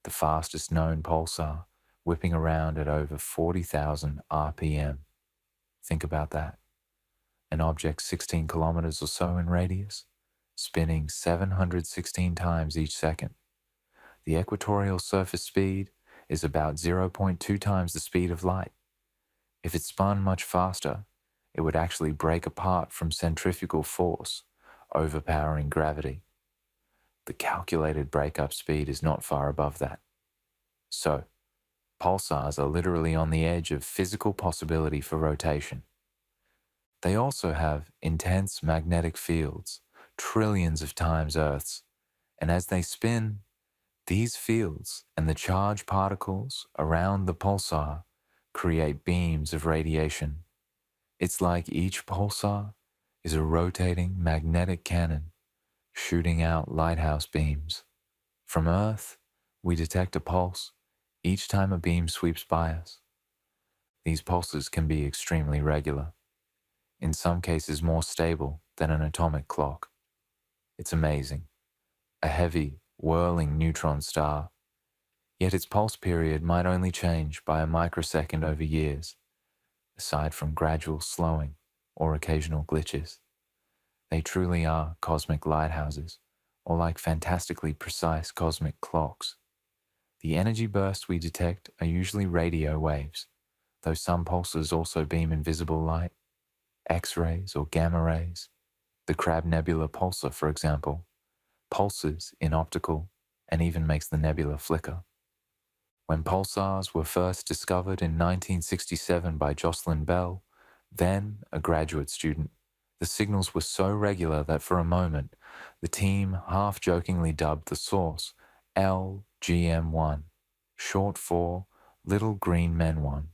[SPEAKER 1] the fastest known pulsar, whipping around at over 40,000 RPM. Think about that. An object 16 kilometers or so in radius, spinning 716 times each second. The equatorial surface speed is about 0.2 times the speed of light. If it spun much faster, it would actually break apart from centrifugal force, overpowering gravity. The calculated breakup speed is not far above that. So, pulsars are literally on the edge of physical possibility for rotation. They also have intense magnetic fields, trillions of times Earth's, and as they spin, these fields and the charged particles around the pulsar create beams of radiation. It's like each pulsar is a rotating magnetic cannon shooting out lighthouse beams. From Earth, we detect a pulse each time a beam sweeps by us. These pulses can be extremely regular, in some cases more stable than an atomic clock. It's amazing. A heavy, whirling neutron star, yet its pulse period might only change by a microsecond over years, aside from gradual slowing or occasional glitches. They truly are cosmic lighthouses, or like fantastically precise cosmic clocks. The energy bursts we detect are usually radio waves, though some pulses also beam invisible light, X-rays or gamma rays. The Crab Nebula pulsar, for example, pulses in optical and even makes the nebula flicker. When pulsars were first discovered in 1967 by Jocelyn Bell, then a graduate student, the signals were so regular that for a moment, the team half-jokingly dubbed the source LGM1, short for Little Green Men 1.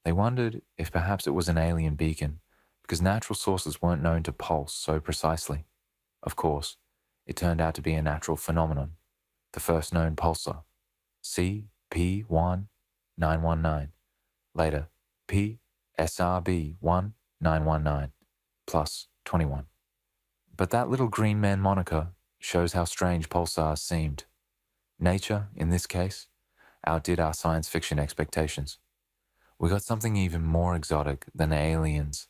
[SPEAKER 1] They wondered if perhaps it was an alien beacon, because natural sources weren't known to pulse so precisely. Of course, it turned out to be a natural phenomenon, the first known pulsar, CP1919, later PSRB1 919 plus 21. But that little green man moniker shows how strange pulsars seemed. Nature, in this case, outdid our science fiction expectations. We got something even more exotic than aliens,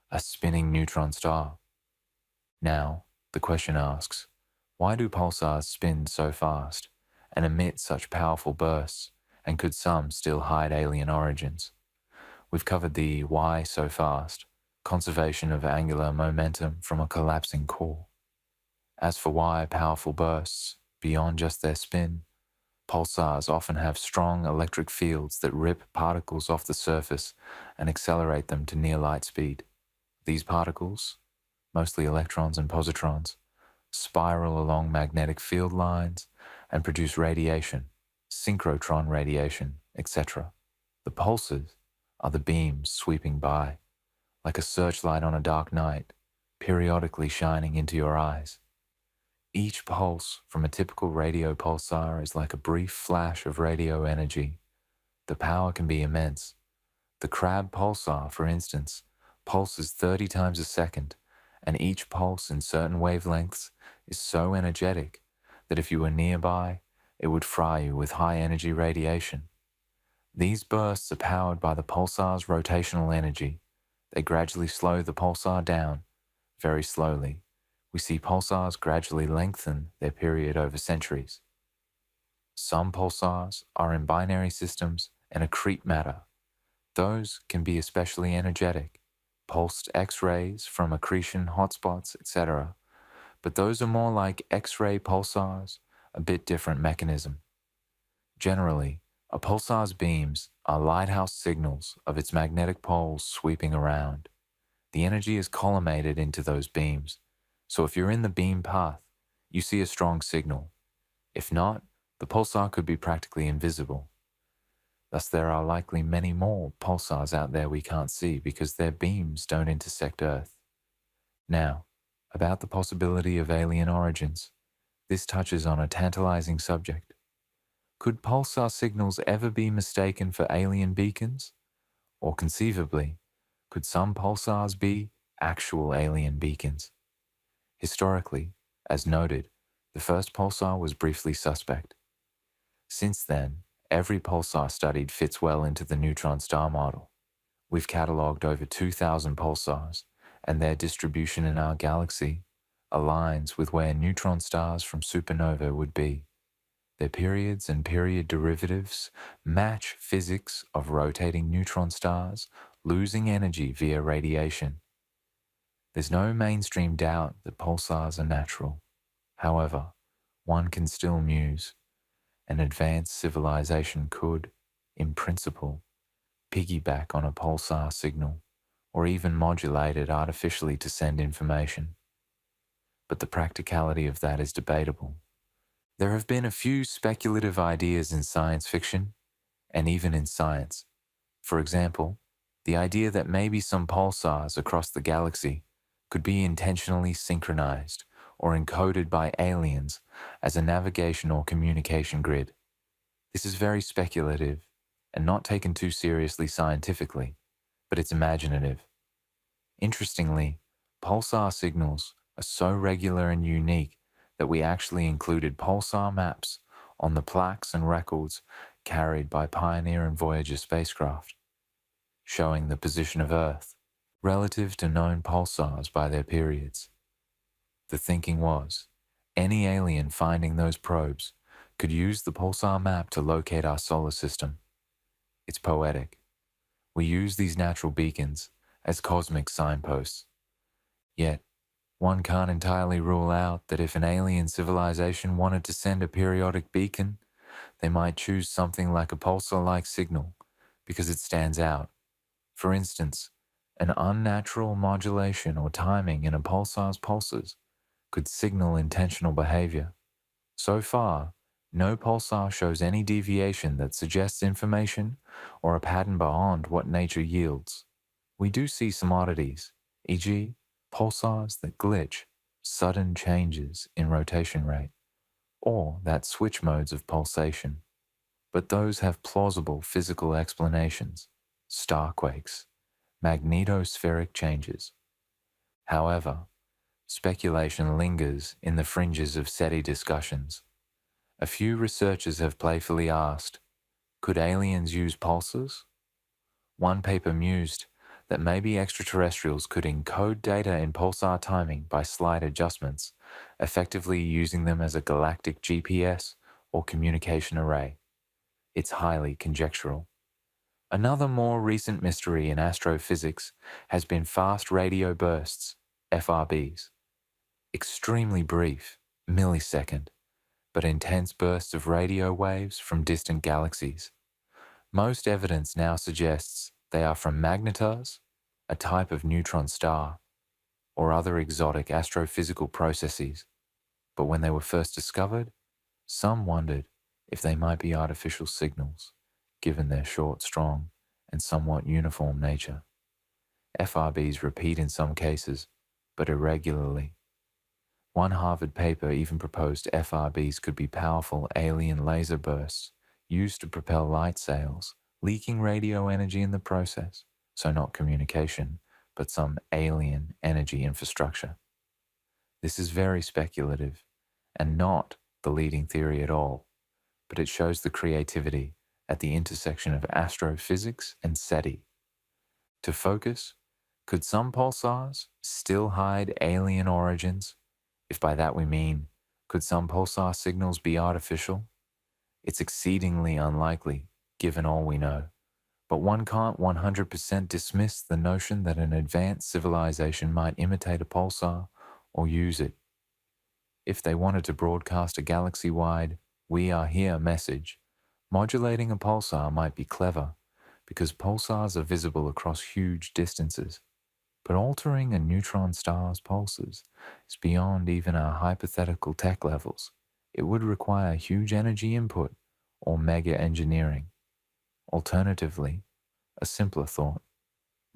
[SPEAKER 1] a spinning neutron star. Now, the question asks, why do pulsars spin so fast and emit such powerful bursts, and could some still hide alien origins? We've covered the why so fast, conservation of angular momentum from a collapsing core. As for why powerful bursts, beyond just their spin, pulsars often have strong electric fields that rip particles off the surface and accelerate them to near light speed. These particles, mostly electrons and positrons, spiral along magnetic field lines and produce radiation, synchrotron radiation, etc. The pulses are the beams sweeping by, like a searchlight on a dark night, periodically shining into your eyes. Each pulse from a typical radio pulsar is like a brief flash of radio energy. The power can be immense. The Crab pulsar, for instance, pulses 30 times a second, and each pulse in certain wavelengths is so energetic that if you were nearby, it would fry you with high-energy radiation. These bursts are powered by the pulsar's rotational energy. They gradually slow the pulsar down, very slowly. We see pulsars gradually lengthen their period over centuries. Some pulsars are in binary systems and accrete matter. Those can be especially energetic, pulsed X-rays from accretion hotspots, etc. But those are more like X-ray pulsars, a bit different mechanism. Generally, a pulsar's beams are lighthouse signals of its magnetic poles sweeping around. The energy is collimated into those beams, so if you're in the beam path, you see a strong signal. If not, the pulsar could be practically invisible. Thus, there are likely many more pulsars out there we can't see because their beams don't intersect Earth. Now, about the possibility of alien origins, this touches on a tantalizing subject. Could pulsar signals ever be mistaken for alien beacons? Or conceivably, could some pulsars be actual alien beacons? Historically, as noted, the first pulsar was briefly suspect. Since then, every pulsar studied fits well into the neutron star model. We've catalogued over 2,000 pulsars, and their distribution in our galaxy aligns with where neutron stars from supernova would be. Their periods and period derivatives match physics of rotating neutron stars losing energy via radiation. There's no mainstream doubt that pulsars are natural. However, one can still muse. An advanced civilization could, in principle, piggyback on a pulsar signal or even modulate it artificially to send information. But the practicality of that is debatable. There have been a few speculative ideas in science fiction and even in science. For example, the idea that maybe some pulsars across the galaxy could be intentionally synchronized or encoded by aliens as a navigation or communication grid. This is very speculative and not taken too seriously scientifically, but it's imaginative. Interestingly, pulsar signals are so regular and unique that we actually included pulsar maps on the plaques and records carried by Pioneer and Voyager spacecraft, showing the position of Earth relative to known pulsars by their periods. The thinking was, any alien finding those probes could use the pulsar map to locate our solar system. It's poetic. We use these natural beacons as cosmic signposts. Yet, one can't entirely rule out that if an alien civilization wanted to send a periodic beacon, they might choose something like a pulsar-like signal because it stands out. For instance, an unnatural modulation or timing in a pulsar's pulses could signal intentional behavior. So far, no pulsar shows any deviation that suggests information or a pattern beyond what nature yields. We do see some oddities, e.g., pulsars that glitch, sudden changes in rotation rate, or that switch modes of pulsation. But those have plausible physical explanations, starquakes, magnetospheric changes. However, speculation lingers in the fringes of SETI discussions. A few researchers have playfully asked, could aliens use pulsars? One paper mused that maybe extraterrestrials could encode data in pulsar timing by slight adjustments, effectively using them as a galactic GPS or communication array. It's highly conjectural. Another more recent mystery in astrophysics has been fast radio bursts, FRBs. Extremely brief, millisecond, but intense bursts of radio waves from distant galaxies. Most evidence now suggests they are from magnetars, a type of neutron star, or other exotic astrophysical processes. But when they were first discovered, some wondered if they might be artificial signals, given their short, strong, and somewhat uniform nature. FRBs repeat in some cases, but irregularly. One Harvard paper even proposed FRBs could be powerful alien laser bursts used to propel light sails, leaking radio energy in the process, so not communication, but some alien energy infrastructure. This is very speculative, and not the leading theory at all, but it shows the creativity at the intersection of astrophysics and SETI. To focus, could some pulsars still hide alien origins? If by that we mean, could some pulsar signals be artificial? It's exceedingly unlikely, given all we know, but one can't 100% dismiss the notion that an advanced civilization might imitate a pulsar or use it. If they wanted to broadcast a galaxy-wide "We are here" message, modulating a pulsar might be clever, because pulsars are visible across huge distances. But altering a neutron star's pulses is beyond even our hypothetical tech levels. It would require huge energy input or mega engineering. Alternatively, a simpler thought.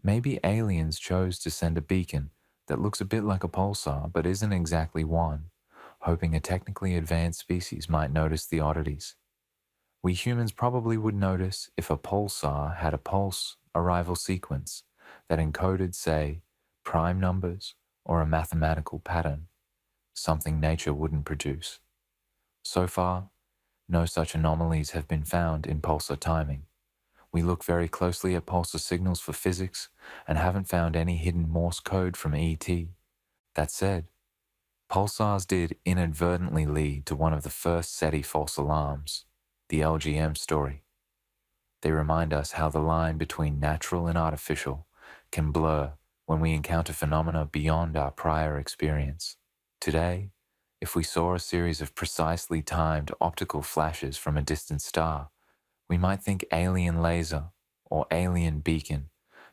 [SPEAKER 1] Maybe aliens chose to send a beacon that looks a bit like a pulsar but isn't exactly one, hoping a technically advanced species might notice the oddities. We humans probably would notice if a pulsar had a pulse arrival sequence that encoded, say, prime numbers or a mathematical pattern, something nature wouldn't produce. So far, no such anomalies have been found in pulsar timing. We look very closely at pulsar signals for physics and haven't found any hidden Morse code from ET. That said, pulsars did inadvertently lead to one of the first SETI false alarms, the LGM story. They remind us how the line between natural and artificial can blur when we encounter phenomena beyond our prior experience. Today, if we saw a series of precisely timed optical flashes from a distant star, we might think alien laser or alien beacon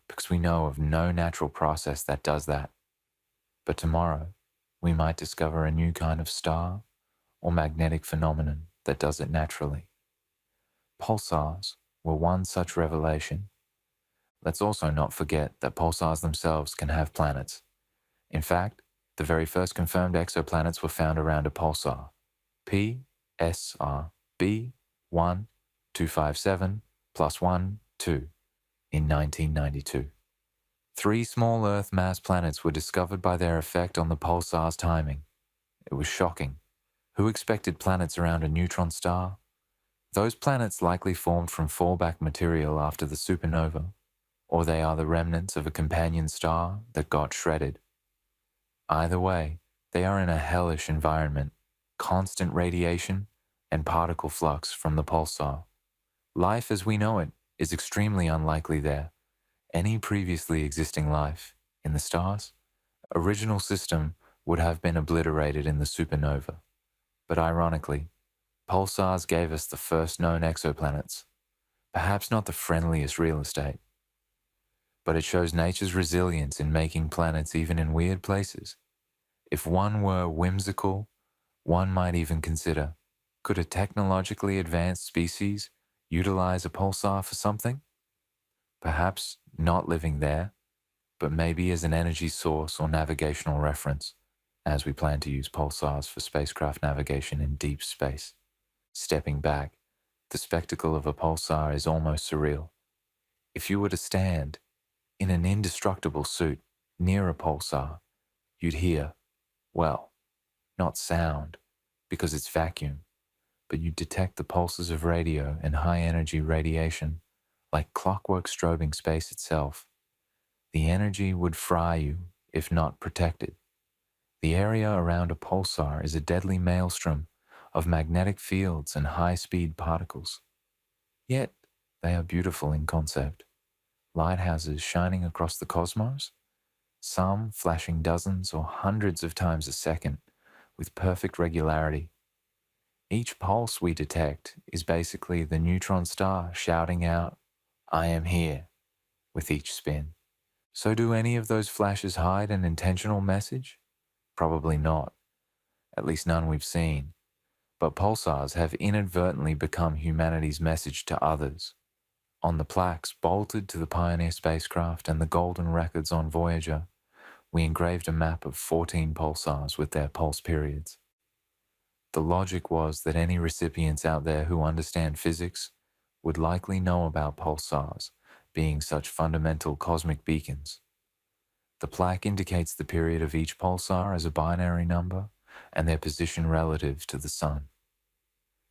[SPEAKER 1] because we know of no natural process that does that. But tomorrow, we might discover a new kind of star or magnetic phenomenon that does it naturally. Pulsars were one such revelation. Let's also not forget that pulsars themselves can have planets. In fact, the very first confirmed exoplanets were found around a pulsar, PSR B1257 plus 1, 2, in 1992. 3 small Earth mass planets were discovered by their effect on the pulsar's timing. It was shocking. Who expected planets around a neutron star? Those planets likely formed from fallback material after the supernova, or they are the remnants of a companion star that got shredded. Either way, they are in a hellish environment, constant radiation and particle flux from the pulsar. Life as we know it is extremely unlikely there. Any previously existing life in the stars, original system would have been obliterated in the supernova. But ironically, pulsars gave us the first known exoplanets, perhaps not the friendliest real estate. But it shows nature's resilience in making planets even in weird places. If one were whimsical, one might even consider, could a technologically advanced species utilize a pulsar for something? Perhaps not living there, but maybe as an energy source or navigational reference, as we plan to use pulsars for spacecraft navigation in deep space. Stepping back, the spectacle of a pulsar is almost surreal. If you were to stand In an indestructible suit, near a pulsar, you'd hear, well, not sound, because it's vacuum, but you'd detect the pulses of radio and high-energy radiation, like clockwork strobing space itself. The energy would fry you, if not protect it. The area around a pulsar is a deadly maelstrom of magnetic fields and high-speed particles. Yet, they are beautiful in concept. Lighthouses shining across the cosmos, some flashing dozens or hundreds of times a second with perfect regularity. Each pulse we detect is basically the neutron star shouting out, "I am here," with each spin. So do any of those flashes hide an intentional message? Probably not, at least none we've seen. But pulsars have inadvertently become humanity's message to others. On the plaques bolted to the Pioneer spacecraft and the golden records on Voyager, we engraved a map of 14 pulsars with their pulse periods. The logic was that any recipients out there who understand physics would likely know about pulsars being such fundamental cosmic beacons. The plaque indicates the period of each pulsar as a binary number and their position relative to the Sun.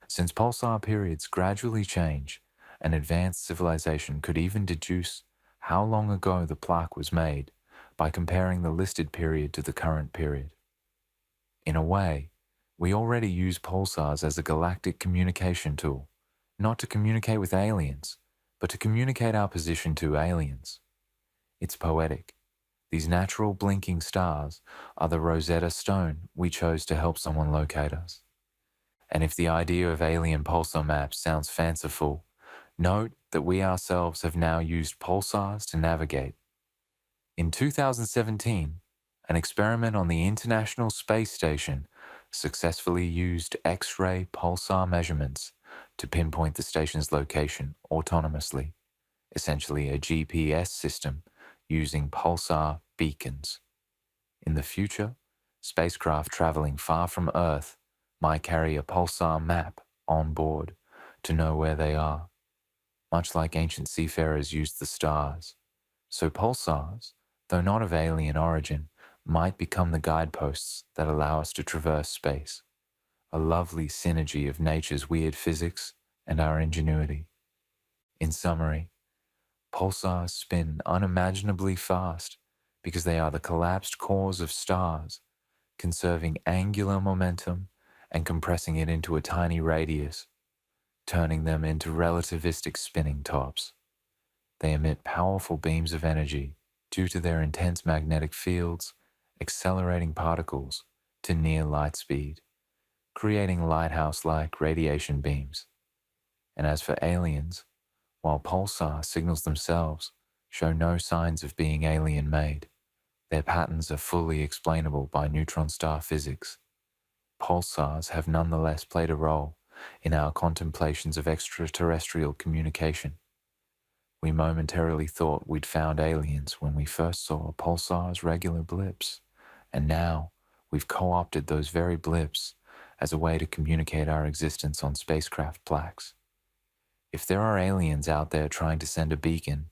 [SPEAKER 1] Since pulsar periods gradually change, an advanced civilization could even deduce how long ago the plaque was made by comparing the listed period to the current period. In a way, we already use pulsars as a galactic communication tool, not to communicate with aliens, but to communicate our position to aliens. It's poetic. These natural blinking stars are the Rosetta Stone we chose to help someone locate us. And if the idea of alien pulsar maps sounds fanciful, note that we ourselves have now used pulsars to navigate. In 2017, an experiment on the International Space Station successfully used X-ray pulsar measurements to pinpoint the station's location autonomously, essentially a GPS system using pulsar beacons. In the future, spacecraft traveling far from Earth might carry a pulsar map on board to know where they are, much like ancient seafarers used the stars. So pulsars, though not of alien origin, might become the guideposts that allow us to traverse space, a lovely synergy of nature's weird physics and our ingenuity. In summary, pulsars spin unimaginably fast because they are the collapsed cores of stars, conserving angular momentum and compressing it into a tiny radius, turning them into relativistic spinning tops. They emit powerful beams of energy due to their intense magnetic fields, accelerating particles to near light speed, creating lighthouse-like radiation beams. And as for aliens, while pulsar signals themselves show no signs of being alien-made, their patterns are fully explainable by neutron star physics. Pulsars have nonetheless played a role in our contemplations of extraterrestrial communication. We momentarily thought we'd found aliens when we first saw pulsars' regular blips, and now we've co-opted those very blips as a way to communicate our existence on spacecraft plaques. If there are aliens out there trying to send a beacon,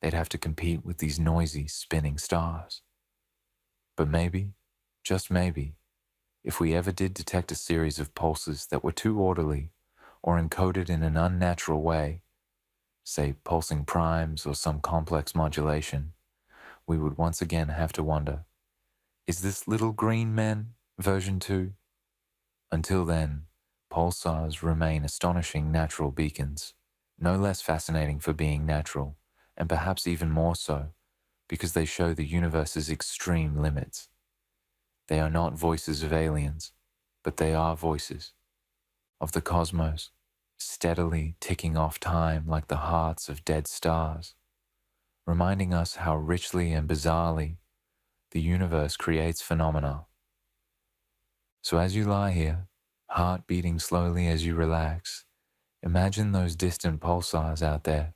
[SPEAKER 1] they'd have to compete with these noisy, spinning stars. But maybe, just maybe, if we ever did detect a series of pulses that were too orderly or encoded in an unnatural way, say pulsing primes or some complex modulation, we would once again have to wonder, is this Little Green Men version 2? Until then, pulsars remain astonishing natural beacons, no less fascinating for being natural, and perhaps even more so, because they show the universe's extreme limits. They are not voices of aliens, but they are voices of the cosmos, steadily ticking off time like the hearts of dead stars, reminding us how richly and bizarrely the universe creates phenomena. So as you lie here, heart beating slowly as you relax, imagine those distant pulsars out there,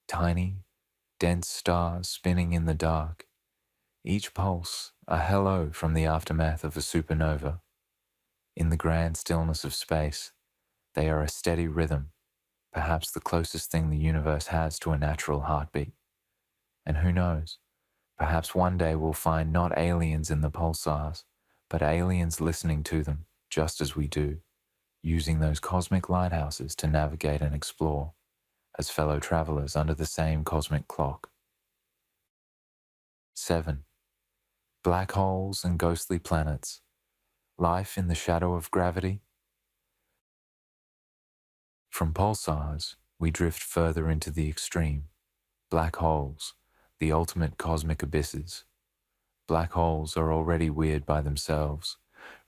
[SPEAKER 1] tiny, dense stars spinning in the dark, each pulse a hello from the aftermath of a supernova. In the grand stillness of space, they are a steady rhythm, perhaps the closest thing the universe has to a natural heartbeat. And who knows, perhaps one day we'll find not aliens in the pulsars, but aliens listening to them just as we do, using those cosmic lighthouses to navigate and explore as fellow travelers under the same cosmic clock. 7. Black holes and ghostly planets. Life in the shadow of gravity. From pulsars, we drift further into the extreme. Black holes, the ultimate cosmic abysses. Black holes are already weird by themselves,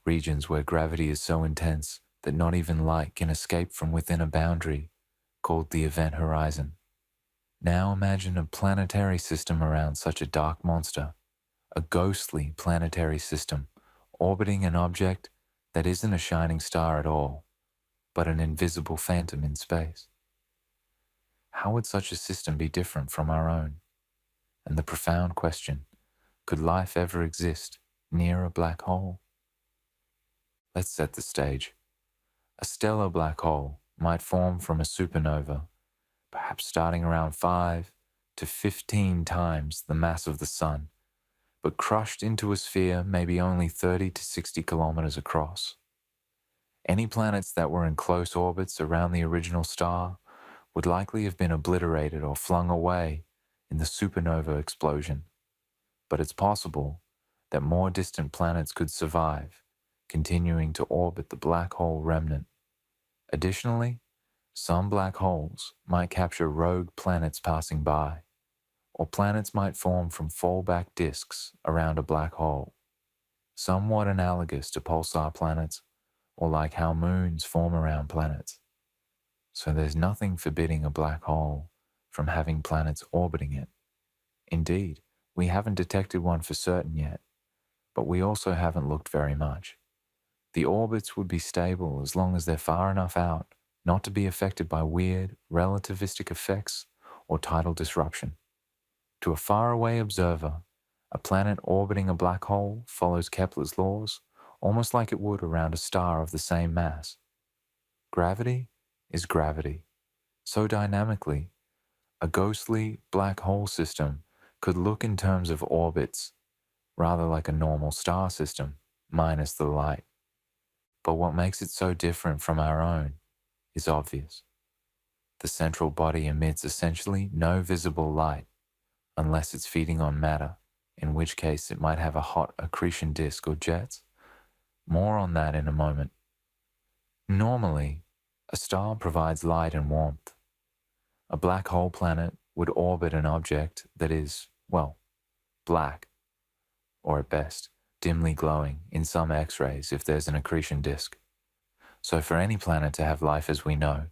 [SPEAKER 1] regions where gravity is so intense that not even light can escape from within a boundary called the event horizon. Now imagine a planetary system around such a dark monster, a ghostly planetary system orbiting an object that isn't a shining star at all, but an invisible phantom in space. How would such a system be different from our own? And the profound question, could life ever exist near a black hole? Let's set the stage. A stellar black hole might form from a supernova, perhaps starting around 5 to 15 times the mass of the Sun, but crushed into a sphere maybe only 30 to 60 kilometers across. Any planets that were in close orbits around the original star would likely have been obliterated or flung away in the supernova explosion. But it's possible that more distant planets could survive, continuing to orbit the black hole remnant. Additionally, some black holes might capture rogue planets passing by, or planets might form from fallback disks around a black hole, somewhat analogous to pulsar planets, or like how moons form around planets. So there's nothing forbidding a black hole from having planets orbiting it. Indeed, we haven't detected one for certain yet, but we also haven't looked very much. The orbits would be stable as long as they're far enough out not to be affected by weird, relativistic effects or tidal disruption. To a faraway observer, a planet orbiting a black hole follows Kepler's laws almost like it would around a star of the same mass. Gravity is gravity. So dynamically, a ghostly black hole system could look in terms of orbits, rather like a normal star system, minus the light. But what makes it so different from our own is obvious. The central body emits essentially no visible light, unless it's feeding on matter, in which case it might have a hot accretion disk or jets. More on that in a moment. Normally, a star provides light and warmth. A black hole planet would orbit an object that is, well, black, or at best, dimly glowing in some X-rays if there's an accretion disk. So for any planet to have life as we know,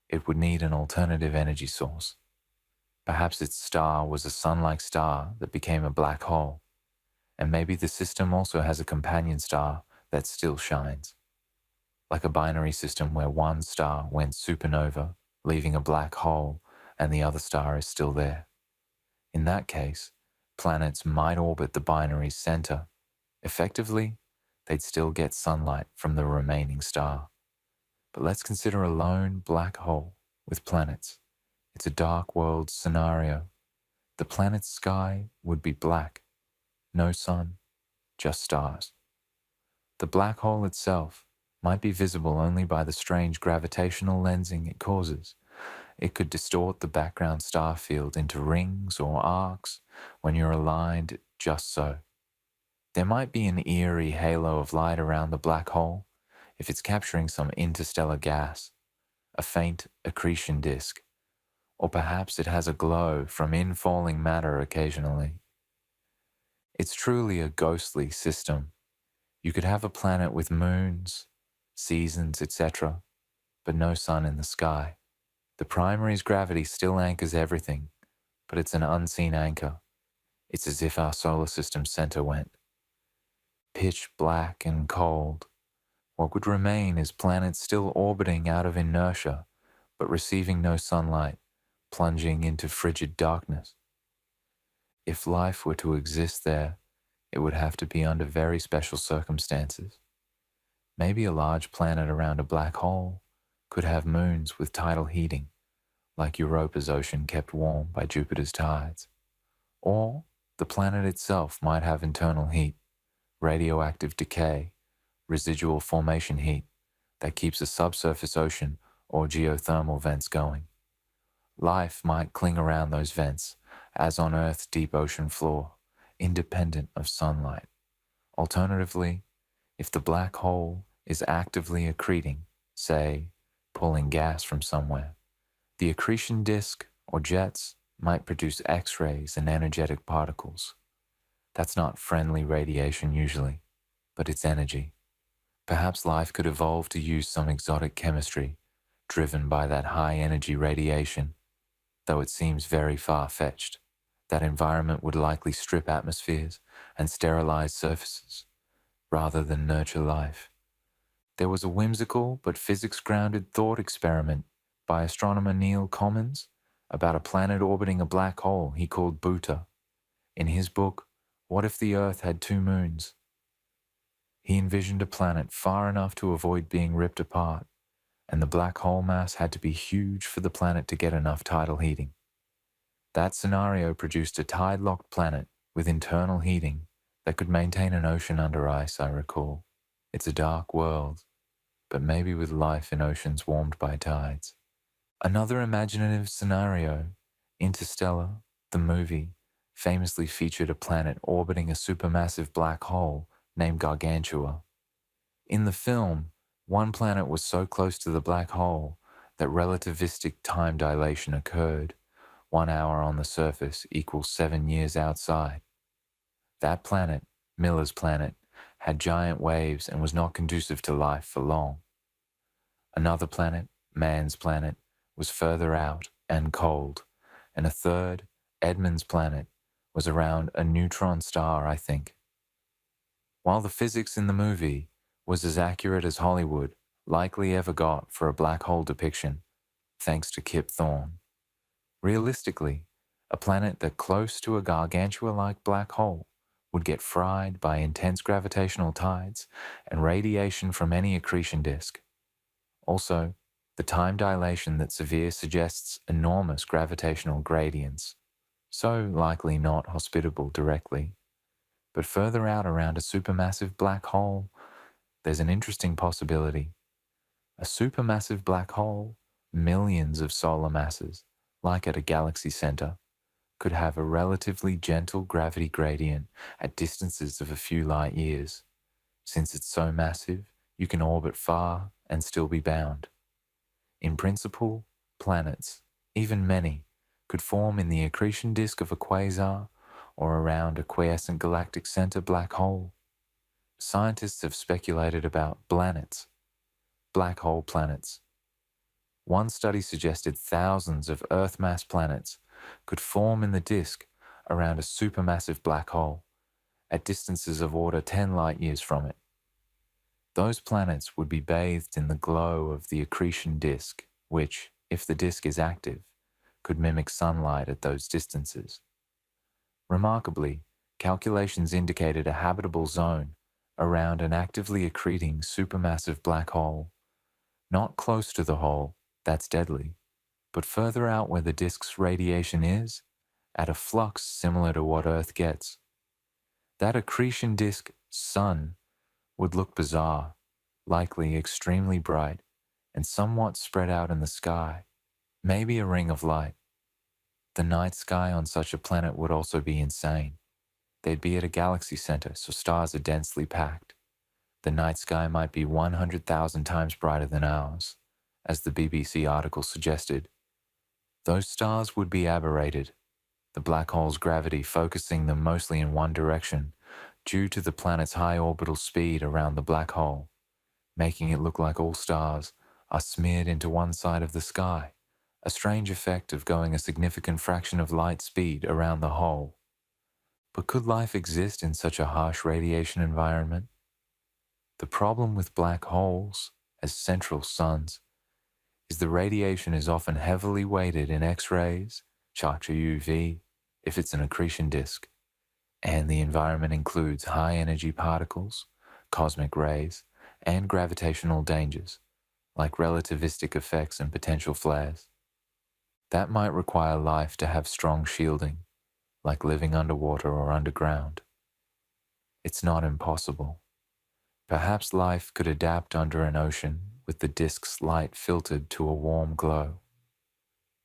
[SPEAKER 1] it would need an alternative energy source. Perhaps its star was a sun-like star that became a black hole, and maybe the system also has a companion star that still shines. Like a binary system where one star went supernova, leaving a black hole, and the other star is still there. In that case, planets might orbit the binary's center. Effectively, they'd still get sunlight from the remaining star. But let's consider a lone black hole with planets. It's a dark world scenario. The planet's sky would be black. No sun, just stars. The black hole itself might be visible only by the strange gravitational lensing it causes. It could distort the background star field into rings or arcs when you're aligned just so. There might be an eerie halo of light around the black hole if it's capturing some interstellar gas, a faint accretion disk, or perhaps it has a glow from infalling matter occasionally. It's truly a ghostly system. You could have a planet with moons, seasons, etc., but no sun in the sky. The primary's gravity still anchors everything, but it's an unseen anchor. It's as if our solar system's center went. Pitch black and cold. What would remain is planets still orbiting out of inertia, but receiving no sunlight, plunging into frigid darkness. If life were to exist there, it would have to be under very special circumstances. Maybe a large planet around a black hole could have moons with tidal heating, like Europa's ocean kept warm by Jupiter's tides. Or the planet itself might have internal heat, radioactive decay, residual formation heat that keeps a subsurface ocean or geothermal vents going. Life might cling around those vents, as on Earth's deep ocean floor, independent of sunlight. Alternatively, if the black hole is actively accreting, say, pulling gas from somewhere, the accretion disk or jets might produce X-rays and energetic particles. That's not friendly radiation usually, but it's energy. Perhaps life could evolve to use some exotic chemistry driven by that high energy radiation, though it seems very far-fetched. That environment would likely strip atmospheres and sterilize surfaces rather than nurture life. There was a whimsical but physics-grounded thought experiment by astronomer Neil Commons about a planet orbiting a black hole he called Pluto. In his book, What If the Earth Had Two Moons? He envisioned a planet far enough to avoid being ripped apart, and the black hole mass had to be huge for the planet to get enough tidal heating. That scenario produced a tide-locked planet with internal heating that could maintain an ocean under ice, I recall. It's a dark world, but maybe with life in oceans warmed by tides. Another imaginative scenario, Interstellar, the movie, famously featured a planet orbiting a supermassive black hole named Gargantua. In the film, one planet was so close to the black hole that relativistic time dilation occurred. 1 hour on the surface equals 7 years outside. That planet, Miller's planet, had giant waves and was not conducive to life for long. Another planet, Man's planet, was further out and cold, and a third, Edmund's planet, was around a neutron star, I think. While the physics in the movie was as accurate as Hollywood likely ever got for a black hole depiction, thanks to Kip Thorne, realistically, a planet that close to a Gargantua-like black hole would get fried by intense gravitational tides and radiation from any accretion disk. Also, the time dilation that severe suggests enormous gravitational gradients, so likely not hospitable directly. But further out around a supermassive black hole, there's an interesting possibility. A supermassive black hole, millions of solar masses, like at a galaxy center, could have a relatively gentle gravity gradient at distances of a few light years. Since it's so massive, you can orbit far and still be bound. In principle, planets, even many, could form in the accretion disk of a quasar or around a quiescent galactic center black hole. Scientists have speculated about planets, black hole planets. One study suggested thousands of Earth-mass planets could form in the disk around a supermassive black hole at distances of order 10 light-years from it. Those planets would be bathed in the glow of the accretion disk, which, if the disk is active, could mimic sunlight at those distances. Remarkably, calculations indicated a habitable zone around an actively accreting supermassive black hole, not close to the hole, that's deadly, but further out where the disk's radiation is, at a flux similar to what Earth gets. That accretion disk sun would look bizarre, likely extremely bright, and somewhat spread out in the sky, maybe a ring of light. The night sky on such a planet would also be insane. They'd be at a galaxy center, so stars are densely packed. The night sky might be 100,000 times brighter than ours, as the BBC article suggested. Those stars would be aberrated, the black hole's gravity focusing them mostly in one direction due to the planet's high orbital speed around the black hole, making it look like all stars are smeared into one side of the sky, a strange effect of going a significant fraction of light speed around the hole. But could life exist in such a harsh radiation environment? The problem with black holes, as central suns, is the radiation is often heavily weighted in X-rays, Charge UV, if it's an accretion disk, and the environment includes high-energy particles, cosmic rays, and gravitational dangers, like relativistic effects and potential flares. That might require life to have strong shielding, like living underwater or underground. It's not impossible. Perhaps life could adapt under an ocean with the disk's light filtered to a warm glow.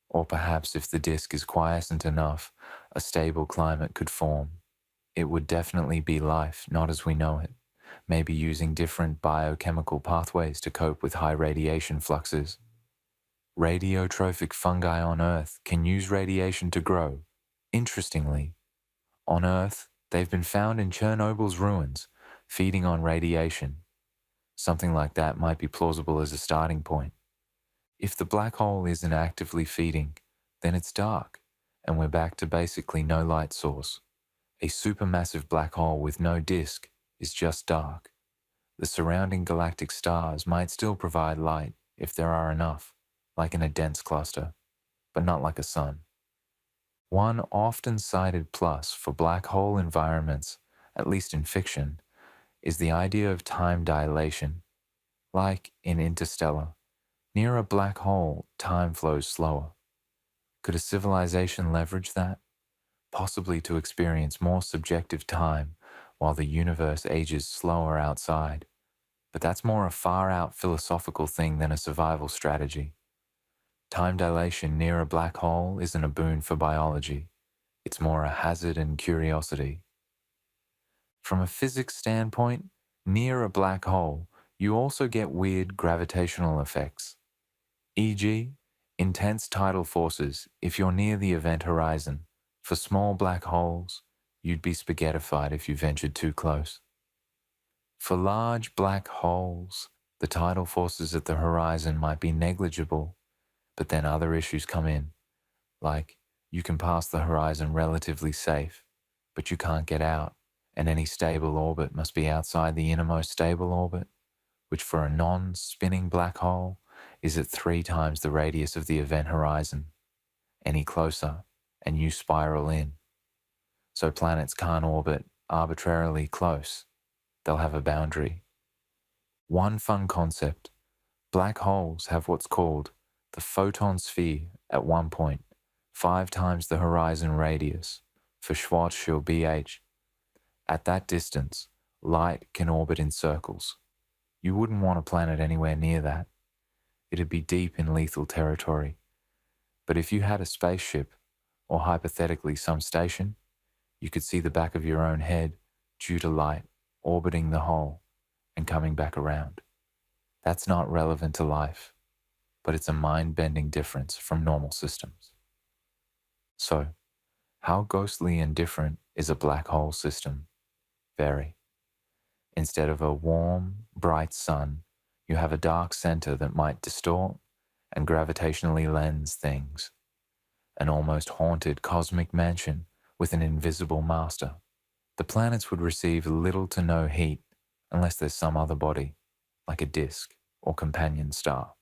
[SPEAKER 1] Or perhaps if the disk is quiescent enough, a stable climate could form. It would definitely be life, not as we know it, maybe using different biochemical pathways to cope with high radiation fluxes. Radiotrophic fungi on Earth can use radiation to grow. Interestingly, on Earth, they've been found in Chernobyl's ruins, feeding on radiation. Something like that might be plausible as a starting point. If the black hole isn't actively feeding, then it's dark, and we're back to basically no light source. A supermassive black hole with no disk is just dark. The surrounding galactic stars might still provide light if there are enough, like in a dense cluster, but not like a sun. One often cited plus for black hole environments, at least in fiction, is the idea of time dilation. Like in Interstellar, near a black hole, time flows slower. Could a civilization leverage that? Possibly to experience more subjective time while the universe ages slower outside. But that's more a far-out philosophical thing than a survival strategy. Time dilation near a black hole isn't a boon for biology. It's more a hazard and curiosity. From a physics standpoint, near a black hole, you also get weird gravitational effects. E.g., intense tidal forces if you're near the event horizon. For small black holes, you'd be spaghettified if you ventured too close. For large black holes, the tidal forces at the horizon might be negligible, but then other issues come in, like you can pass the horizon relatively safe, but you can't get out, and any stable orbit must be outside the innermost stable orbit, which for a non-spinning black hole is at 3 times the radius of the event horizon. Any closer, and you spiral in. So planets can't orbit arbitrarily close. They'll have a boundary. One fun concept: black holes have what's called the photon sphere at one point, 5 times the horizon radius, for Schwarzschild BH. At that distance, light can orbit in circles. You wouldn't want a planet anywhere near that. It'd be deep in lethal territory. But if you had a spaceship, or hypothetically some station, you could see the back of your own head due to light orbiting the hole and coming back around. That's not relevant to life, but it's a mind-bending difference from normal systems. So, how ghostly and different is a black hole system? Very. Instead of a warm, bright sun, you have a dark center that might distort and gravitationally lens things. An almost haunted cosmic mansion with an invisible master. The planets would receive little to no heat unless there's some other body, like a disk or companion star.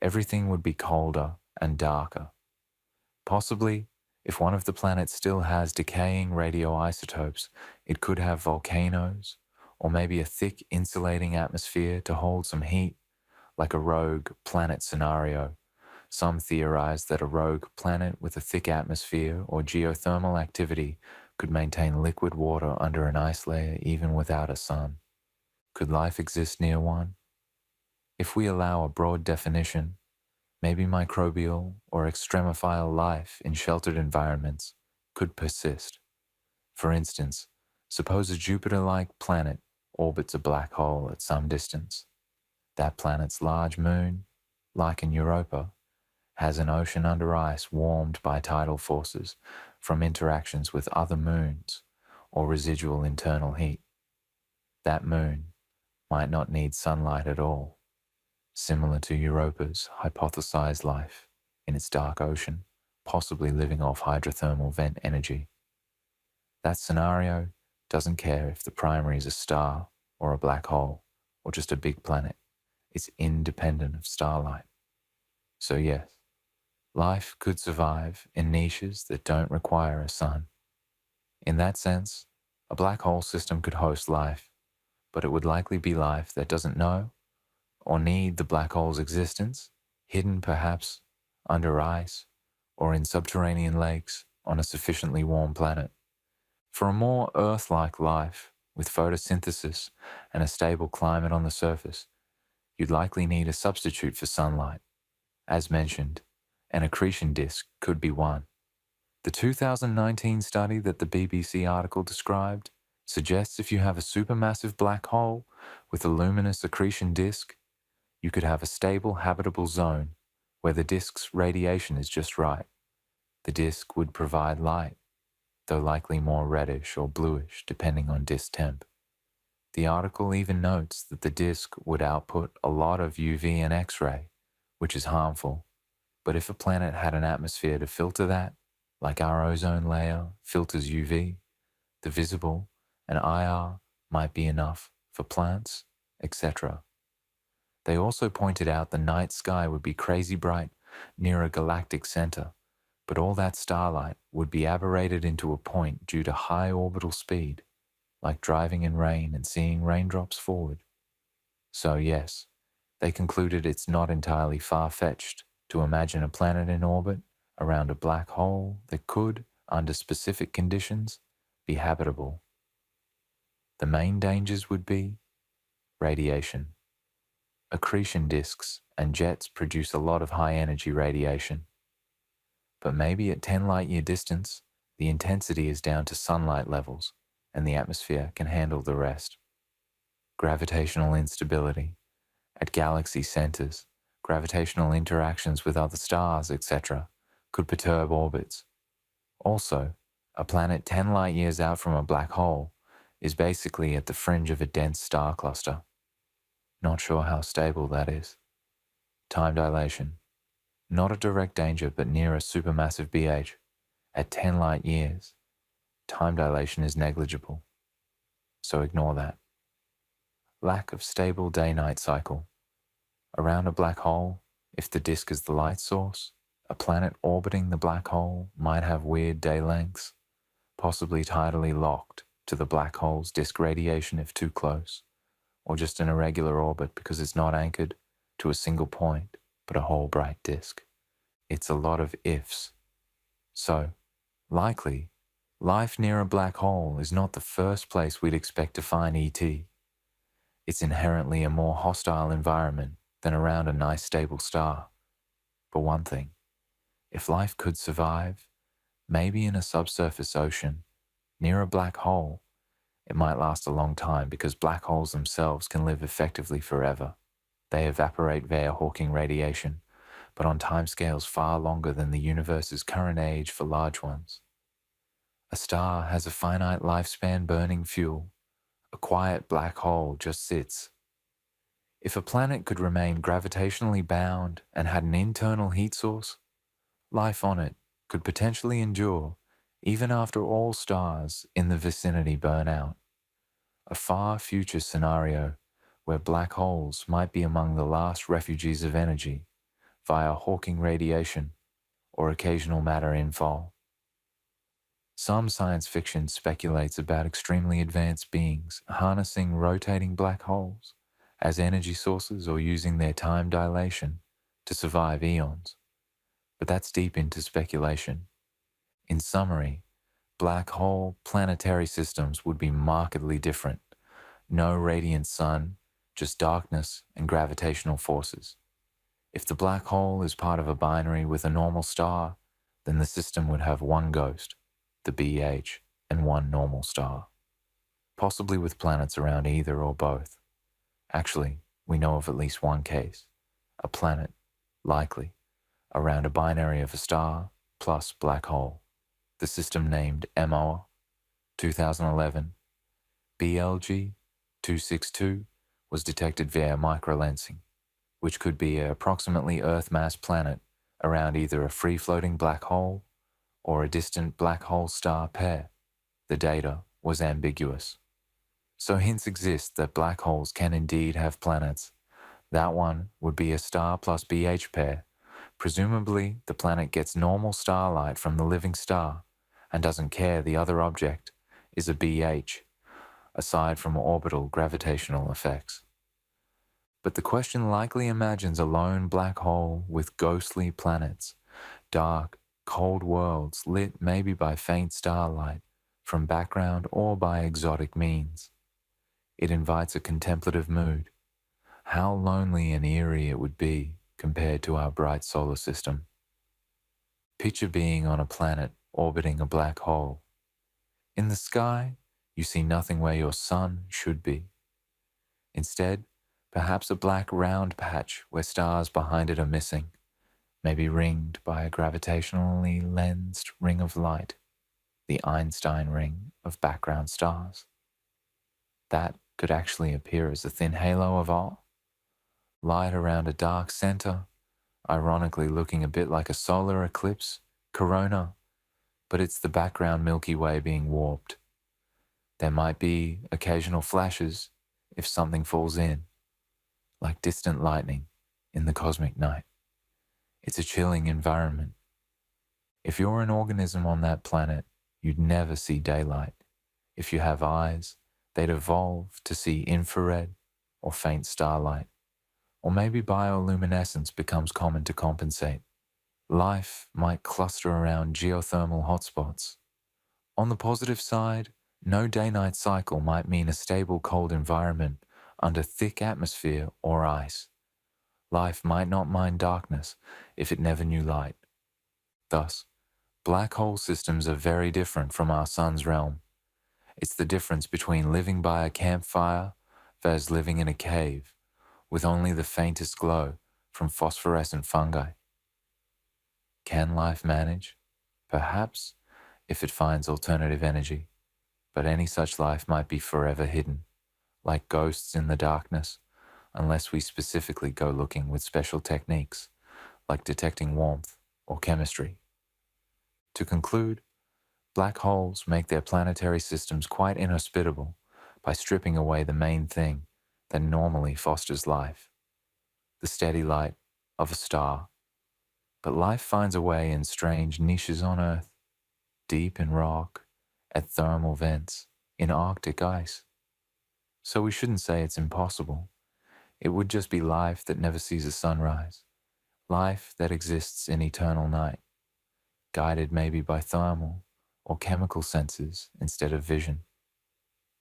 [SPEAKER 1] Everything would be colder and darker. Possibly, if one of the planets still has decaying radioisotopes, it could have volcanoes, or maybe a thick insulating atmosphere to hold some heat, like a rogue planet scenario. Some theorize that a rogue planet with a thick atmosphere or geothermal activity could maintain liquid water under an ice layer even without a sun. Could life exist near one? If we allow a broad definition, maybe microbial or extremophile life in sheltered environments could persist. For instance, suppose a Jupiter-like planet orbits a black hole at some distance. That planet's large moon, like in Europa, has an ocean under ice warmed by tidal forces from interactions with other moons or residual internal heat. That moon might not need sunlight at all, similar to Europa's hypothesized life in its dark ocean, possibly living off hydrothermal vent energy. That scenario doesn't care if the primary is a star or a black hole or just a big planet. It's independent of starlight. So yes, life could survive in niches that don't require a sun. In that sense, a black hole system could host life, but it would likely be life that doesn't know or need the black hole's existence, hidden perhaps under ice or in subterranean lakes, on a sufficiently warm planet. For a more Earth-like life, with photosynthesis and a stable climate on the surface, you'd likely need a substitute for sunlight. As mentioned, an accretion disk could be one. The 2019 study that the BBC article described suggests if you have a supermassive black hole with a luminous accretion disk, you could have a stable habitable zone where the disk's radiation is just right. The disk would provide light, though likely more reddish or bluish depending on disk temp. The article even notes that the disk would output a lot of UV and X-ray, which is harmful, but if a planet had an atmosphere to filter that, like our ozone layer filters UV, the visible and IR might be enough for plants, etc. They also pointed out the night sky would be crazy bright near a galactic center, but all that starlight would be aberrated into a point due to high orbital speed, like driving in rain and seeing raindrops forward. So yes, they concluded it's not entirely far-fetched to imagine a planet in orbit around a black hole that could, under specific conditions, be habitable. The main dangers would be radiation. Accretion disks and jets produce a lot of high-energy radiation. But maybe at 10 light-year distance, the intensity is down to sunlight levels, and the atmosphere can handle the rest. Gravitational instability. At galaxy centers, gravitational interactions with other stars, etc., could perturb orbits. Also, a planet 10 light-years out from a black hole is basically at the fringe of a dense star cluster. Not sure how stable that is. Time dilation. Not a direct danger, but near a supermassive BH. At 10 light-years, time dilation is negligible. So ignore that. Lack of stable day-night cycle. Around a black hole, if the disk is the light source, a planet orbiting the black hole might have weird day lengths, possibly tidally locked to the black hole's disk radiation if too close, or just an irregular orbit because it's not anchored to a single point, but a whole bright disk. It's a lot of ifs. So, likely, life near a black hole is not the first place we'd expect to find ET. It's inherently a more hostile environment than around a nice stable star. But one thing, if life could survive, maybe in a subsurface ocean, near a black hole, it might last a long time because black holes themselves can live effectively forever. They evaporate via Hawking radiation, but on timescales far longer than the universe's current age for large ones. A star has a finite lifespan burning fuel. A quiet black hole just sits. If a planet could remain gravitationally bound and had an internal heat source, life on it could potentially endure even after all stars in the vicinity burn out. A far future scenario where black holes might be among the last refugees of energy via Hawking radiation or occasional matter infall. Some science fiction speculates about extremely advanced beings harnessing rotating black holes as energy sources or using their time dilation to survive eons. But that's deep into speculation. In summary, black hole planetary systems would be markedly different. No radiant sun, just darkness and gravitational forces. If the black hole is part of a binary with a normal star, then the system would have one ghost, the BH, and one normal star. Possibly with planets around either or both. Actually, we know of at least one case. A planet, likely, around a binary of a star plus black hole. The system named MOA, 2011, BLG 262 was detected via microlensing, which could be an approximately Earth-mass planet around either a free-floating black hole or a distant black hole star pair. The data was ambiguous. So hints exist that black holes can indeed have planets. That one would be a star plus BH pair. Presumably, the planet gets normal starlight from the living star and doesn't care the other object is a BH, aside from orbital gravitational effects. But the question likely imagines a lone black hole with ghostly planets, dark, Cold worlds lit maybe by faint starlight from background or by exotic means. It invites a contemplative mood. How lonely and eerie it would be compared to our bright solar system. Picture being on a planet orbiting a black hole. In the sky, you see nothing where your sun should be. Instead, perhaps a black round patch where stars behind it are missing, maybe ringed by a gravitationally lensed ring of light, the Einstein ring of background stars. That could actually appear as a thin halo of light around a dark center, ironically looking a bit like a solar eclipse, corona, but it's the background Milky Way being warped. There might be occasional flashes if something falls in, like distant lightning in the cosmic night. It's a chilling environment. If you're an organism on that planet, you'd never see daylight. If you have eyes, they'd evolve to see infrared or faint starlight. Or maybe bioluminescence becomes common to compensate. Life might cluster around geothermal hotspots. On the positive side, no day-night cycle might mean a stable cold environment under thick atmosphere or ice. Life might not mind darkness if it never knew light. Thus, black hole systems are very different from our sun's realm. It's the difference between living by a campfire versus living in a cave with only the faintest glow from phosphorescent fungi. Can life manage? Perhaps, if it finds alternative energy, but any such life might be forever hidden, like ghosts in the darkness, unless we specifically go looking with special techniques, like detecting warmth or chemistry. To conclude, black holes make their planetary systems quite inhospitable by stripping away the main thing that normally fosters life, the steady light of a star. But life finds a way in strange niches on Earth, deep in rock, at thermal vents, in Arctic ice. So we shouldn't say it's impossible. It would just be life that never sees a sunrise, life that exists in eternal night, guided maybe by thermal or chemical senses instead of vision.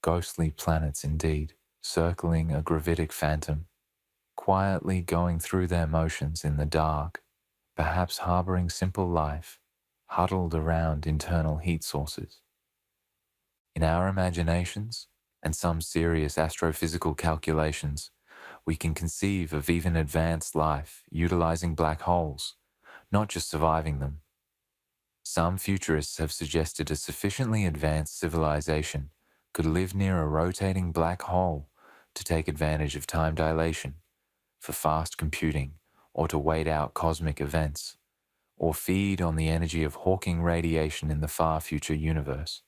[SPEAKER 1] Ghostly planets indeed, circling a gravitic phantom, quietly going through their motions in the dark, perhaps harboring simple life, huddled around internal heat sources. In our imaginations, and some serious astrophysical calculations, we can conceive of even advanced life utilizing black holes, not just surviving them. Some futurists have suggested a sufficiently advanced civilization could live near a rotating black hole to take advantage of time dilation, for fast computing, or to wait out cosmic events, or feed on the energy of Hawking radiation in the far future universe.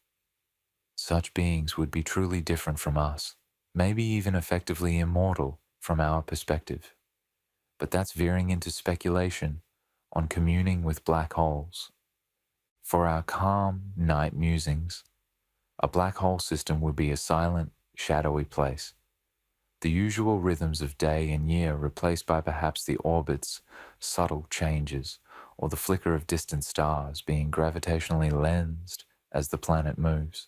[SPEAKER 1] Such beings would be truly different from us, maybe even effectively immortal from our perspective. But that's veering into speculation on communing with black holes. For our calm night musings, a black hole system would be a silent, shadowy place. The usual rhythms of day and year replaced by perhaps the orbit's subtle changes or the flicker of distant stars being gravitationally lensed as the planet moves.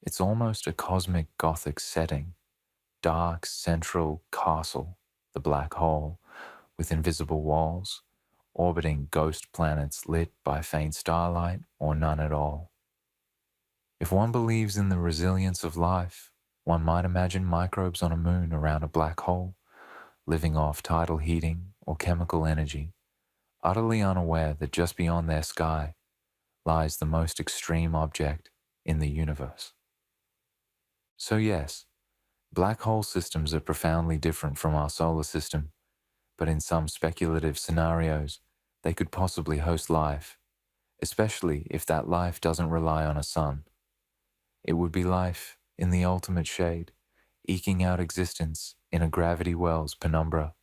[SPEAKER 1] It's almost a cosmic Gothic setting, dark central castle, the black hole, with invisible walls, orbiting ghost planets lit by faint starlight or none at all. If one believes in the resilience of life, one might imagine microbes on a moon around a black hole, living off tidal heating or chemical energy, utterly unaware that just beyond their sky lies the most extreme object in the universe. So yes, black hole systems are profoundly different from our solar system, but in some speculative scenarios, they could possibly host life, especially if that life doesn't rely on a sun. It would be life in the ultimate shade, eking out existence in a gravity well's penumbra.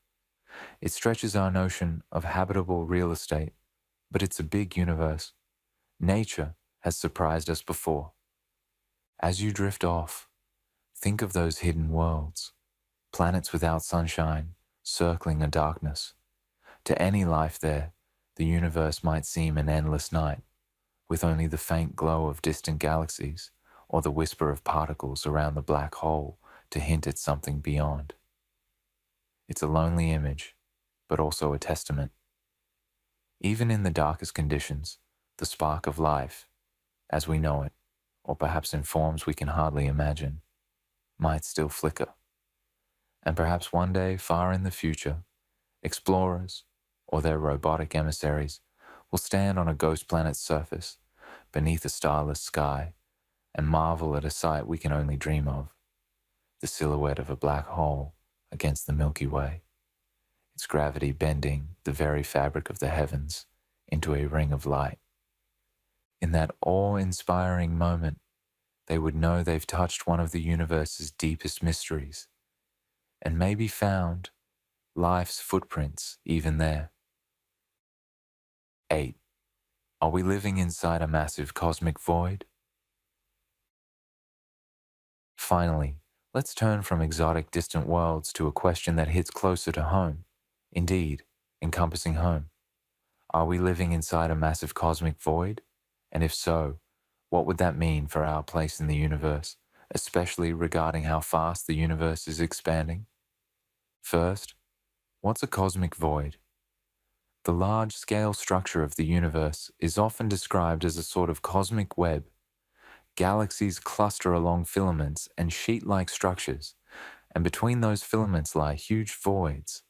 [SPEAKER 1] It stretches our notion of habitable real estate, but it's a big universe. Nature has surprised us before. As you drift off, think of those hidden worlds, planets without sunshine, circling a darkness. To any life there, the universe might seem an endless night, with only the faint glow of distant galaxies or the whisper of particles around the black hole to hint at something beyond. It's a lonely image, but also a testament. Even in the darkest conditions, the spark of life, as we know it, or perhaps in forms we can hardly imagine, might still flicker. And perhaps one day, far in the future, explorers, or their robotic emissaries, will stand on a ghost planet's surface, beneath a starless sky, and marvel at a sight we can only dream of, the silhouette of a black hole against the Milky Way, its gravity bending the very fabric of the heavens into a ring of light. In that awe-inspiring moment, they would know they've touched one of the universe's deepest mysteries, and maybe found life's footprints even there. 8. Are we living inside a massive cosmic void? Finally, let's turn from exotic distant worlds to a question that hits closer to home, indeed, encompassing home. Are we living inside a massive cosmic void? And if so, what would that mean for our place in the universe, especially regarding how fast the universe is expanding? First, what's a cosmic void? The large-scale structure of the universe is often described as a sort of cosmic web. Galaxies cluster along filaments and sheet-like structures, and between those filaments lie huge voids,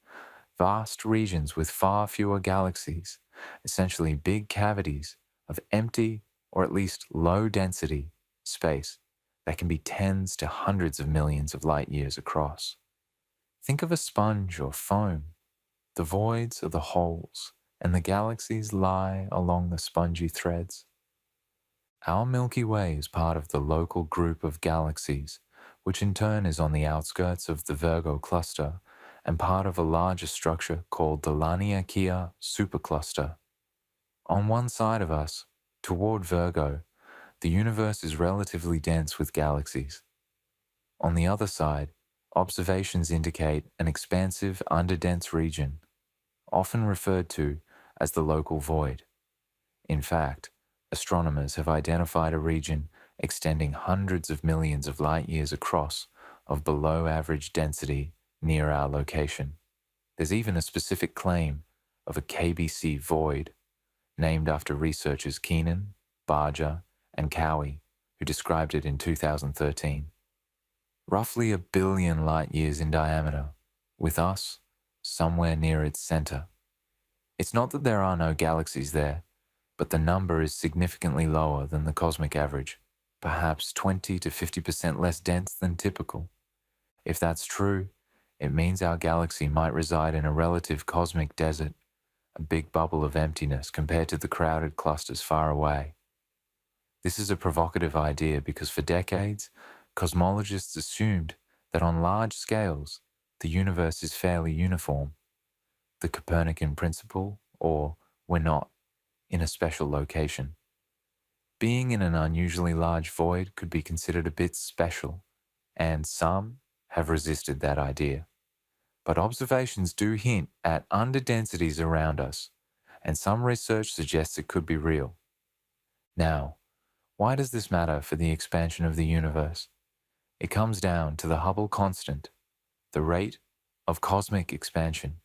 [SPEAKER 1] vast regions with far fewer galaxies, essentially big cavities of empty, or at least low-density, space that can be tens to hundreds of millions of light years across. Think of a sponge or foam. The voids are the holes, and the galaxies lie along the spongy threads. Our Milky Way is part of the local group of galaxies, which in turn is on the outskirts of the Virgo cluster and part of a larger structure called the Laniakea supercluster. On one side of us, toward Virgo, the universe is relatively dense with galaxies. On the other side, observations indicate an expansive underdense region, often referred to as the local void. In fact, astronomers have identified a region extending hundreds of millions of light years across of below average density near our location. There's even a specific claim of a KBC void, named after researchers Keenan, Barger, and Cowie, who described it in 2013. Roughly 1 billion light years in diameter, with us somewhere near its center. It's not that there are no galaxies there, but the number is significantly lower than the cosmic average, perhaps 20 to 50% less dense than typical. If that's true, it means our galaxy might reside in a relative cosmic desert, a big bubble of emptiness compared to the crowded clusters far away. This is a provocative idea because for decades, cosmologists assumed that on large scales, the universe is fairly uniform. The Copernican principle, or we're not in a special location. Being in an unusually large void could be considered a bit special, and some have resisted that idea. But observations do hint at underdensities around us, and some research suggests it could be real. Now, why does this matter for the expansion of the universe? It comes down to the Hubble constant, the rate of cosmic expansion.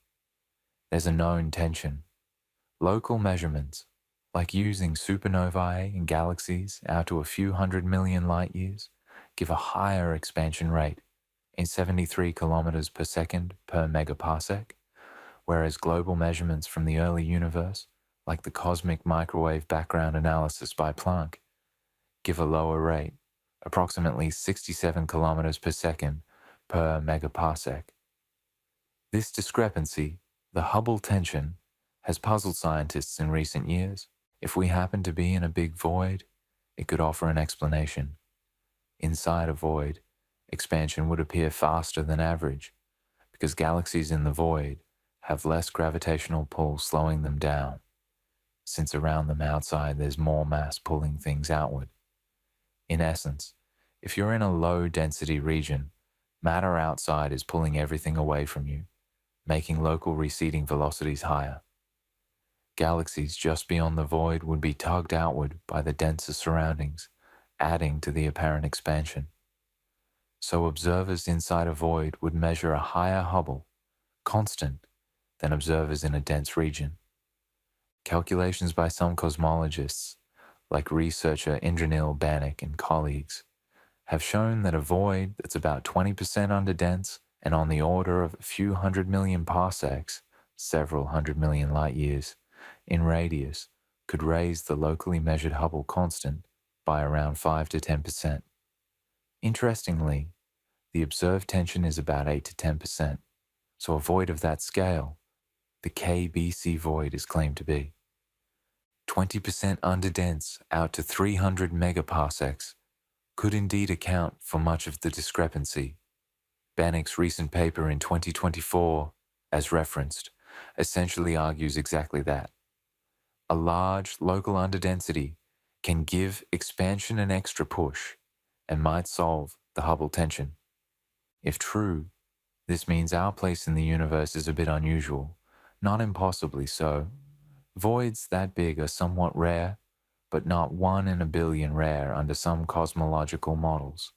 [SPEAKER 1] There's a known tension. Local measurements, like using supernovae in galaxies out to a few hundred million light years, give a higher expansion rate in 73 kilometers per second per megaparsec, whereas global measurements from the early universe, like the cosmic microwave background analysis by Planck, give a lower rate, approximately 67 kilometers per second per megaparsec. This discrepancy, the Hubble tension, has puzzled scientists in recent years. If we happen to be in a big void, it could offer an explanation. Inside a void, expansion would appear faster than average, because galaxies in the void have less gravitational pull slowing them down, since around them outside there's more mass pulling things outward. In essence, if you're in a low-density region, matter outside is pulling everything away from you, making local receding velocities higher. Galaxies just beyond the void would be tugged outward by the denser surroundings, adding to the apparent expansion. So observers inside a void would measure a higher Hubble, constant, than observers in a dense region. Calculations by some cosmologists, like researcher Indranil Banik and colleagues, have shown that a void that's about 20% underdense and on the order of a few 100 million parsecs, several 100 million light years, in radius could raise the locally measured Hubble constant by around 5 to 10%. Interestingly, the observed tension is about 8 to 10%, so a void of that scale, the KBC void is claimed to be 20% underdense out to 300 megaparsecs, could indeed account for much of the discrepancy. Bannock's recent paper in 2024, as referenced, essentially argues exactly that. A large local underdensity can give expansion an extra push and might solve the Hubble tension. If true, this means our place in the universe is a bit unusual, not impossibly so. Voids that big are somewhat rare, but not 1 in a billion rare under some cosmological models,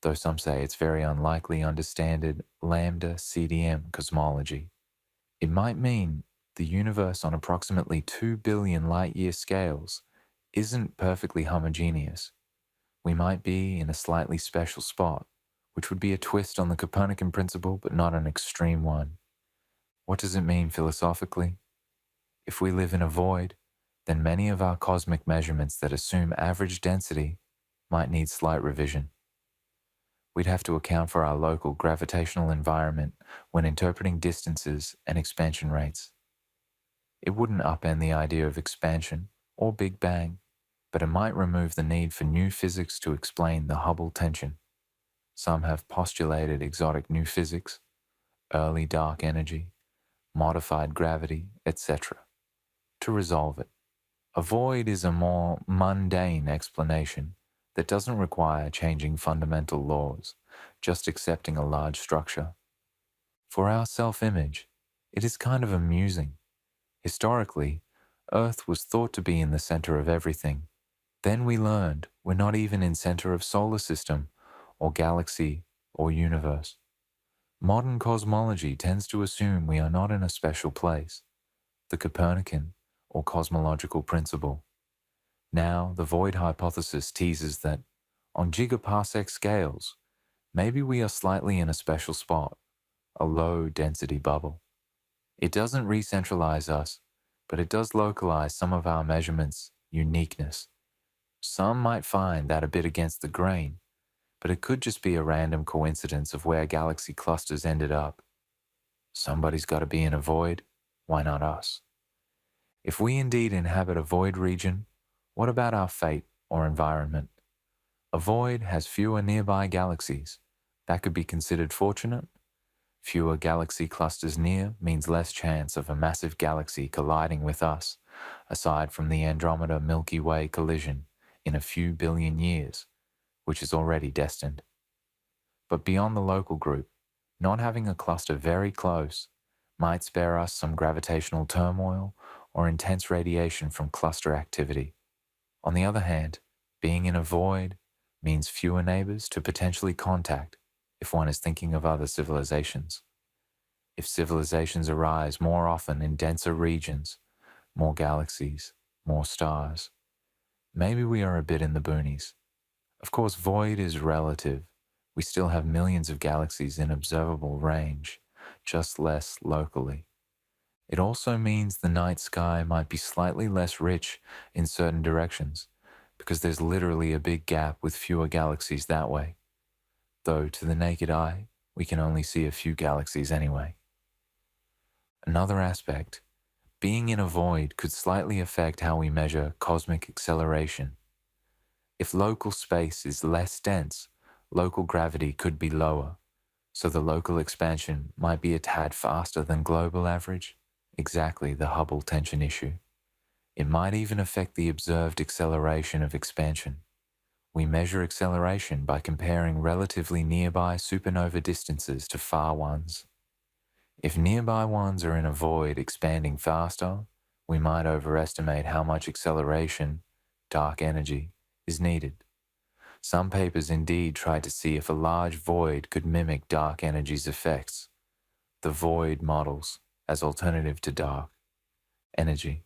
[SPEAKER 1] though some say it's very unlikely under standard lambda CDM cosmology. It might mean the universe on approximately 2 billion light-year scales isn't perfectly homogeneous. We might be in a slightly special spot, which would be a twist on the Copernican principle, but not an extreme one. What does it mean philosophically? If we live in a void, then many of our cosmic measurements that assume average density might need slight revision. We'd have to account for our local gravitational environment when interpreting distances and expansion rates. It wouldn't upend the idea of expansion or Big Bang, but it might remove the need for new physics to explain the Hubble tension. Some have postulated exotic new physics, early dark energy, modified gravity, etc., to resolve it. A void is a more mundane explanation that doesn't require changing fundamental laws, just accepting a large structure. For our self-image, it is kind of amusing. Historically, Earth was thought to be in the center of everything. Then we learned we're not even in center of solar system or galaxy or universe. Modern cosmology tends to assume we are not in a special place, the Copernican or cosmological principle. Now, the void hypothesis teases that, on gigaparsec scales, maybe we are slightly in a special spot, a low-density bubble. It doesn't re-centralize us, but it does localize some of our measurements' uniqueness. Some might find that a bit against the grain, but it could just be a random coincidence of where galaxy clusters ended up. Somebody's got to be in a void, why not us? If we indeed inhabit a void region, what about our fate or environment? A void has fewer nearby galaxies. That could be considered fortunate. Fewer galaxy clusters near means less chance of a massive galaxy colliding with us, aside from the Andromeda Milky Way collision in a few billion years, which is already destined. But beyond the local group, not having a cluster very close might spare us some gravitational turmoil or intense radiation from cluster activity. On the other hand, being in a void means fewer neighbors to potentially contact if one is thinking of other civilizations. If civilizations arise more often in denser regions, more galaxies, more stars, maybe we are a bit in the boonies. Of course, void is relative. We still have millions of galaxies in observable range, just less locally. It also means the night sky might be slightly less rich in certain directions, because there's literally a big gap with fewer galaxies that way. Though to the naked eye, we can only see a few galaxies anyway. Another aspect, being in a void could slightly affect how we measure cosmic acceleration. If local space is less dense, local gravity could be lower, so the local expansion might be a tad faster than global average. Exactly the Hubble tension issue. It might even affect the observed acceleration of expansion. We measure acceleration by comparing relatively nearby supernova distances to far ones. If nearby ones are in a void expanding faster, we might overestimate how much acceleration, dark energy, is needed. Some papers indeed tried to see if a large void could mimic dark energy's effects, the void models as alternative to dark energy.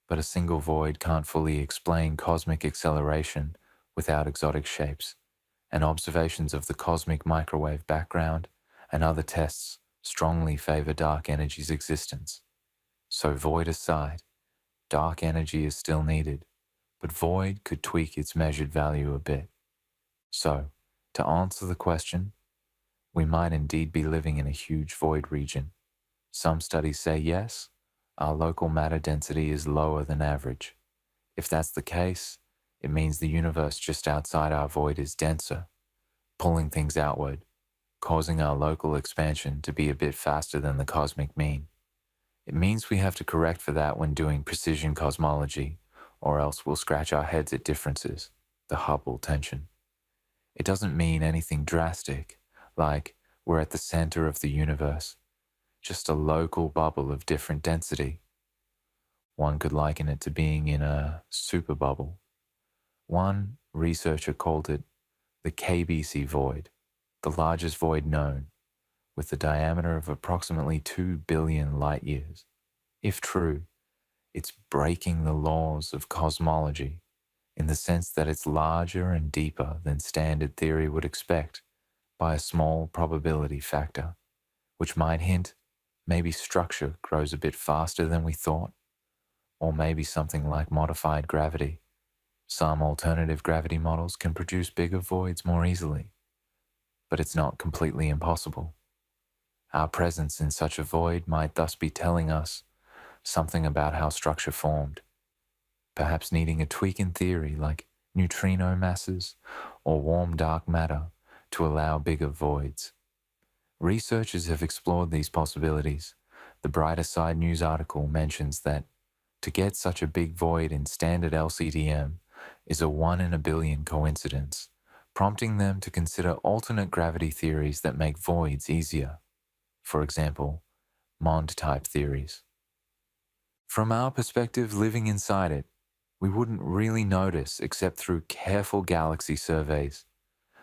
[SPEAKER 1] But a single void can't fully explain cosmic acceleration without exotic shapes, and observations of the cosmic microwave background and other tests strongly favor dark energy's existence. So void aside, dark energy is still needed, but void could tweak its measured value a bit. So, to answer the question, we might indeed be living in a huge void region. Some studies say yes, our local matter density is lower than average. If that's the case, it means the universe just outside our void is denser, pulling things outward, causing our local expansion to be a bit faster than the cosmic mean. It means we have to correct for that when doing precision cosmology, or else we'll scratch our heads at differences, the Hubble tension. It doesn't mean anything drastic, like we're at the center of the universe, just a local bubble of different density. One could liken it to being in a super bubble. One researcher called it the KBC void, the largest void known, with a diameter of approximately 2 billion light years. If true, it's breaking the laws of cosmology in the sense that it's larger and deeper than standard theory would expect by a small probability factor, which might hint maybe structure grows a bit faster than we thought, or maybe something like modified gravity. Some alternative gravity models can produce bigger voids more easily, but it's not completely impossible. Our presence in such a void might thus be telling us something about how structure formed, perhaps needing a tweak in theory like neutrino masses or warm dark matter to allow bigger voids. Researchers have explored these possibilities. The Brighter Side news article mentions that to get such a big void in standard LCDM is a 1 in a billion coincidence, prompting them to consider alternate gravity theories that make voids easier. For example, Mond-type theories. From our perspective living inside it, we wouldn't really notice except through careful galaxy surveys.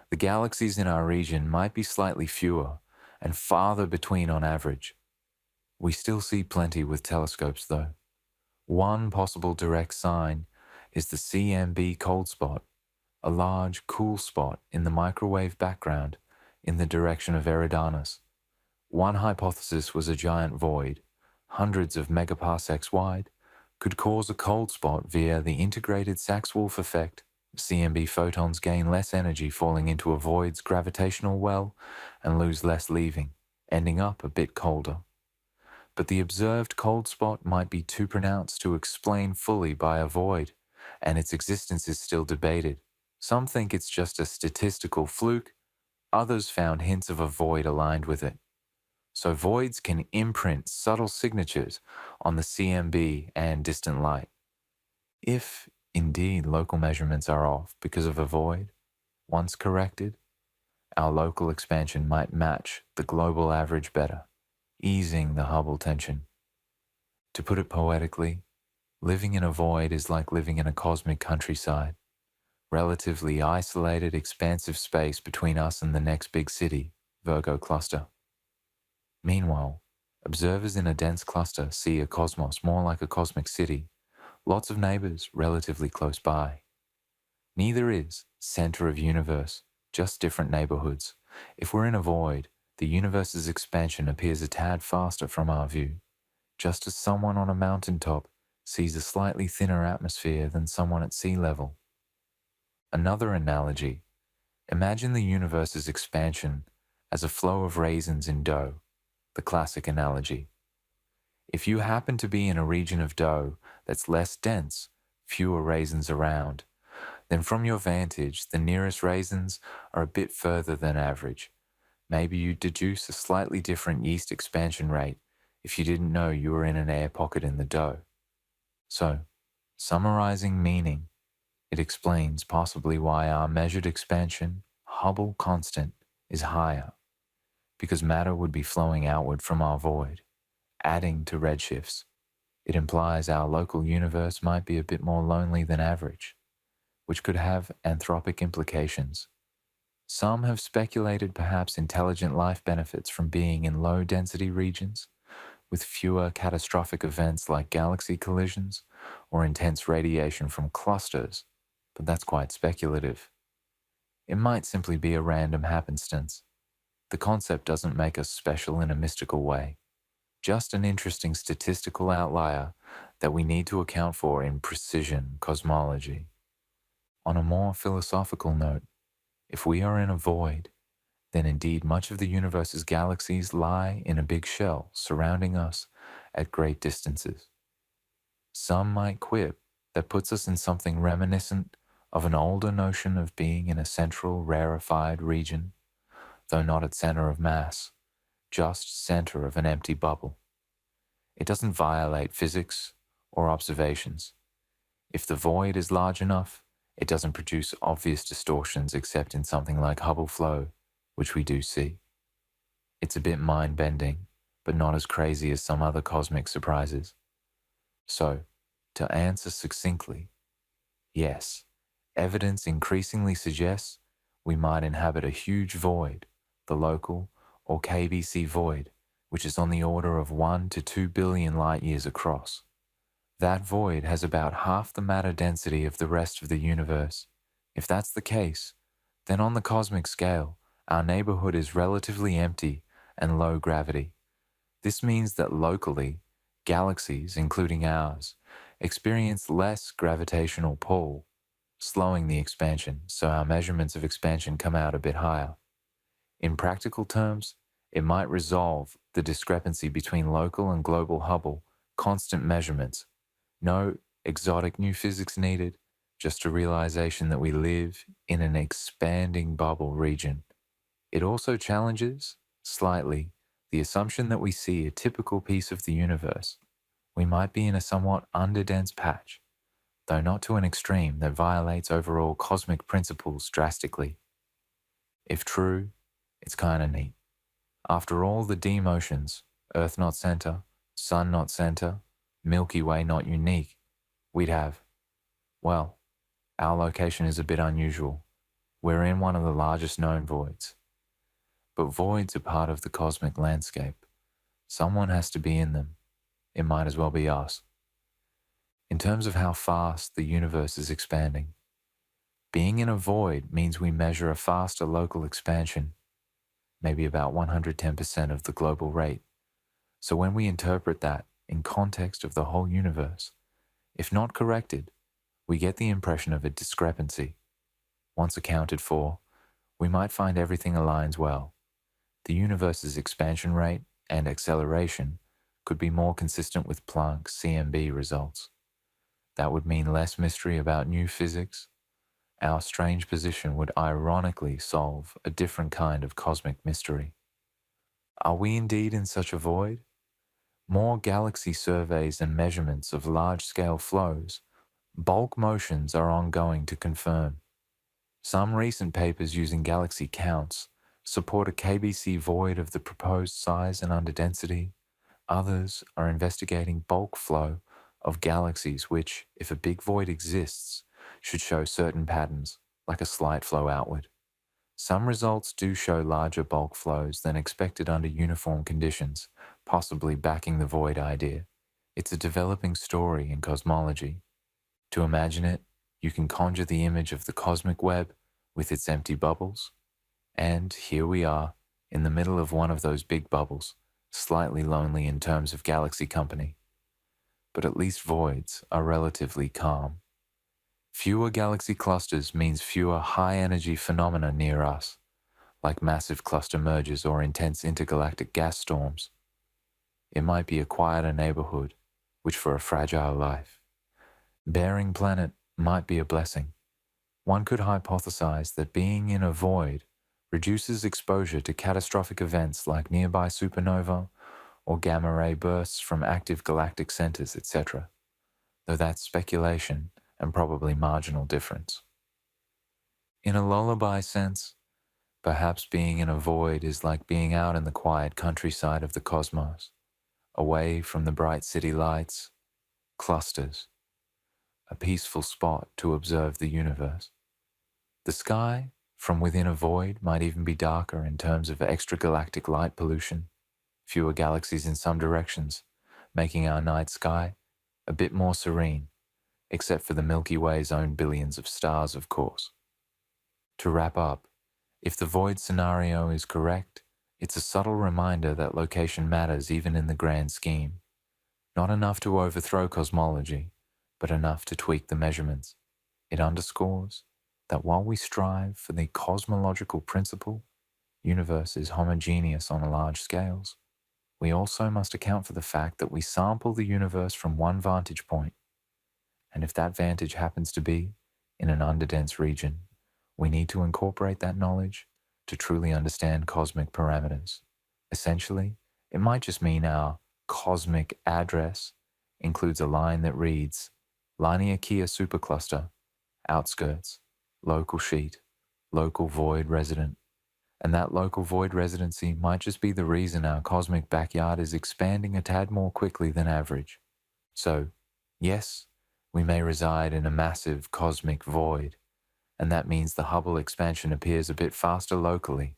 [SPEAKER 1] The galaxies in our region might be slightly fewer and farther between on average. We still see plenty with telescopes though. One possible direct sign is the CMB cold spot, a large, cool spot in the microwave background in the direction of Eridanus. One hypothesis was a giant void, hundreds of megaparsecs wide, could cause a cold spot via the integrated Sachs-Wolf effect. CMB photons gain less energy falling into a void's gravitational well and lose less leaving, ending up a bit colder. But the observed cold spot might be too pronounced to explain fully by a void, and its existence is still debated. Some think it's just a statistical fluke, others found hints of a void aligned with it. So voids can imprint subtle signatures on the CMB and distant light. If, indeed, local measurements are off because of a void, once corrected, our local expansion might match the global average better, easing the Hubble tension. To put it poetically, living in a void is like living in a cosmic countryside, relatively isolated, expansive space between us and the next big city, Virgo cluster. Meanwhile, observers in a dense cluster see a cosmos more like a cosmic city, lots of neighbors relatively close by. Neither is center of universe, just different neighborhoods. If we're in a void, the universe's expansion appears a tad faster from our view, just as someone on a mountaintop sees a slightly thinner atmosphere than someone at sea level. Another analogy, imagine the universe's expansion as a flow of raisins in dough, the classic analogy. If you happen to be in a region of dough that's less dense, fewer raisins around, then from your vantage, the nearest raisins are a bit further than average. Maybe you deduce a slightly different yeast expansion rate if you didn't know you were in an air pocket in the dough. So, summarizing meaning, it explains possibly why our measured expansion, Hubble constant, is higher, because matter would be flowing outward from our void, adding to redshifts. It implies our local universe might be a bit more lonely than average, which could have anthropic implications. Some have speculated perhaps intelligent life benefits from being in low density regions with fewer catastrophic events like galaxy collisions or intense radiation from clusters, but that's quite speculative. It might simply be a random happenstance. The concept doesn't make us special in a mystical way, just an interesting statistical outlier that we need to account for in precision cosmology. On a more philosophical note, if we are in a void, then indeed much of the universe's galaxies lie in a big shell surrounding us at great distances. Some might quip that puts us in something reminiscent of an older notion of being in a central rarefied region, though not at center of mass, just center of an empty bubble. It doesn't violate physics or observations. If the void is large enough, it doesn't produce obvious distortions except in something like Hubble flow, which we do see. It's a bit mind-bending, but not as crazy as some other cosmic surprises. So, to answer succinctly, yes, evidence increasingly suggests we might inhabit a huge void, the local or KBC void, which is on the order of 1 to 2 billion light years across. That void has about half the matter density of the rest of the universe. If that's the case, then on the cosmic scale, our neighborhood is relatively empty and low gravity. This means that locally, galaxies, including ours, experience less gravitational pull, slowing the expansion, so our measurements of expansion come out a bit higher. In practical terms, it might resolve the discrepancy between local and global Hubble constant measurements. No exotic new physics needed, just a realization that we live in an expanding bubble region. It also challenges, slightly, the assumption that we see a typical piece of the universe. We might be in a somewhat underdense patch, though not to an extreme that violates overall cosmic principles drastically. If true, it's kinda neat. After all the D motions, Earth not center, Sun not center, Milky Way not unique, we'd have, well, our location is a bit unusual. We're in one of the largest known voids. But voids are part of the cosmic landscape. Someone has to be in them. It might as well be us. In terms of how fast the universe is expanding, being in a void means we measure a faster local expansion, maybe about 110% of the global rate. So when we interpret that in context of the whole universe, if not corrected, we get the impression of a discrepancy. Once accounted for, we might find everything aligns well. The universe's expansion rate and acceleration could be more consistent with Planck's CMB results. That would mean less mystery about new physics. Our strange position would ironically solve a different kind of cosmic mystery. Are we indeed in such a void? More galaxy surveys and measurements of large-scale flows, bulk motions are ongoing to confirm. Some recent papers using galaxy counts support a KBC void of the proposed size and underdensity. Others are investigating bulk flow of galaxies which, if a big void exists, should show certain patterns, like a slight flow outward. Some results do show larger bulk flows than expected under uniform conditions, possibly backing the void idea. It's a developing story in cosmology. To imagine it, you can conjure the image of the cosmic web with its empty bubbles. And here we are, in the middle of one of those big bubbles, slightly lonely in terms of galaxy company. But at least voids are relatively calm. Fewer galaxy clusters means fewer high-energy phenomena near us, like massive cluster mergers or intense intergalactic gas storms. It might be a quieter neighborhood, which for a fragile life. Bearing planet might be a blessing. One could hypothesize that being in a void reduces exposure to catastrophic events like nearby supernova or gamma-ray bursts from active galactic centers, etc., though that's speculation and probably marginal difference. In a lullaby sense, perhaps being in a void is like being out in the quiet countryside of the cosmos, away from the bright city lights, clusters, a peaceful spot to observe the universe. The sky, from within a void, might even be darker in terms of extragalactic light pollution, fewer galaxies in some directions, making our night sky a bit more serene, except for the Milky Way's own billions of stars, of course. To wrap up, if the void scenario is correct, it's a subtle reminder that location matters even in the grand scheme. Not enough to overthrow cosmology, but enough to tweak the measurements. It underscores that while we strive for the cosmological principle, universe is homogeneous on large scales, we also must account for the fact that we sample the universe from one vantage point. And if that vantage happens to be in an underdense region, we need to incorporate that knowledge to truly understand cosmic parameters. Essentially, it might just mean our cosmic address includes a line that reads Laniakea supercluster, outskirts, local sheet, local void resident. And that local void residency might just be the reason our cosmic backyard is expanding a tad more quickly than average. So, yes, we may reside in a massive cosmic void, and that means the Hubble expansion appears a bit faster locally,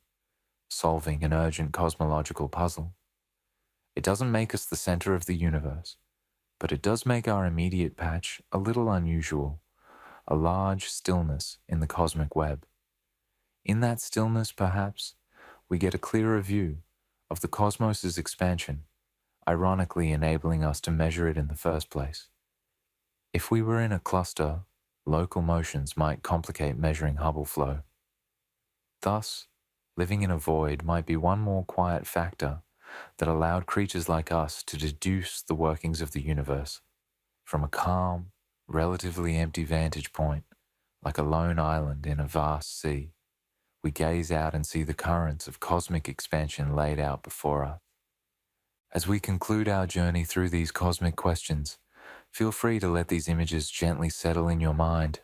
[SPEAKER 1] solving an urgent cosmological puzzle. It doesn't make us the center of the universe, but it does make our immediate patch a little unusual, a large stillness in the cosmic web. In that stillness, perhaps, we get a clearer view of the cosmos's expansion, ironically enabling us to measure it in the first place. If we were in a cluster, local motions might complicate measuring Hubble flow. Thus, living in a void might be one more quiet factor that allowed creatures like us to deduce the workings of the universe from a calm, relatively empty vantage point, like a lone island in a vast sea. We gaze out and see the currents of cosmic expansion laid out before us. As we conclude our journey through these cosmic questions, feel free to let these images gently settle in your mind.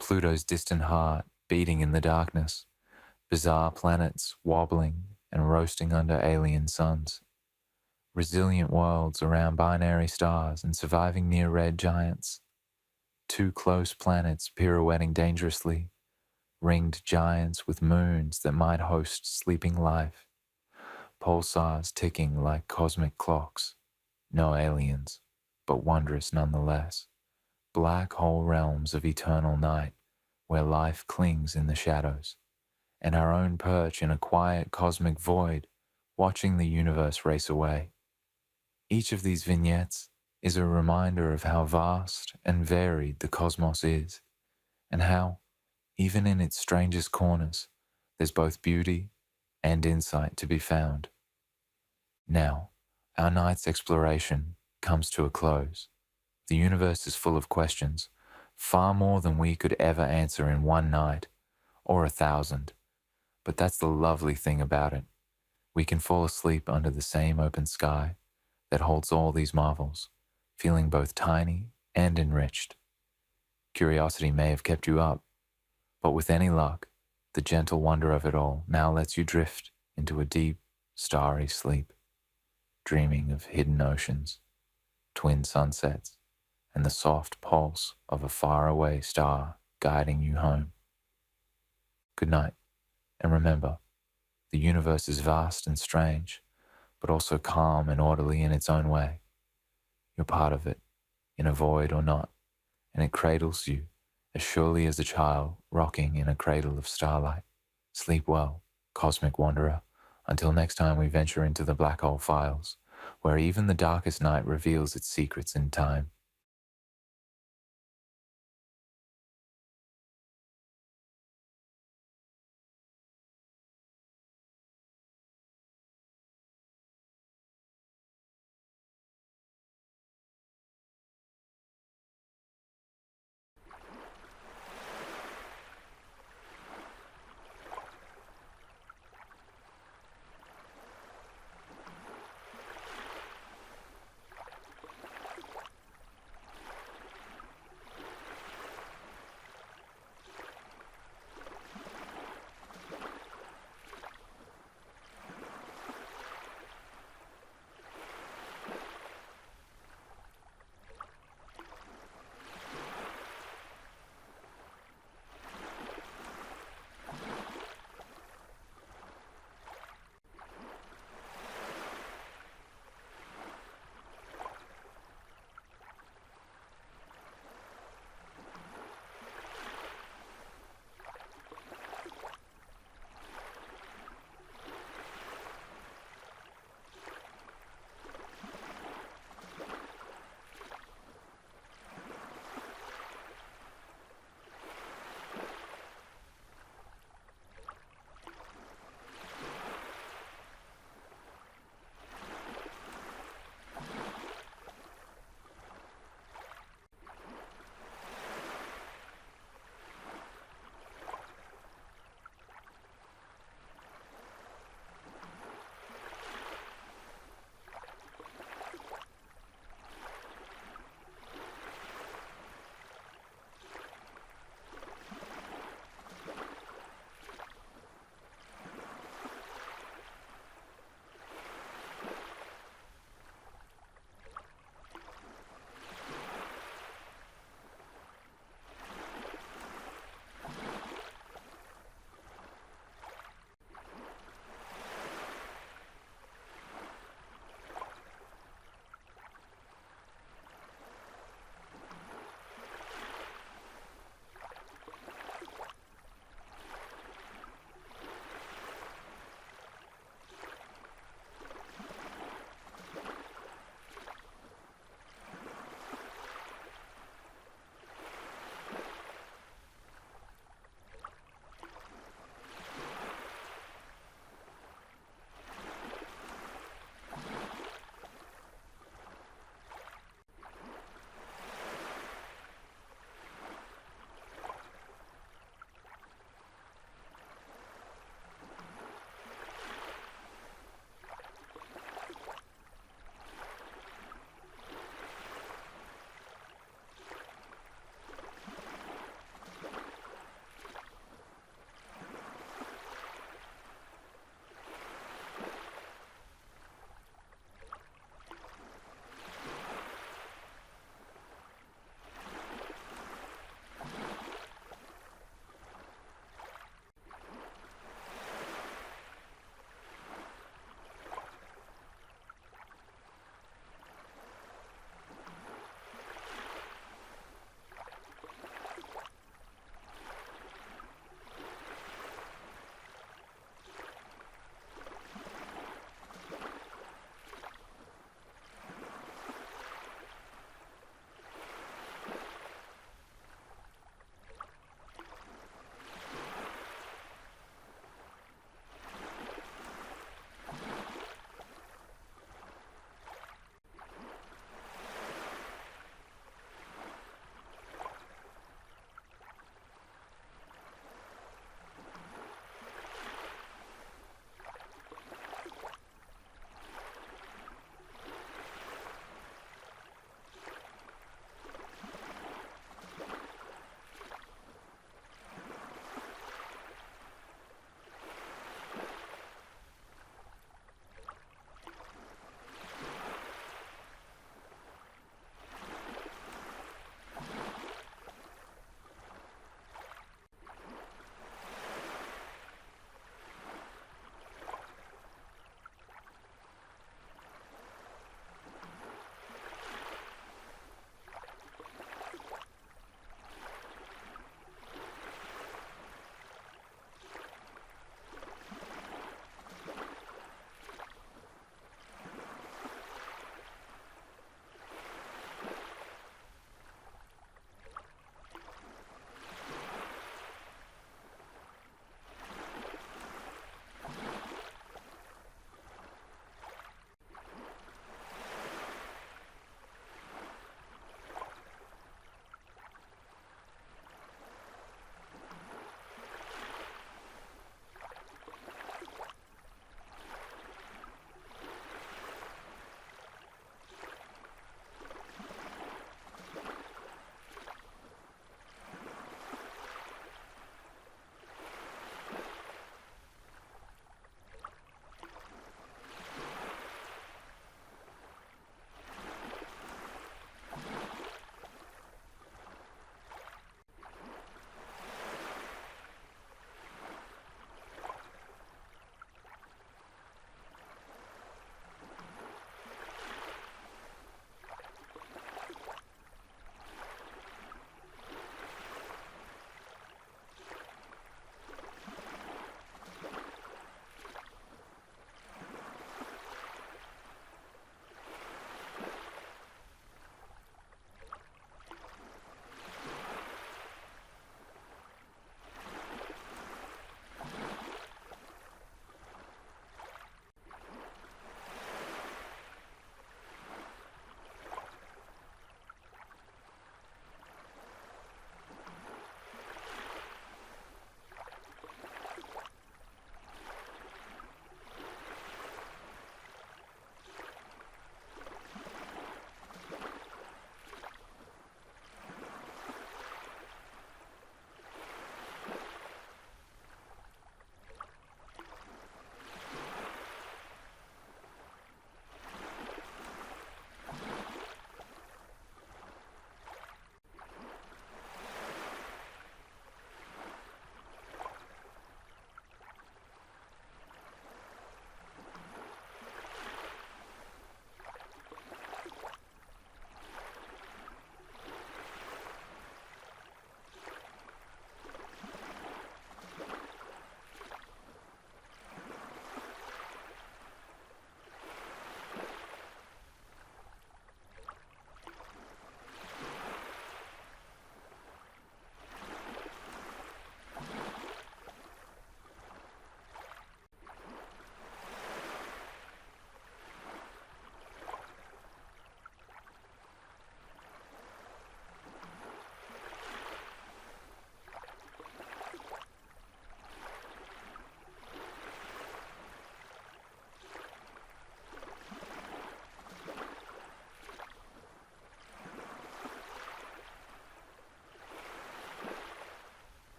[SPEAKER 1] Pluto's distant heart beating in the darkness, bizarre planets wobbling and roasting under alien suns, resilient worlds around binary stars and surviving near red giants, two close planets pirouetting dangerously, ringed giants with moons that might host sleeping life, pulsars ticking like cosmic clocks, no aliens, but wondrous nonetheless, black hole realms of eternal night where life clings in the shadows, and our own perch in a quiet cosmic void watching the universe race away. Each of these vignettes is a reminder of how vast and varied the cosmos is, and how, even in its strangest corners, there's both beauty and insight to be found. Now, our night's exploration comes to a close. The universe is full of questions, far more than we could ever answer in one night, or 1,000. But that's the lovely thing about it. We can fall asleep under the same open sky that holds all these marvels, feeling both tiny and enriched. Curiosity may have kept you up, but with any luck, the gentle wonder of it all now lets you drift into a deep, starry sleep, dreaming of hidden oceans, twin sunsets, and the soft pulse of a faraway star guiding you home. Good night, and remember, the universe is vast and strange, but also calm and orderly in its own way. You're part of it, in a void or not, and it cradles you as surely as a child rocking in a cradle of starlight. Sleep well, cosmic wanderer, until next time we venture into the black hole files, where even the darkest night reveals its secrets in time.